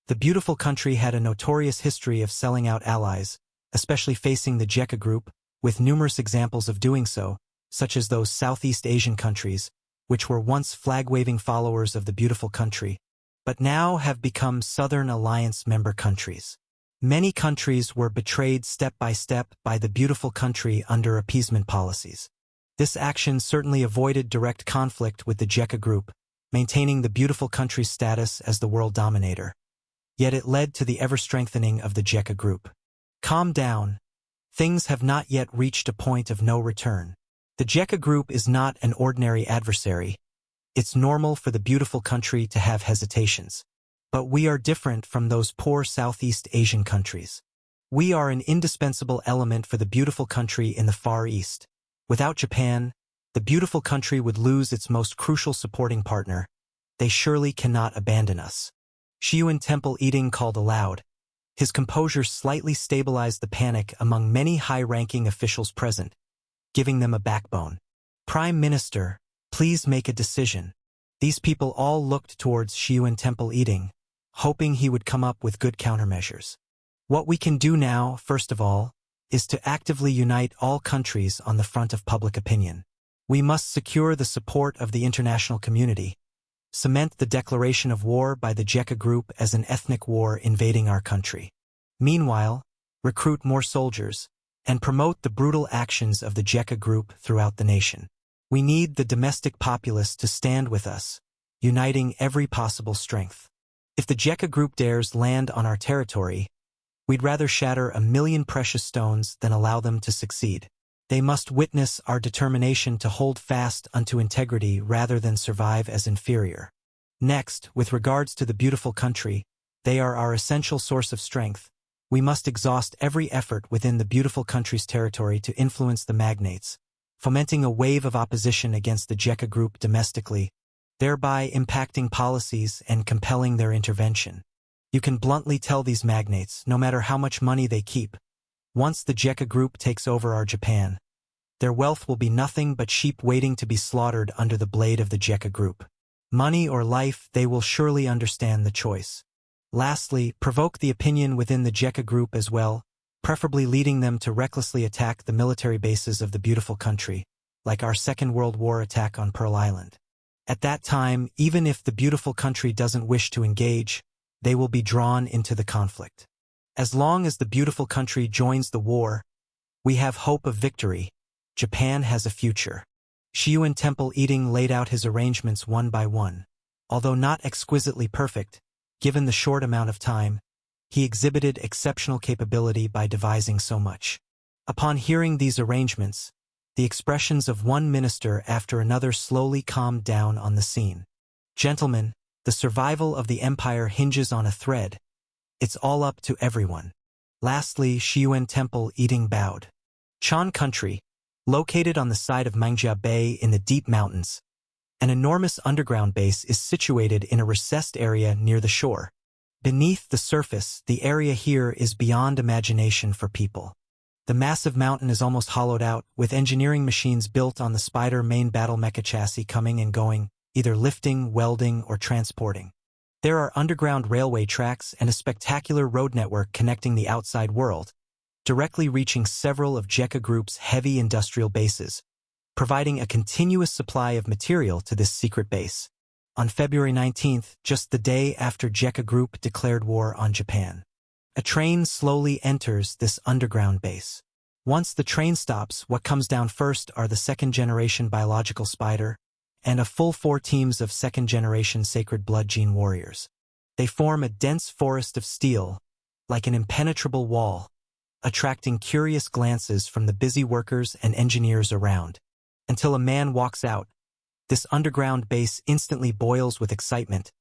Speaker 1: The beautiful country had a notorious history of selling out allies, especially facing the JECA Group, with numerous examples of doing so, such as those Southeast Asian countries, which were once flag-waving followers of the beautiful country, but now have become Southern Alliance member countries. Many countries were betrayed step by step by the beautiful country under appeasement policies. This action certainly avoided direct conflict with the JECA Group, maintaining the beautiful country's status as the world dominator. Yet it led to the ever-strengthening of the JECA Group. Calm down. Things have not yet reached a point of no return. The JECA Group is not an ordinary adversary. It's normal for the beautiful country to have hesitations. But we are different from those poor Southeast Asian countries. We are an indispensable element for the beautiful country in the Far East. Without Japan, the beautiful country would lose its most crucial supporting partner. They surely cannot abandon us. Shiyuan Temple Eating called aloud. His composure slightly stabilized the panic among many high-ranking officials present, giving them a backbone. Prime Minister, please make a decision. These people all looked towards Shiyuan Temple Eating, hoping he would come up with good countermeasures. What we can do now, first of all, is to actively unite all countries on the front of public opinion. We must secure the support of the international community, cement the declaration of war by the JECA Group as an ethnic war invading our country. Meanwhile, recruit more soldiers, and promote the brutal actions of the JECA Group throughout the nation. We need the domestic populace to stand with us, uniting every possible strength. If the JECA Group dares land on our territory, we'd rather shatter 1,000,000 precious stones than allow them to succeed. They must witness our determination to hold fast unto integrity rather than survive as inferior. Next, with regards to the beautiful country, they are our essential source of strength. We must exhaust every effort within the beautiful country's territory to influence the magnates, fomenting a wave of opposition against the JECA Group domestically, thereby impacting policies and compelling their intervention. You can bluntly tell these magnates, no matter how much money they keep, once the JECA Group takes over our Japan, their wealth will be nothing but sheep waiting to be slaughtered under the blade of the JECA Group. Money or life, they will surely understand the choice. Lastly, provoke the opinion within the JECA Group as well, preferably leading them to recklessly attack the military bases of the beautiful country, like our Second World War attack on Pearl Island. At that time, even if the beautiful country doesn't wish to engage, they will be drawn into the conflict. As long as the beautiful country joins the war, we have hope of victory. Japan has a future. Shiyuan Temple Eating laid out his arrangements one by one. Although not exquisitely perfect, given the short amount of time, he exhibited exceptional capability by devising so much. Upon hearing these arrangements, the expressions of one minister after another slowly calmed down on the scene. Gentlemen, the survival of the empire hinges on a thread. It's all up to everyone. Lastly, Shiyuan Temple eating bowed. Chan Country, located on the side of Mangjia Bay in the deep mountains. An enormous underground base is situated in a recessed area near the shore. Beneath the surface, the area here is beyond imagination for people. The massive mountain is almost hollowed out, with engineering machines built on the Spider main battle mecha chassis coming and going, either lifting, welding, or transporting. There are underground railway tracks and a spectacular road network connecting the outside world, directly reaching several of JECA Group's heavy industrial bases, providing a continuous supply of material to this secret base. On February 19th, just the day after JECA Group declared war on Japan, a train slowly enters this underground base. Once the train stops, what comes down first are the second-generation biological Spider and a full 4 teams of second-generation Sacred Blood Gene warriors. They form a dense forest of steel, like an impenetrable wall, attracting curious glances from the busy workers and engineers around. Until a man walks out, this underground base instantly boils with excitement,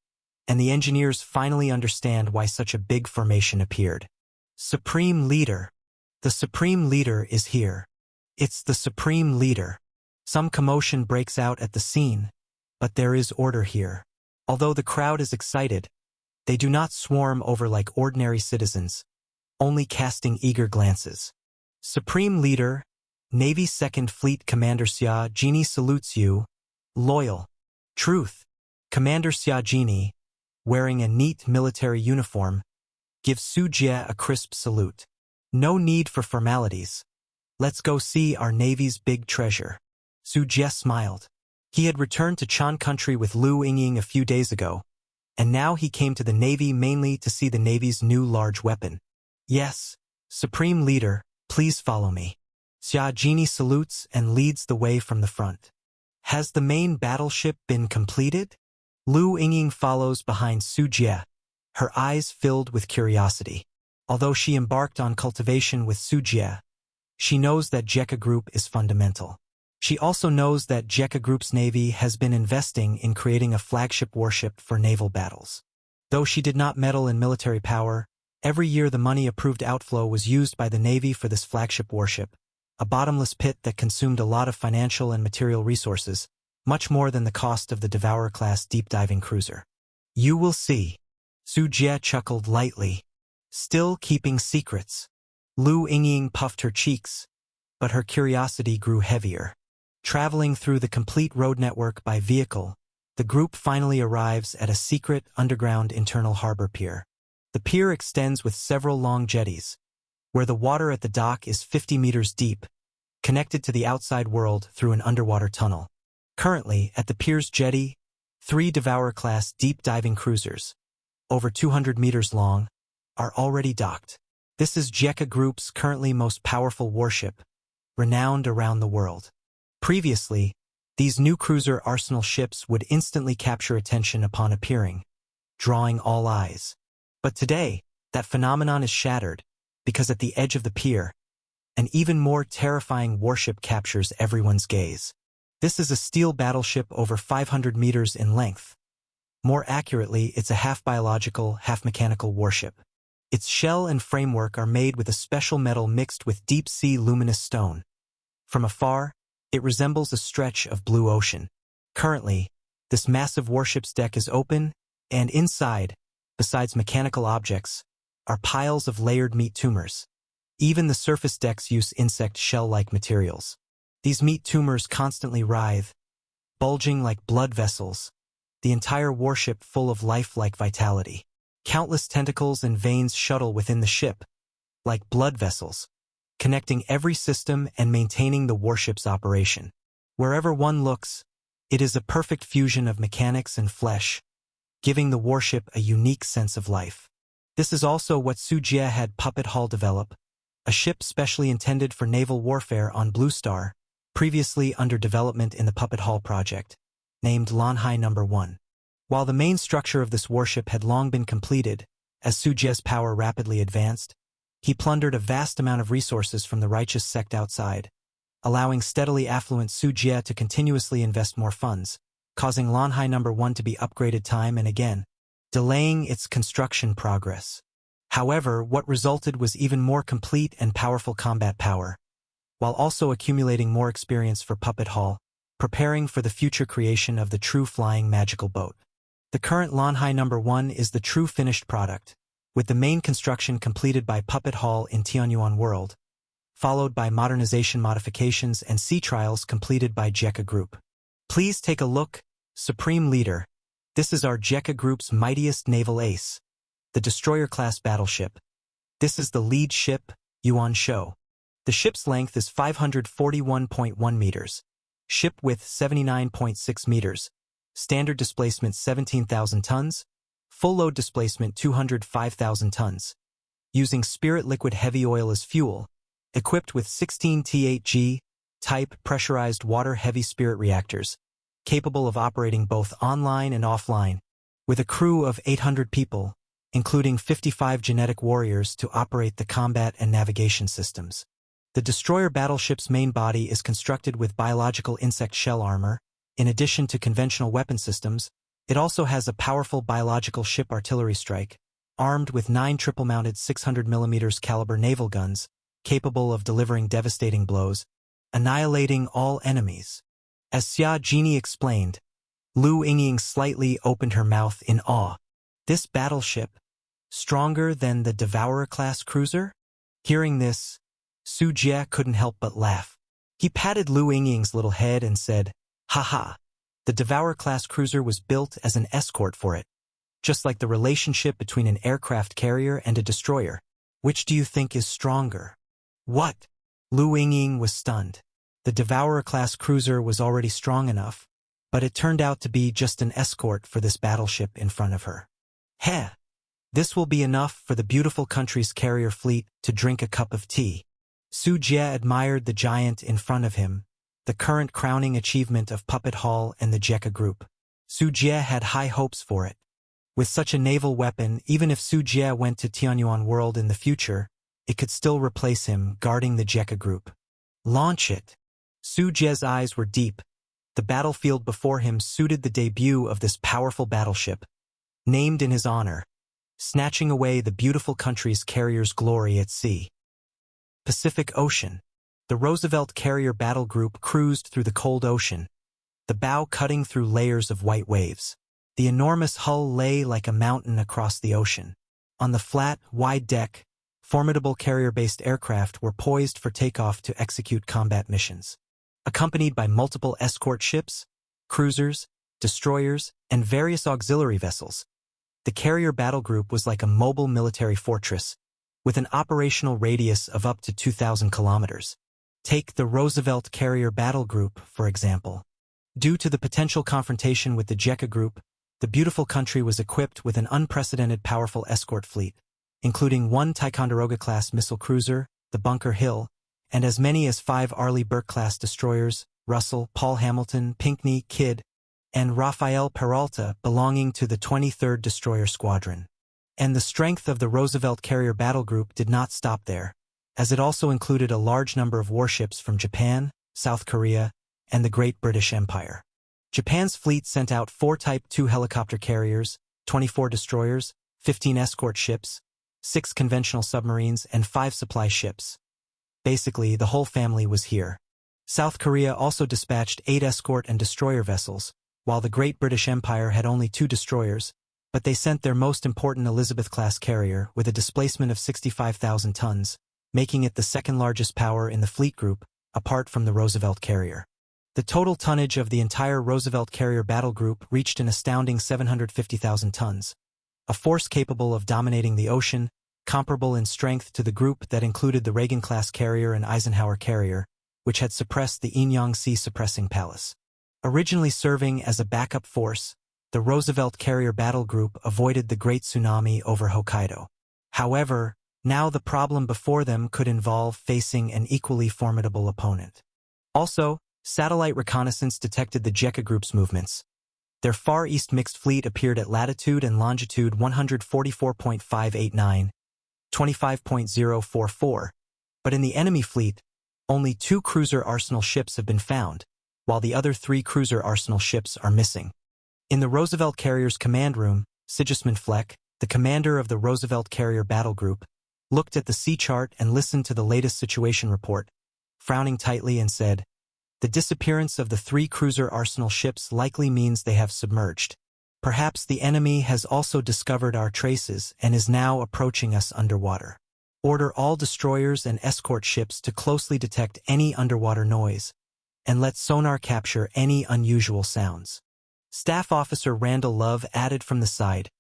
Speaker 1: and the engineers finally understand why such a big formation appeared. Supreme Leader. The Supreme Leader is here. It's the Supreme Leader. Some commotion breaks out at the scene, but there is order here. Although the crowd is excited, they do not swarm over like ordinary citizens, only casting eager glances. Supreme Leader, Navy 2nd Fleet Commander Xia Jini salutes you. Loyal. Truth. Commander Xia Jini, wearing a neat military uniform, gives Su Jie a crisp salute. No need for formalities. Let's go see our Navy's big treasure. Su Jie smiled. He had returned to Chan Country with Lu Yingying a few days ago, and now he came to the Navy mainly to see the Navy's new large weapon. Yes, Supreme Leader, please follow me. Xia Jini salutes and leads the way from the front. Has the main battleship been completed? Lu Yingying follows behind Su Jie, her eyes filled with curiosity. Although she embarked on cultivation with Su Jie, she knows that JECA Group is fundamental. She also knows that JECA Group's Navy has been investing in creating a flagship warship for naval battles. Though she did not meddle in military power, every year the money-approved outflow was used by the Navy for this flagship warship, a bottomless pit that consumed a lot of financial and material resources, much more than the cost of the Devourer-class deep-diving cruiser. You will see. Su Jie chuckled lightly. Still keeping secrets. Lu Yingying puffed her cheeks, but her curiosity grew heavier. Traveling through the complete road network by vehicle, the group finally arrives at a secret underground internal harbor pier. The pier extends with several long jetties, where the water at the dock is 50 meters deep, connected to the outside world through an underwater tunnel. Currently, at the pier's jetty, 3 Devourer-class deep-diving cruisers, over 200 meters long, are already docked. This is JECA Group's currently most powerful warship, renowned around the world. Previously, these new cruiser arsenal ships would instantly capture attention upon appearing, drawing all eyes. But today, that phenomenon is shattered, because at the edge of the pier, an even more terrifying warship captures everyone's gaze. This is a steel battleship over 500 meters in length. More accurately, it's a half-biological, half-mechanical warship. Its shell and framework are made with a special metal mixed with deep-sea luminous stone. From afar, it resembles a stretch of blue ocean. Currently, this massive warship's deck is open, and inside, besides mechanical objects, are piles of layered meat tumors. Even the surface decks use insect shell-like materials. These meat tumors constantly writhe, bulging like blood vessels, the entire warship full of life-like vitality. Countless tentacles and veins shuttle within the ship, like blood vessels, connecting every system and maintaining the warship's operation. Wherever one looks, it is a perfect fusion of mechanics and flesh, giving the warship a unique sense of life. This is also what Su Jie had Puppet Hall develop, a ship specially intended for naval warfare on Blue Star, previously under development in the Puppet Hall project, named Lanhai No. 1. While the main structure of this warship had long been completed, as Su Jie's power rapidly advanced, he plundered a vast amount of resources from the righteous sect outside, allowing steadily affluent Su Jie to continuously invest more funds, causing Lanhai No. 1 to be upgraded time and again, delaying its construction progress. However, what resulted was even more complete and powerful combat power, while also accumulating more experience for Puppet Hall, preparing for the future creation of the true flying magical boat. The current Lanhai No. 1 is the true finished product, with the main construction completed by Puppet Hall in Tianyuan World, followed by modernization modifications and sea trials completed by JECA Group. Please take a look, Supreme Leader. This is our JECA Group's mightiest naval ace, the destroyer-class battleship. This is the lead ship, Yuan Shou. The ship's length is 541.1 meters, ship width 79.6 meters, standard displacement 17,000 tons, full load displacement 205,000 tons. Using Spirit liquid heavy oil as fuel, equipped with 16 T8G type pressurized water heavy Spirit reactors, capable of operating both online and offline, with a crew of 800 people, including 55 genetic warriors to operate the combat and navigation systems. The destroyer battleship's main body is constructed with biological insect shell armor. In addition to conventional weapon systems, it also has a powerful biological ship artillery strike, armed with 9 triple-mounted 600mm caliber naval guns, capable of delivering devastating blows, annihilating all enemies. As Xia Jini explained, Lu Yingying slightly opened her mouth in awe. This battleship, stronger than the Devourer-class cruiser? Hearing this, Su Jie couldn't help but laugh. He patted Lu Yingying's little head and said, "Haha, the Devourer-class cruiser was built as an escort for it, just like the relationship between an aircraft carrier and a destroyer. Which do you think is stronger?" "What?" Lu Yingying was stunned. The Devourer-class cruiser was already strong enough, but it turned out to be just an escort for this battleship in front of her. Heh! This will be enough for the beautiful country's carrier fleet to drink a cup of tea. Su Jie admired the giant in front of him, the current crowning achievement of Puppet Hall and the JECA Group. Su Jie had high hopes for it. With such a naval weapon, even if Su Jie went to Tianyuan World in the future, it could still replace him guarding the JECA Group. Launch it! Su Jie's eyes were deep. The battlefield before him suited the debut of this powerful battleship, named in his honor, snatching away the beautiful country's carrier's glory at sea. Pacific Ocean. The Roosevelt Carrier Battle Group cruised through the cold ocean, the bow cutting through layers of white waves. The enormous hull lay like a mountain across the ocean. On the flat, wide deck, formidable carrier-based aircraft were poised for takeoff to execute combat missions. Accompanied by multiple escort ships, cruisers, destroyers, and various auxiliary vessels, the Carrier Battle Group was like a mobile military fortress, with an operational radius of up to 2,000 kilometers. Take the Roosevelt Carrier Battle Group, for example. Due to the potential confrontation with the JECA Group, the beautiful country was equipped with an unprecedented powerful escort fleet, including 1 Ticonderoga-class missile cruiser, the Bunker Hill, and as many as 5 Arleigh Burke-class destroyers, Russell, Paul Hamilton, Pinckney, Kidd, and Rafael Peralta, belonging to the 23rd Destroyer Squadron. And the strength of the Roosevelt Carrier Battle Group did not stop there, as it also included a large number of warships from Japan, South Korea, and the Great British Empire. Japan's fleet sent out 4 Type II helicopter carriers, 24 destroyers, 15 escort ships, 6 conventional submarines, and 5 supply ships. Basically, the whole family was here. South Korea also dispatched 8 escort and destroyer vessels, while the Great British Empire had only 2 destroyers, but they sent their most important Elizabeth-class carrier with a displacement of 65,000 tons, making it the second largest power in the fleet group, apart from the Roosevelt carrier. The total tonnage of the entire Roosevelt Carrier Battle Group reached an astounding 750,000 tons, a force capable of dominating the ocean, comparable in strength to the group that included the Reagan-class carrier and Eisenhower carrier, which had suppressed the Inyang Sea suppressing palace. Originally serving as a backup force, the Roosevelt Carrier Battle Group avoided the Great Tsunami over Hokkaido. However, now the problem before them could involve facing an equally formidable opponent. Also, satellite reconnaissance detected the JECA Group's movements. Their Far East mixed fleet appeared at latitude and longitude 144.589, 25.044, but in the enemy fleet, only 2 cruiser arsenal ships have been found, while the other 3 cruiser arsenal ships are missing. In the Roosevelt carrier's command room, Sigismund Fleck, the commander of the Roosevelt Carrier Battle Group, looked at the sea chart and listened to the latest situation report, frowning tightly and said, "The disappearance of the 3 cruiser arsenal ships likely means they have submerged. Perhaps the enemy has also discovered our traces and is now approaching us underwater. Order all destroyers and escort ships to closely detect any underwater noise, and let sonar capture any unusual sounds." Staff Officer Randall Love added from the side,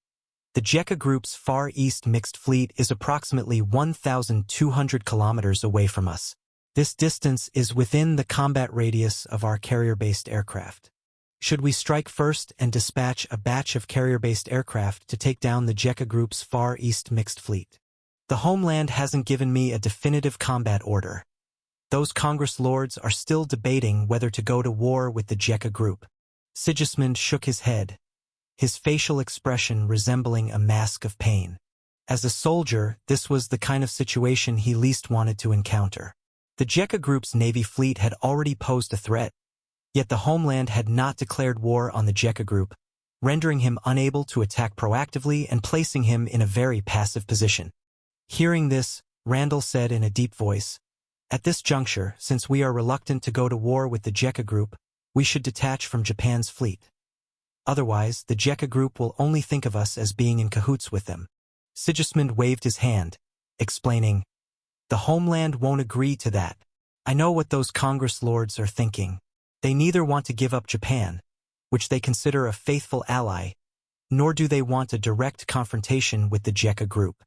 Speaker 1: "The JECA Group's Far East Mixed Fleet is approximately 1,200 kilometers away from us. This distance is within the combat radius of our carrier-based aircraft. Should we strike first and dispatch a batch of carrier-based aircraft to take down the JECA Group's Far East Mixed Fleet? The homeland hasn't given me a definitive combat order. Those Congress lords are still debating whether to go to war with the JECA Group." Sigismund shook his head, his facial expression resembling a mask of pain. As a soldier, this was the kind of situation he least wanted to encounter. The JECA Group's Navy fleet had already posed a threat, yet the homeland had not declared war on the JECA Group, rendering him unable to attack proactively and placing him in a very passive position. Hearing this, Randall said in a deep voice, "At this juncture, since we are reluctant to go to war with the JECA Group, we should detach from Japan's fleet. Otherwise, the JECA Group will only think of us as being in cahoots with them." Sigismund waved his hand, explaining, "The homeland won't agree to that. I know what those Congress lords are thinking. They neither want to give up Japan, which they consider a faithful ally, nor do they want a direct confrontation with the JECA Group.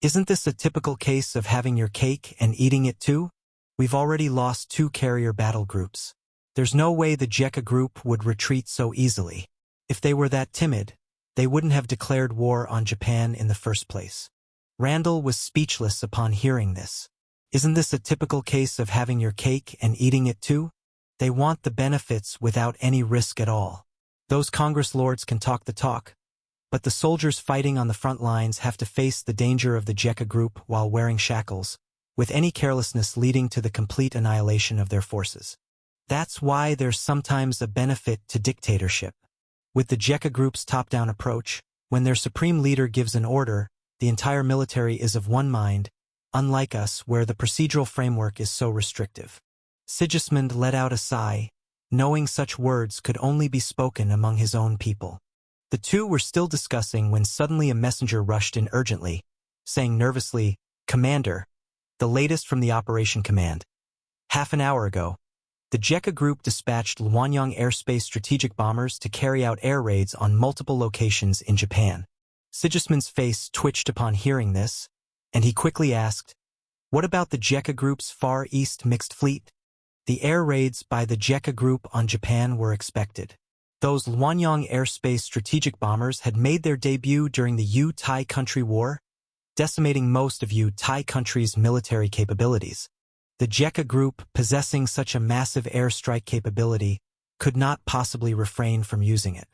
Speaker 1: Isn't this a typical case of having your cake and eating it too? We've already lost 2 carrier battle groups. There's no way the JECA Group would retreat so easily. If they were that timid, they wouldn't have declared war on Japan in the first place." Randall was speechless upon hearing this. Isn't this a typical case of having your cake and eating it too? They want the benefits without any risk at all. Those Congress lords can talk the talk, but the soldiers fighting on the front lines have to face the danger of the JECA Group while wearing shackles, with any carelessness leading to the complete annihilation of their forces. That's why there's sometimes a benefit to dictatorship. With the JECA Group's top-down approach, when their supreme leader gives an order, the entire military is of one mind, unlike us where the procedural framework is so restrictive. Sigismund let out a sigh, knowing such words could only be spoken among his own people. The two were still discussing when suddenly a messenger rushed in urgently, saying nervously, "Commander, the latest from the Operation Command. Half an hour ago, the JECA Group dispatched Lwanyang Airspace strategic bombers to carry out air raids on multiple locations in Japan." Sigismund's face twitched upon hearing this, and he quickly asked, "What about the JECA Group's Far East Mixed Fleet?" The air raids by the JECA Group on Japan were expected. Those Lwanyang Airspace strategic bombers had made their debut during the U-Thai Country War, decimating most of U-Thai country's military capabilities. The JECA Group, possessing such a massive airstrike capability, could not possibly refrain from using it.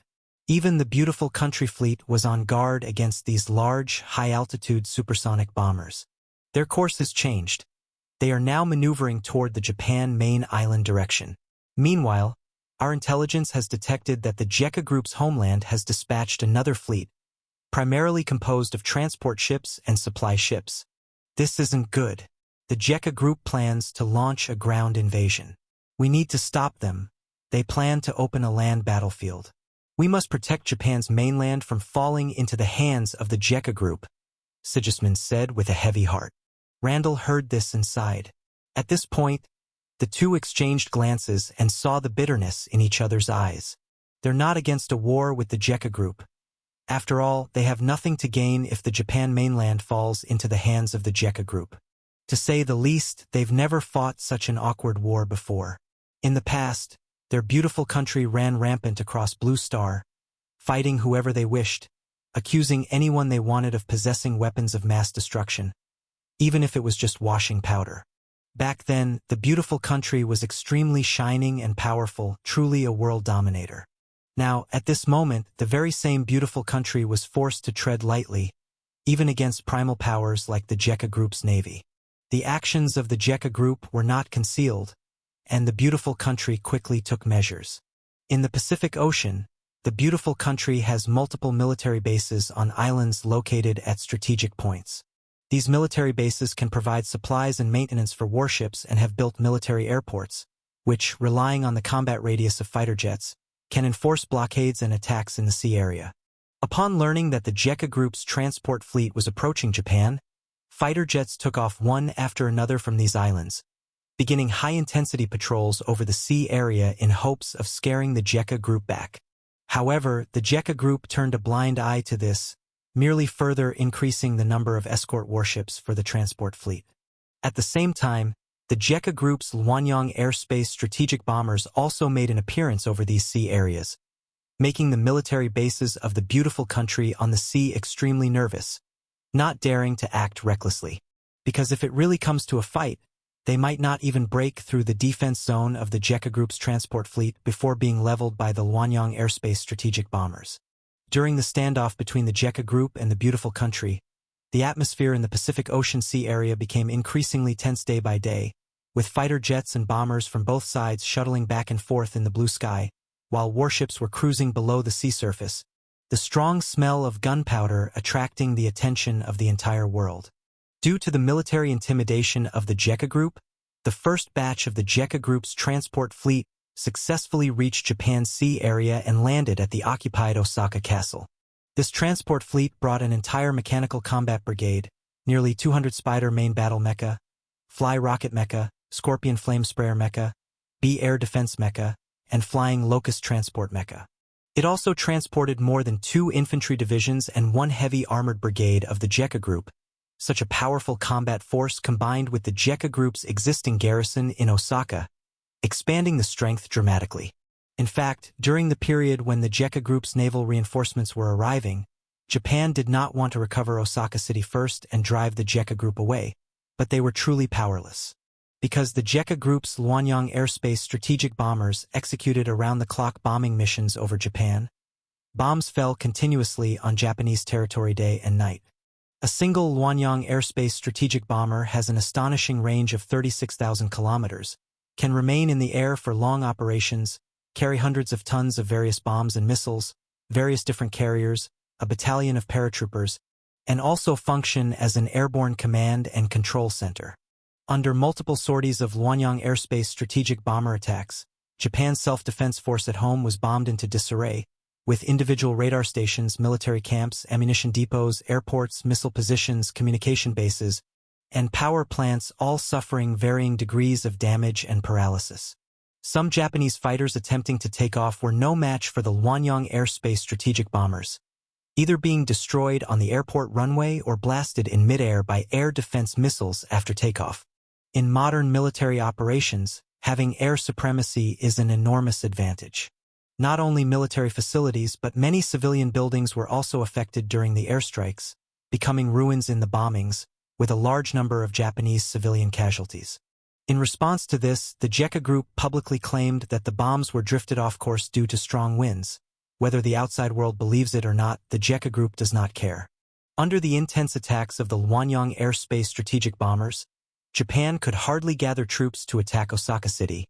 Speaker 1: Even the beautiful country fleet was on guard against these large, high-altitude supersonic bombers. Their course has changed. They are now maneuvering toward the Japan main island direction. Meanwhile, our intelligence has detected that the JECA Group's homeland has dispatched another fleet, primarily composed of transport ships and supply ships. This isn't good. The JECA Group plans to launch a ground invasion. We need to stop them. They plan to open a land battlefield. We must protect Japan's mainland from falling into the hands of the JECA Group," Sigismund said with a heavy heart. Randall heard this and sighed. At this point, the two exchanged glances and saw the bitterness in each other's eyes. They're not against a war with the JECA Group. After all, they have nothing to gain if the Japan mainland falls into the hands of the JECA Group. To say the least, they've never fought such an awkward war before. In the past, their beautiful country ran rampant across Blue Star, fighting whoever they wished, accusing anyone they wanted of possessing weapons of mass destruction, even if it was just washing powder. Back then, the beautiful country was extremely shining and powerful, truly a world dominator. Now, at this moment, the very same beautiful country was forced to tread lightly, even against primal powers like the JECA Group's navy. The actions of the JECA Group were not concealed, and the beautiful country quickly took measures. In the Pacific Ocean, The beautiful country has multiple military bases on islands located at strategic points. These military bases can provide supplies and maintenance for warships and have built military airports, which, relying on the combat radius of fighter jets, can enforce blockades and attacks in the sea area. Upon learning that the JECA Group's transport fleet was approaching Japan, fighter jets took off one after another from these islands, beginning high-intensity patrols over the sea area in hopes of scaring the JECA Group back. However, the JECA Group turned a blind eye to this, merely further increasing the number of escort warships for the transport fleet. At the same time, the JECA Group's Luanyang Airspace strategic bombers also made an appearance over these sea areas, making the military bases of the beautiful country on the sea extremely nervous, not daring to act recklessly. Because if it really comes to a fight, they might not even break through the defense zone of the JECA Group's transport fleet before being leveled by the Luanyang Airspace strategic bombers. During the standoff between the JECA Group and the beautiful country, the atmosphere in the Pacific Ocean Sea area became increasingly tense day by day, with fighter jets and bombers from both sides shuttling back and forth in the blue sky, while warships were cruising below the sea surface, the strong smell of gunpowder attracting the attention of the entire world. Due to the military intimidation of the JECA Group, the first batch of the JECA Group's transport fleet successfully reached Japan's sea area and landed at the occupied Osaka Castle. This transport fleet brought an entire mechanical combat brigade, nearly 200 Spider main battle mecha, Fly rocket mecha, Scorpion flame sprayer mecha, B air defense mecha, and Flying Locust transport mecha. It also transported more than 2 infantry divisions and 1 heavy armored brigade of the JECA Group. Such a powerful combat force combined with the JECA Group's existing garrison in Osaka, expanding the strength dramatically. In fact, during the period when the JECA Group's naval reinforcements were arriving, Japan did not want to recover Osaka City first and drive the JECA Group away, but they were truly powerless. Because the JECA Group's Luanyang Airspace strategic bombers executed around-the-clock bombing missions over Japan, bombs fell continuously on Japanese territory day and night. A single Luanyang Airspace strategic bomber has an astonishing range of 36,000 kilometers, can remain in the air for long operations, carry hundreds of tons of various bombs and missiles, various different carriers, a battalion of paratroopers, and also function as an airborne command and control center. Under multiple sorties of Luanyang Airspace strategic bomber attacks, Japan's self-defense force at home was bombed into disarray, with individual radar stations, military camps, ammunition depots, airports, missile positions, communication bases, and power plants all suffering varying degrees of damage and paralysis. Some Japanese fighters attempting to take off were no match for the Luanyang Airspace strategic bombers, either being destroyed on the airport runway or blasted in midair by air defense missiles after takeoff. In modern military operations, having air supremacy is an enormous advantage. Not only military facilities but many civilian buildings were also affected during the airstrikes, becoming ruins in the bombings, with a large number of Japanese civilian casualties. In response to this, the JECA Group publicly claimed that the bombs were drifted off course due to strong winds. Whether the outside world believes it or not, the JECA Group does not care. Under the intense attacks of the Luanyang Airspace strategic bombers, Japan could hardly gather troops to attack Osaka City,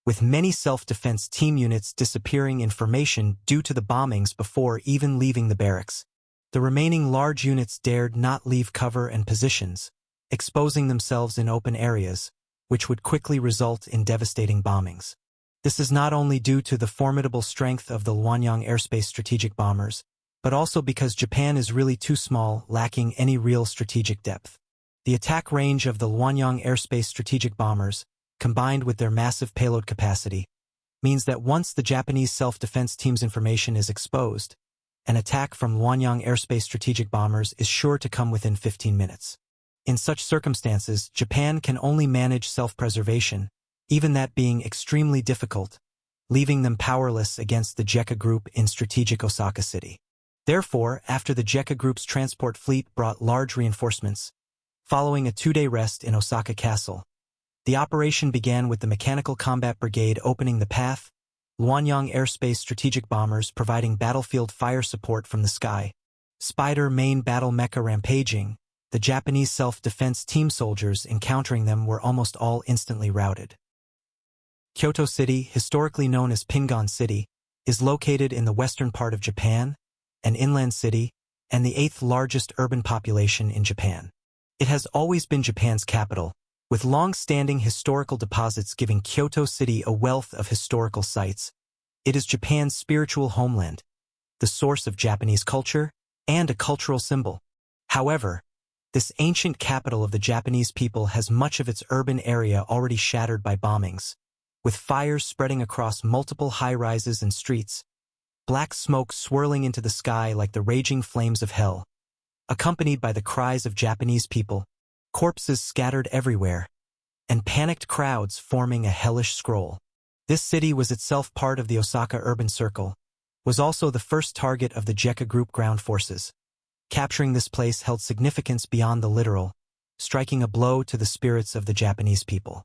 Speaker 1: with many self-defense team units disappearing in formation due to the bombings before even leaving the barracks. The remaining large units dared not leave cover and positions, exposing themselves in open areas, which would quickly result in devastating bombings. This is not only due to the formidable strength of the Luanyang Airspace strategic bombers, but also because Japan is really too small, lacking any real strategic depth. The attack range of the Luanyang Airspace strategic bombers, combined with their massive payload capacity, means that once the Japanese self-defense team's information is exposed, an attack from Luanyang Airspace strategic bombers is sure to come within 15 minutes. In such circumstances, Japan can only manage self-preservation, even that being extremely difficult, leaving them powerless against the JECA Group in strategic Osaka City. Therefore, after the JECA Group's transport fleet brought large reinforcements, following a 2-day rest in Osaka Castle, the operation began with the Mechanical Combat Brigade opening the path, Luanyang Airspace strategic bombers providing battlefield fire support from the sky, Spider main battle mecha rampaging. The Japanese self-defense team soldiers encountering them were almost all instantly routed. Kyoto City, historically known as Pingon City, is located in the western part of Japan, an inland city, and the eighth largest urban population in Japan. It has always been Japan's capital, with long-standing historical deposits giving Kyoto City a wealth of historical sites. It is Japan's spiritual homeland, the source of Japanese culture, and a cultural symbol. However, this ancient capital of the Japanese people has much of its urban area already shattered by bombings, with fires spreading across multiple high-rises and streets, black smoke swirling into the sky like the raging flames of hell, accompanied by the cries of Japanese people, corpses scattered everywhere, and panicked crowds forming a hellish scroll. This city was itself part of the Osaka urban circle, was also the first target of the JECA Group ground forces. Capturing this place held significance beyond the literal, striking a blow to the spirits of the Japanese people.